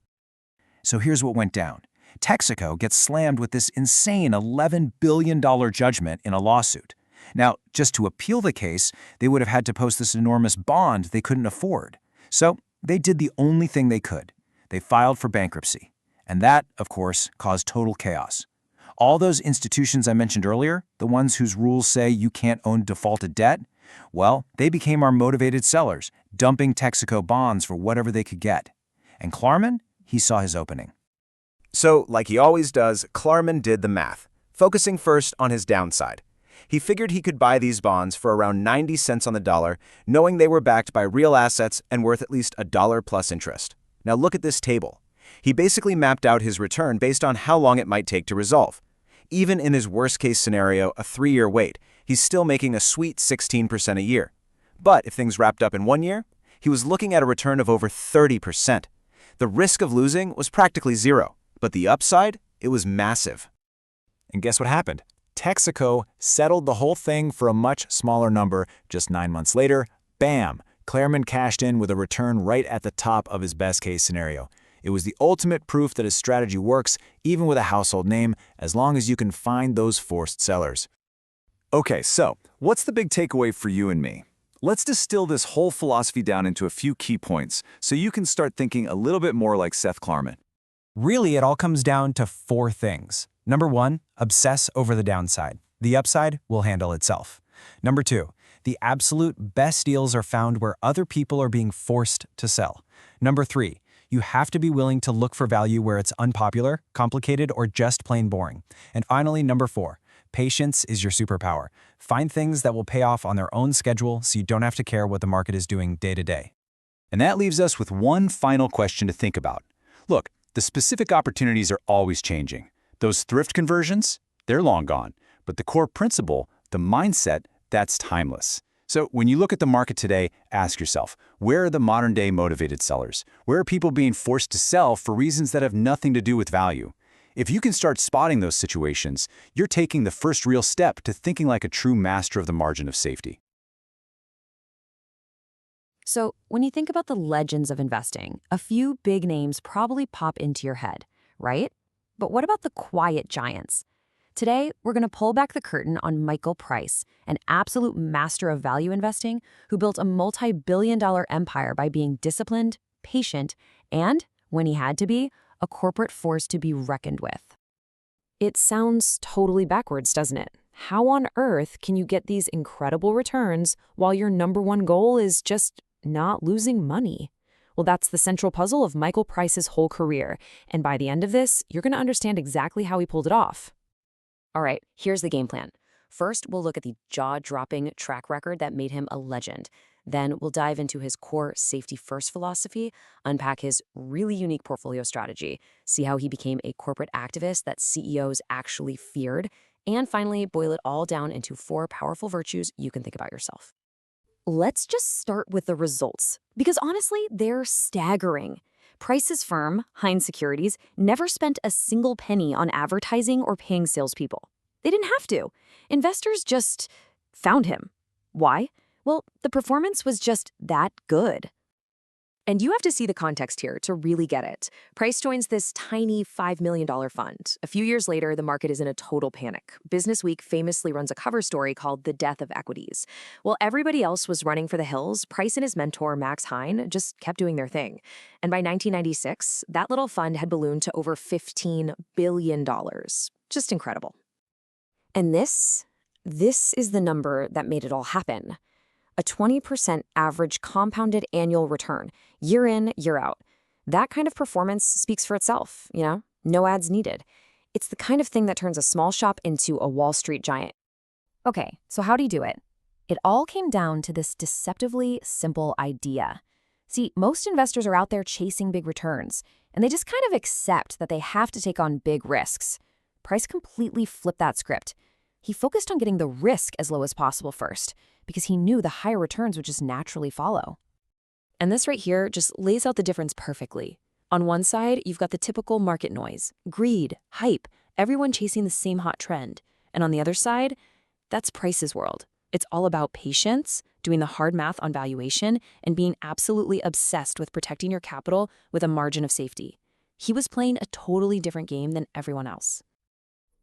So here's what went down. Texaco gets slammed with this insane $11 billion judgment in a lawsuit. Now, just to appeal the case, they would have had to post this enormous bond they couldn't afford. So they did the only thing they could. They filed for bankruptcy. And that, of course, caused total chaos. All those institutions I mentioned earlier, the ones whose rules say you can't own defaulted debt, well, they became our motivated sellers, dumping Texaco bonds for whatever they could get. And Klarman, he saw his opening. So, like he always does, Klarman did the math, focusing first on his downside. He figured he could buy these bonds for around 90 cents on the dollar, knowing they were backed by real assets and worth at least $1 plus interest. Now look at this table. He basically mapped out his return based on how long it might take to resolve. Even in his worst-case scenario, a 3-year wait, he's still making a sweet 16% a year. But if things wrapped up in 1 year, he was looking at a return of over 30%. The risk of losing was practically zero, but the upside, it was massive. And guess what happened? Texaco settled the whole thing for a much smaller number. Just 9 months later, bam, Klarman cashed in with a return right at the top of his best-case scenario. It was the ultimate proof that his strategy works, even with a household name, as long as you can find those forced sellers. Okay, so what's the big takeaway for you and me? Let's distill this whole philosophy down into a few key points so you can start thinking a little bit more like Seth Klarman. Really, it all comes down to 4 things. Number 1, obsess over the downside. The upside will handle itself. Number 2, the absolute best deals are found where other people are being forced to sell. Number 3, you have to be willing to look for value where it's unpopular, complicated, or just plain boring. And finally, number 4, patience is your superpower. Find things that will pay off on their own schedule so you don't have to care what the market is doing day to day. And that leaves us with one final question to think about. Look, the specific opportunities are always changing. Those thrift conversions, they're long gone. But the core principle, the mindset, that's timeless. So when you look at the market today, ask yourself, where are the modern-day motivated sellers? Where are people being forced to sell for reasons that have nothing to do with value? If you can start spotting those situations, you're taking the first real step to thinking like a true master of the margin of safety. So, when you think about the legends of investing, a few big names probably pop into your head, right? But what about the quiet giants? Today, we're going to pull back the curtain on Michael Price, an absolute master of value investing who built a multi-billion-dollar empire by being disciplined, patient, and, when he had to be, a corporate force to be reckoned with. It sounds totally backwards, doesn't it? How on earth can you get these incredible returns while your number one goal is just not losing money? Well, that's the central puzzle of Michael Price's whole career, and by the end of this, you're going to understand exactly how he pulled it off. All right, here's the game plan. First, we'll look at the jaw-dropping track record that made him a legend. Then we'll dive into his core safety-first philosophy, unpack his really unique portfolio strategy, see how he became a corporate activist that CEOs actually feared, and finally boil it all down into 4 powerful virtues you can think about yourself. Let's just start with the results, because honestly, they're staggering. Price's firm, Heinz Securities, never spent a single penny on advertising or paying salespeople. They didn't have to. Investors just found him. Why? Well, the performance was just that good. And you have to see the context here to really get it. Price joins this tiny $5 million fund. A few years later, the market is in a total panic. Business Week famously runs a cover story called The Death of Equities. While everybody else was running for the hills, Price and his mentor, Max Hein, just kept doing their thing. And by 1996, that little fund had ballooned to over $15 billion. Just incredible. And this is the number that made it all happen. A 20% average compounded annual return, year in, year out. That kind of performance speaks for itself, no ads needed. It's the kind of thing that turns a small shop into a Wall Street giant. Okay, so how'd he do it? It all came down to this deceptively simple idea. See, most investors are out there chasing big returns, and they just kind of accept that they have to take on big risks. Price completely flipped that script. He focused on getting the risk as low as possible first, because he knew the higher returns would just naturally follow. And this right here just lays out the difference perfectly. On one side, you've got the typical market noise, greed, hype, everyone chasing the same hot trend. And on the other side, that's Price's world. It's all about patience, doing the hard math on valuation, and being absolutely obsessed with protecting your capital with a margin of safety. He was playing a totally different game than everyone else.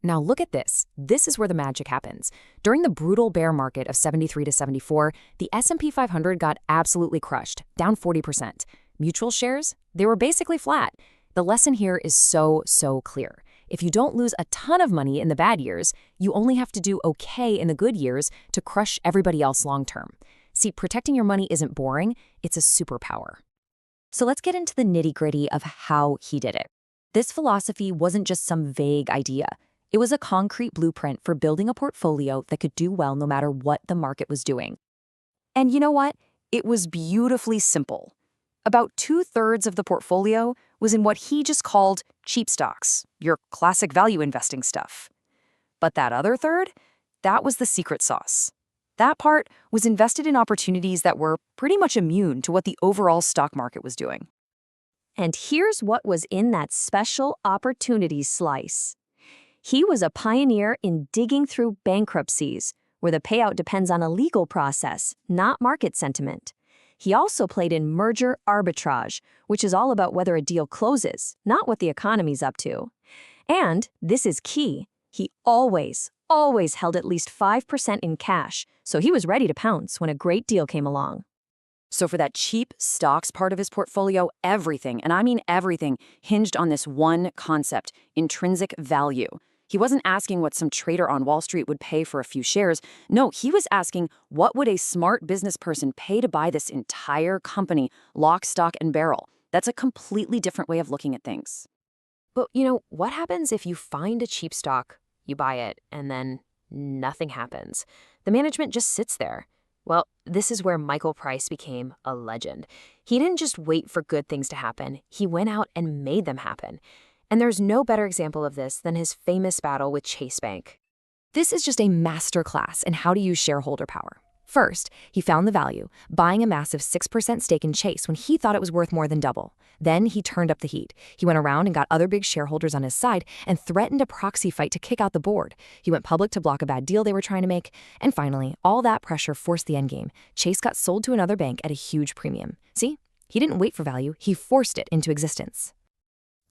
Now look at this. This is where the magic happens. During the brutal bear market of 73 to 74, the S&P 500 got absolutely crushed, down 40%. Mutual shares, they were basically flat. The lesson here is so clear. If you don't lose a ton of money in the bad years, you only have to do okay in the good years to crush everybody else long term. See, protecting your money isn't boring, it's a superpower. So let's get into the nitty-gritty of how he did it. This philosophy wasn't just some vague idea. It was a concrete blueprint for building a portfolio that could do well no matter what the market was doing. And you know what? It was beautifully simple. About 2/3 of the portfolio was in what he just called cheap stocks, your classic value investing stuff. But that other third, that was the secret sauce. That part was invested in opportunities that were pretty much immune to what the overall stock market was doing. And here's what was in that special opportunity slice. He was a pioneer in digging through bankruptcies, where the payout depends on a legal process, not market sentiment. He also played in merger arbitrage, which is all about whether a deal closes, not what the economy's up to. And, this is key, he always held at least 5% in cash, so he was ready to pounce when a great deal came along. So for that cheap stocks part of his portfolio, everything, and I mean everything, hinged on this one concept, intrinsic value. He wasn't asking what some trader on Wall Street would pay for a few shares. No, he was asking what would a smart business person pay to buy this entire company, lock, stock, and barrel. That's a completely different way of looking at things. But, what happens if you find a cheap stock, you buy it, and then nothing happens? The management just sits there. Well, this is where Michael Price became a legend. He didn't just wait for good things to happen. He went out and made them happen. And there's no better example of this than his famous battle with Chase Bank. This is just a masterclass in how to use shareholder power. First, he found the value, buying a massive 6% stake in Chase when he thought it was worth more than double. Then he turned up the heat. He went around and got other big shareholders on his side and threatened a proxy fight to kick out the board. He went public to block a bad deal they were trying to make. And finally, all that pressure forced the endgame. Chase got sold to another bank at a huge premium. See? He didn't wait for value, he forced it into existence.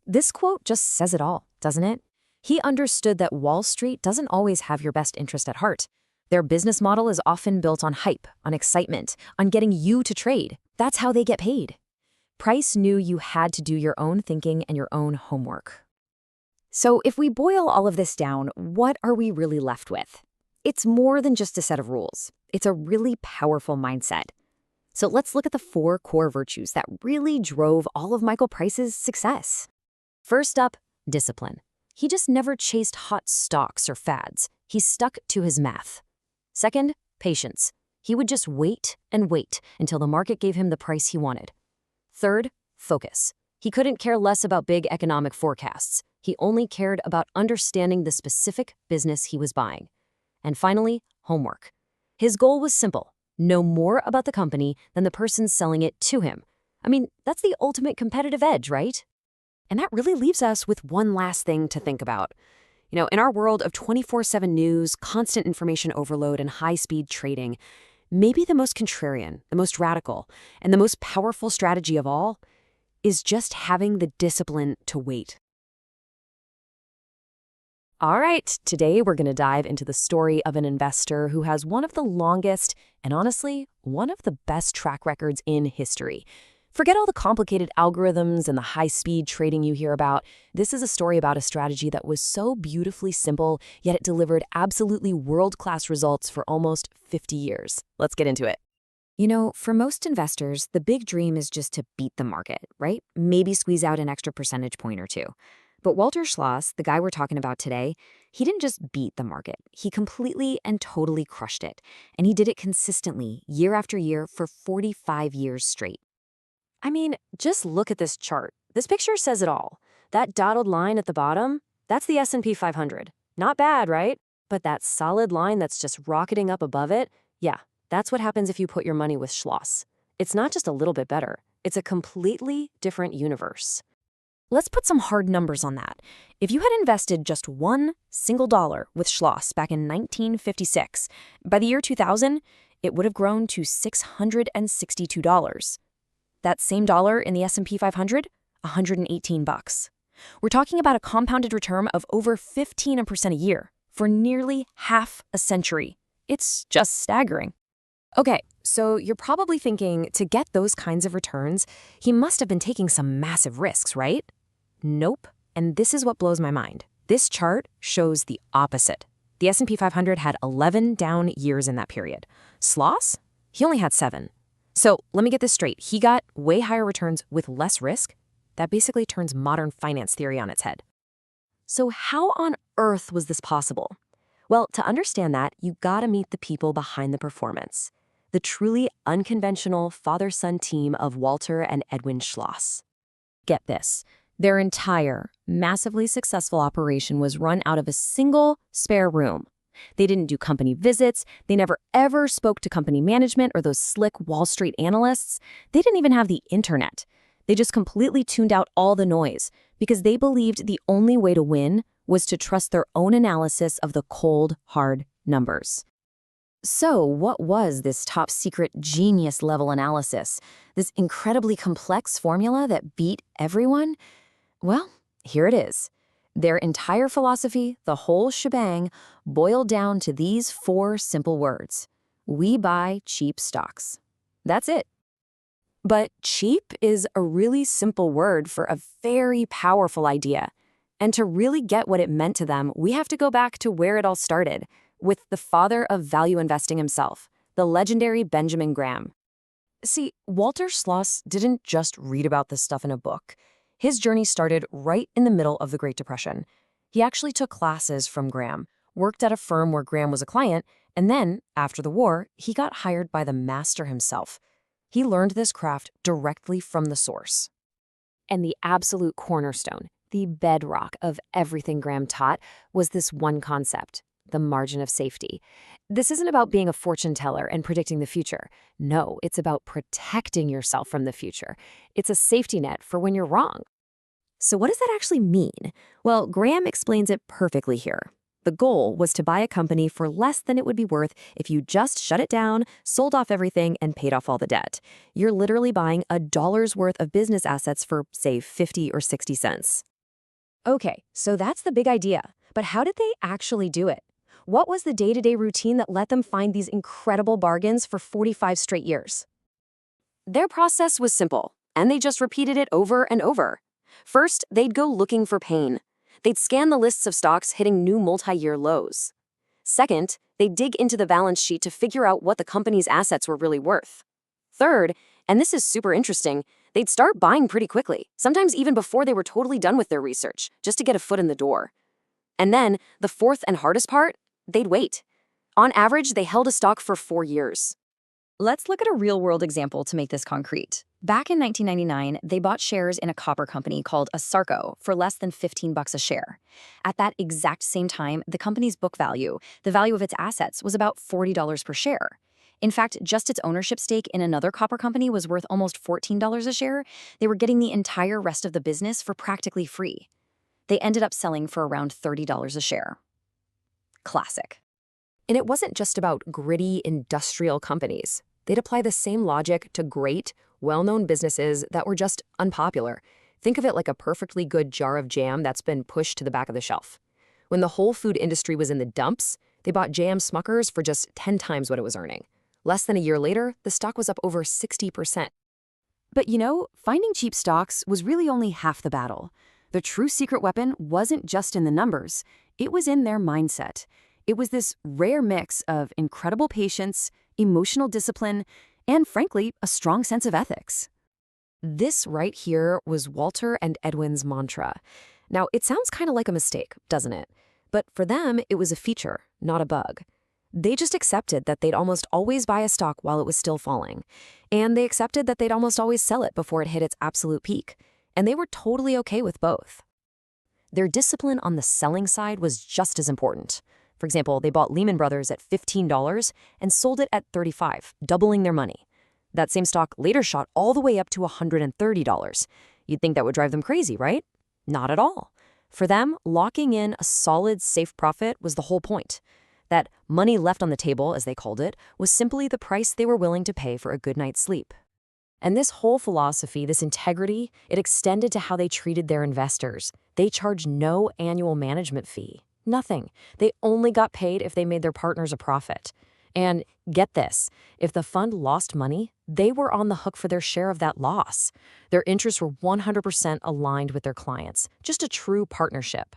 This quote just says it all, doesn't it? He understood that Wall Street doesn't always have your best interest at heart. Their business model is often built on hype, on excitement, on getting you to trade. That's how they get paid. Price knew you had to do your own thinking and your own homework. So if we boil all of this down, what are we really left with? It's more than just a set of rules. It's a really powerful mindset. So let's look at the 4 core virtues that really drove all of Michael Price's success. First up, discipline. He just never chased hot stocks or fads. He stuck to his math. Second, patience. He would just wait and wait until the market gave him the price he wanted. Third, focus. He couldn't care less about big economic forecasts. He only cared about understanding the specific business he was buying. And finally, homework. His goal was simple: know more about the company than the person selling it to him. I mean, that's the ultimate competitive edge, right? And that really leaves us with one last thing to think about. In our world of 24/7 news, constant information overload, and high-speed trading, maybe the most contrarian, the most radical, and the most powerful strategy of all is just having the discipline to wait. All right, today we're going to dive into the story of an investor who has one of the longest and honestly, one of the best track records in history. Forget all the complicated algorithms and the high-speed trading you hear about. This is a story about a strategy that was so beautifully simple, yet it delivered absolutely world-class results for almost 50 years. Let's get into it. For most investors, the big dream is just to beat the market, right? Maybe squeeze out an extra percentage point or two. But Walter Schloss, the guy we're talking about today, he didn't just beat the market. He completely and totally crushed it. And he did it consistently, year after year, for 45 years straight. I mean, just look at this chart. This picture says it all. That dotted line at the bottom, that's the S&P 500. Not bad, right? But that solid line that's just rocketing up above it, yeah, that's what happens if you put your money with Schloss. It's not just a little bit better. It's a completely different universe. Let's put some hard numbers on that. If you had invested just $1 single with Schloss back in 1956, by the year 2000, it would have grown to $662. That same dollar in the S&P 500, $118. We're talking about a compounded return of over 15% a year for nearly half a century. It's just staggering. Okay, so you're probably thinking, to get those kinds of returns, he must have been taking some massive risks, right? Nope, and this is what blows my mind. This chart shows the opposite. The S&P 500 had 11 down years in that period. Schloss? He only had 7. So let me get this straight. He got way higher returns with less risk? That basically turns modern finance theory on its head. So how on earth was this possible? Well, to understand that, you gotta meet the people behind the performance. The truly unconventional father-son team of Walter and Edwin Schloss. Get this. Their entire, massively successful operation was run out of a single spare room. They didn't do company visits. They never ever spoke to company management or those slick Wall Street analysts. They didn't even have the internet. They just completely tuned out all the noise because they believed the only way to win was to trust their own analysis of the cold, hard numbers. So what was this top secret genius level analysis? This incredibly complex formula that beat everyone? Well, here it is. Their entire philosophy, the whole shebang, boiled down to these 4 simple words. We buy cheap stocks. That's it. But cheap is a really simple word for a very powerful idea. And to really get what it meant to them, we have to go back to where it all started, with the father of value investing himself, the legendary Benjamin Graham. See, Walter Schloss didn't just read about this stuff in a book. His journey started right in the middle of the Great Depression. He actually took classes from Graham, worked at a firm where Graham was a client, and then, after the war, he got hired by the master himself. He learned this craft directly from the source. And the absolute cornerstone, the bedrock of everything Graham taught, was this one concept: the margin of safety. This isn't about being a fortune teller and predicting the future. No, it's about protecting yourself from the future. It's a safety net for when you're wrong. So what does that actually mean? Well, Graham explains it perfectly here. The goal was to buy a company for less than it would be worth if you just shut it down, sold off everything, and paid off all the debt. You're literally buying $1's worth of business assets for, say, 50 or 60 cents. Okay, so that's the big idea. But how did they actually do it? What was the day-to-day routine that let them find these incredible bargains for 45 straight years? Their process was simple, and they just repeated it over and over. First, they'd go looking for pain. They'd scan the lists of stocks hitting new multi-year lows. Second, they'd dig into the balance sheet to figure out what the company's assets were really worth. Third, and this is super interesting, they'd start buying pretty quickly, sometimes even before they were totally done with their research, just to get a foot in the door. And then, the fourth and hardest part, they'd wait. On average, they held a stock for 4 years. Let's look at a real-world example to make this concrete. Back in 1999, they bought shares in a copper company called Asarco for less than $15 a share. At that exact same time, the company's book value, the value of its assets, was about $40 per share. In fact, just its ownership stake in another copper company was worth almost $14 a share. They were getting the entire rest of the business for practically free. They ended up selling for around $30 a share. Classic. And it wasn't just about gritty industrial companies. They'd apply the same logic to great, well-known businesses that were just unpopular. Think of it like a perfectly good jar of jam that's been pushed to the back of the shelf. When the whole food industry was in the dumps, they bought J.M. Smucker's for just 10 times what it was earning. Less than a year later, the stock was up over 60%. But finding cheap stocks was really only half the battle. The true secret weapon wasn't just in the numbers. It was in their mindset. It was this rare mix of incredible patience, emotional discipline, and frankly, a strong sense of ethics. This right here was Walter and Edwin's mantra. Now, it sounds kind of like a mistake, doesn't it? But for them, it was a feature, not a bug. They just accepted that they'd almost always buy a stock while it was still falling. And they accepted that they'd almost always sell it before it hit its absolute peak. And they were totally okay with both. Their discipline on the selling side was just as important. For example, they bought Lehman Brothers at $15 and sold it at $35, doubling their money. That same stock later shot all the way up to $130. You'd think that would drive them crazy, right? Not at all. For them, locking in a solid, safe profit was the whole point. That money left on the table, as they called it, was simply the price they were willing to pay for a good night's sleep. And this whole philosophy, this integrity, it extended to how they treated their investors. They charged no annual management fee. Nothing. They only got paid if they made their partners a profit. And get this, if the fund lost money, they were on the hook for their share of that loss. Their interests were 100% aligned with their clients, just a true partnership.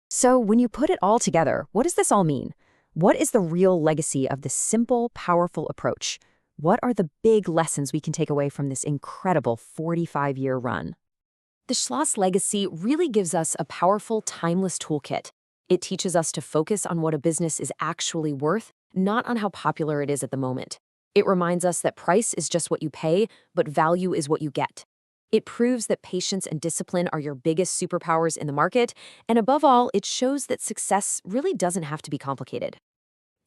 So when you put it all together, what does this all mean? What is the real legacy of this simple, powerful approach? What are the big lessons we can take away from this incredible 45-year run? The Schloss legacy really gives us a powerful, timeless toolkit. It teaches us to focus on what a business is actually worth, not on how popular it is at the moment. It reminds us that price is just what you pay, but value is what you get. It proves that patience and discipline are your biggest superpowers in the market, and above all, it shows that success really doesn't have to be complicated.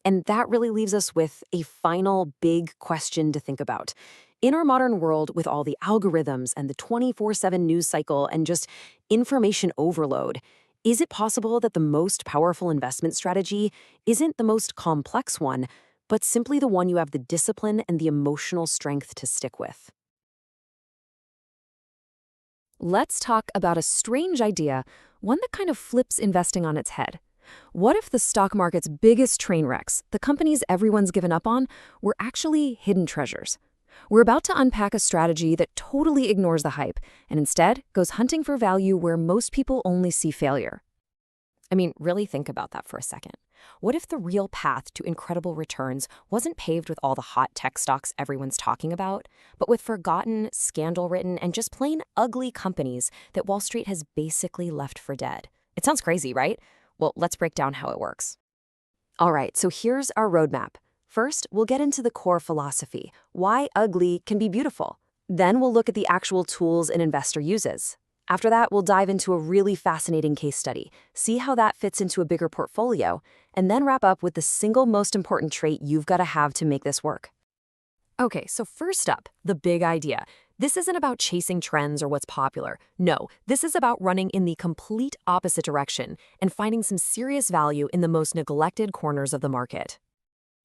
And that really leaves us with a final big question to think about. In our modern world, with all the algorithms and the 24/7 news cycle and just information overload, is it possible that the most powerful investment strategy isn't the most complex one, but simply the one you have the discipline and the emotional strength to stick with? Let's talk about a strange idea, one that kind of flips investing on its head. What if the stock market's biggest train wrecks, the companies everyone's given up on, were actually hidden treasures? We're about to unpack a strategy that totally ignores the hype and instead goes hunting for value where most people only see failure. I mean, really think about that for a second. What if the real path to incredible returns wasn't paved with all the hot tech stocks everyone's talking about, but with forgotten, scandal-ridden, and just plain ugly companies that Wall Street has basically left for dead? It sounds crazy, right? Well, let's break down how it works. All right, so here's our roadmap. First, we'll get into the core philosophy, why ugly can be beautiful. Then we'll look at the actual tools an investor uses. After that, we'll dive into a really fascinating case study, see how that fits into a bigger portfolio, and then wrap up with the single most important trait you've got to have to make this work. Okay, so first up, the big idea. This isn't about chasing trends or what's popular. No, this is about running in the complete opposite direction and finding some serious value in the most neglected corners of the market.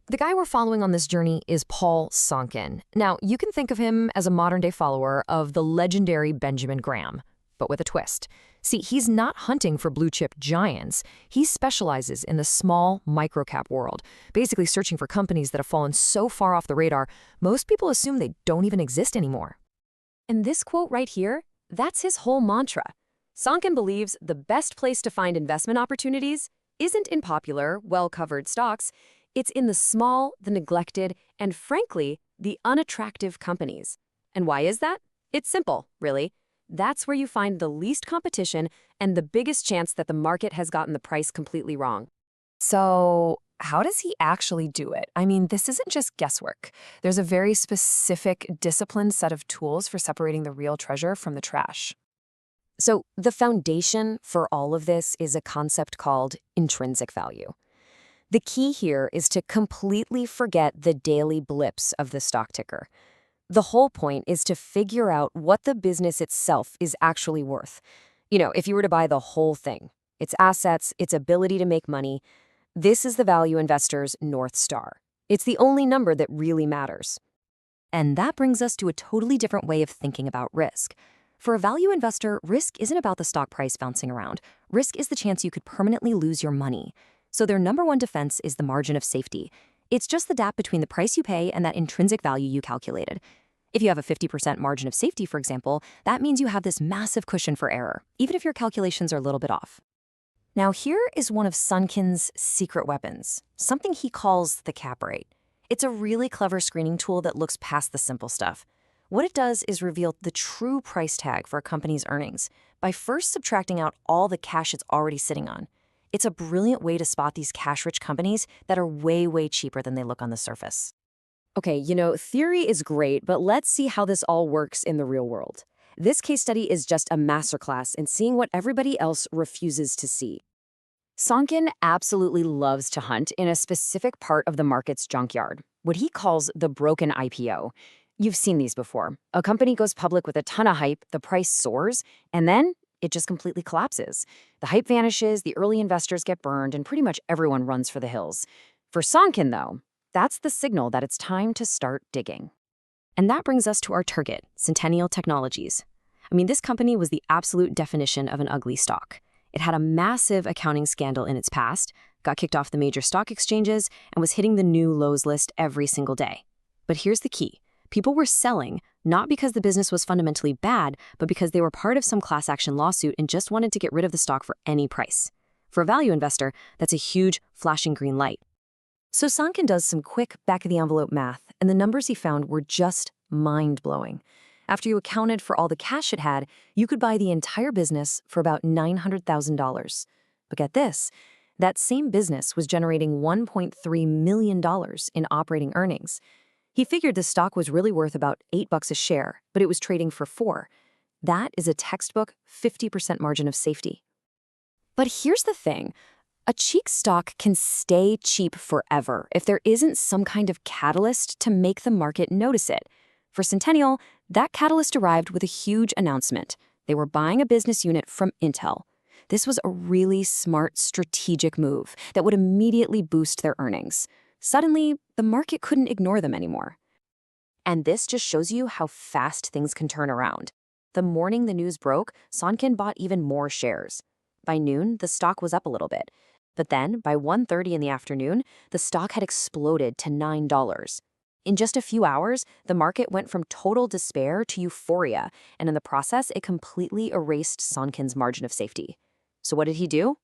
The guy we're following on this journey is Paul Sonkin. Now, you can think of him as a modern-day follower of the legendary Benjamin Graham, but with a twist. See, he's not hunting for blue-chip giants. He specializes in the small, micro-cap world, basically searching for companies that have fallen so far off the radar, most people assume they don't even exist anymore. And this quote right here, that's his whole mantra. Sonkin believes the best place to find investment opportunities isn't in popular, well-covered stocks. It's in the small, the neglected, and frankly, the unattractive companies. And why is that? It's simple, really. That's where you find the least competition and the biggest chance that the market has gotten the price completely wrong. So, how does he actually do it? I mean, this isn't just guesswork. There's a very specific, disciplined set of tools for separating the real treasure from the trash. So, the foundation for all of this is a concept called intrinsic value. The key here is to completely forget the daily blips of the stock ticker. The whole point is to figure out what the business itself is actually worth. You know, if you were to buy the whole thing, its assets, its ability to make money, this is the value investor's North Star. It's the only number that really matters. And that brings us to a totally different way of thinking about risk. For a value investor, risk isn't about the stock price bouncing around. Risk is the chance you could permanently lose your money. So their number one defense is the margin of safety. It's just the gap between the price you pay and that intrinsic value you calculated. If you have a 50% margin of safety, for example, that means you have this massive cushion for error, even if your calculations are a little bit off. Now, here is one of Sonkin's secret weapons, something he calls the cap rate. It's a really clever screening tool that looks past the simple stuff. What it does is reveal the true price tag for a company's earnings by first subtracting out all the cash it's already sitting on. It's a brilliant way to spot these cash-rich companies that are way, way cheaper than they look on the surface. Okay, you know, theory is great, but let's see how this all works in the real world. This case study is just a masterclass in seeing what everybody else refuses to see. Sonkin absolutely loves to hunt in a specific part of the market's junkyard, what he calls the broken IPO. You've seen these before. A company goes public with a ton of hype, the price soars, and then it just completely collapses. The hype vanishes, the early investors get burned, and pretty much everyone runs for the hills. For Sonkin, though, that's the signal that it's time to start digging. And that brings us to our target, Centennial Technologies. I mean, this company was the absolute definition of an ugly stock. It had a massive accounting scandal in its past, got kicked off the major stock exchanges, and was hitting the new lows list every single day. But here's the key. People were selling, not because the business was fundamentally bad, but because they were part of some class action lawsuit and just wanted to get rid of the stock for any price. For a value investor, that's a huge, flashing green light. So Sonkin does some quick back-of-the-envelope math, and the numbers he found were just mind-blowing. After you accounted for all the cash it had, you could buy the entire business for about $900,000. But get this, that same business was generating $1.3 million in operating earnings. He figured the stock was really worth about $8 a share, but it was trading for $4. That is a textbook 50% margin of safety. But here's the thing. A cheap stock can stay cheap forever if there isn't some kind of catalyst to make the market notice it. For Centennial, that catalyst arrived with a huge announcement. They were buying a business unit from Intel. This was a really smart strategic move that would immediately boost their earnings. Suddenly, the market couldn't ignore them anymore. And this just shows you how fast things can turn around. The morning the news broke, Sonkin bought even more shares. By noon, the stock was up a little bit. But then, by 1:30 in the afternoon, the stock had exploded to $9. In just a few hours, the market went from total despair to euphoria, and in the process, it completely erased Sonkin's margin of safety. So what did he do?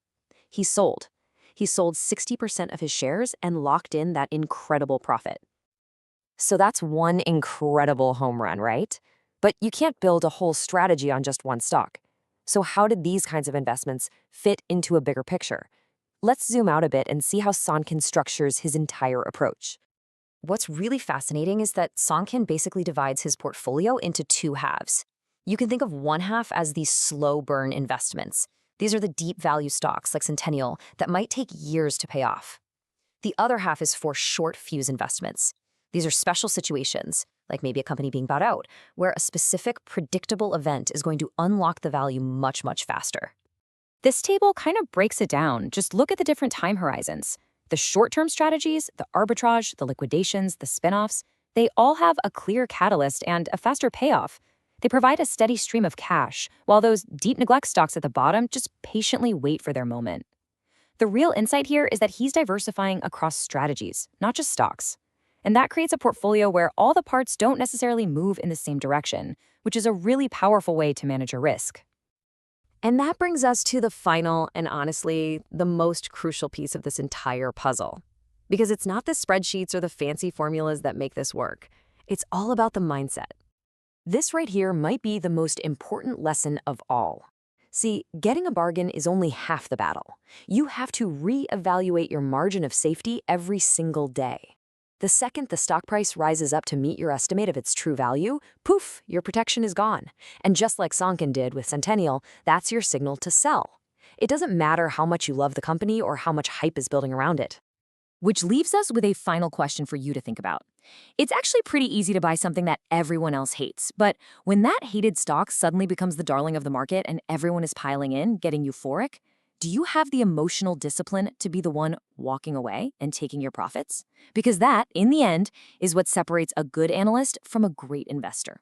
He sold. He sold 60% of his shares and locked in that incredible profit. So that's one incredible home run, right? But you can't build a whole strategy on just one stock. So how did these kinds of investments fit into a bigger picture? Let's zoom out a bit and see how Sonkin structures his entire approach. What's really fascinating is that Sonkin basically divides his portfolio into two halves. You can think of one half as these slow burn investments. These are the deep value stocks like Centennial that might take years to pay off. The other half is for short fuse investments. These are special situations, like maybe a company being bought out, where a specific predictable event is going to unlock the value much, much faster. This table kind of breaks it down. Just look at the different time horizons. The short-term strategies, the arbitrage, the liquidations, the spin-offs, they all have a clear catalyst and a faster payoff. They provide a steady stream of cash, while those deep neglect stocks at the bottom just patiently wait for their moment. The real insight here is that he's diversifying across strategies, not just stocks. And that creates a portfolio where all the parts don't necessarily move in the same direction, which is a really powerful way to manage your risk. And that brings us to the final and honestly, the most crucial piece of this entire puzzle. Because it's not the spreadsheets or the fancy formulas that make this work. It's all about the mindset. This right here might be the most important lesson of all. See, getting a bargain is only half the battle. You have to reevaluate your margin of safety every single day. The second the stock price rises up to meet your estimate of its true value, poof, your protection is gone. And just like Sonkin did with Centennial, that's your signal to sell. It doesn't matter how much you love the company or how much hype is building around it. Which leaves us with a final question for you to think about. It's actually pretty easy to buy something that everyone else hates, but when that hated stock suddenly becomes the darling of the market and everyone is piling in, getting euphoric, do you have the emotional discipline to be the one walking away and taking your profits? Because that, in the end, is what separates a good analyst from a great investor.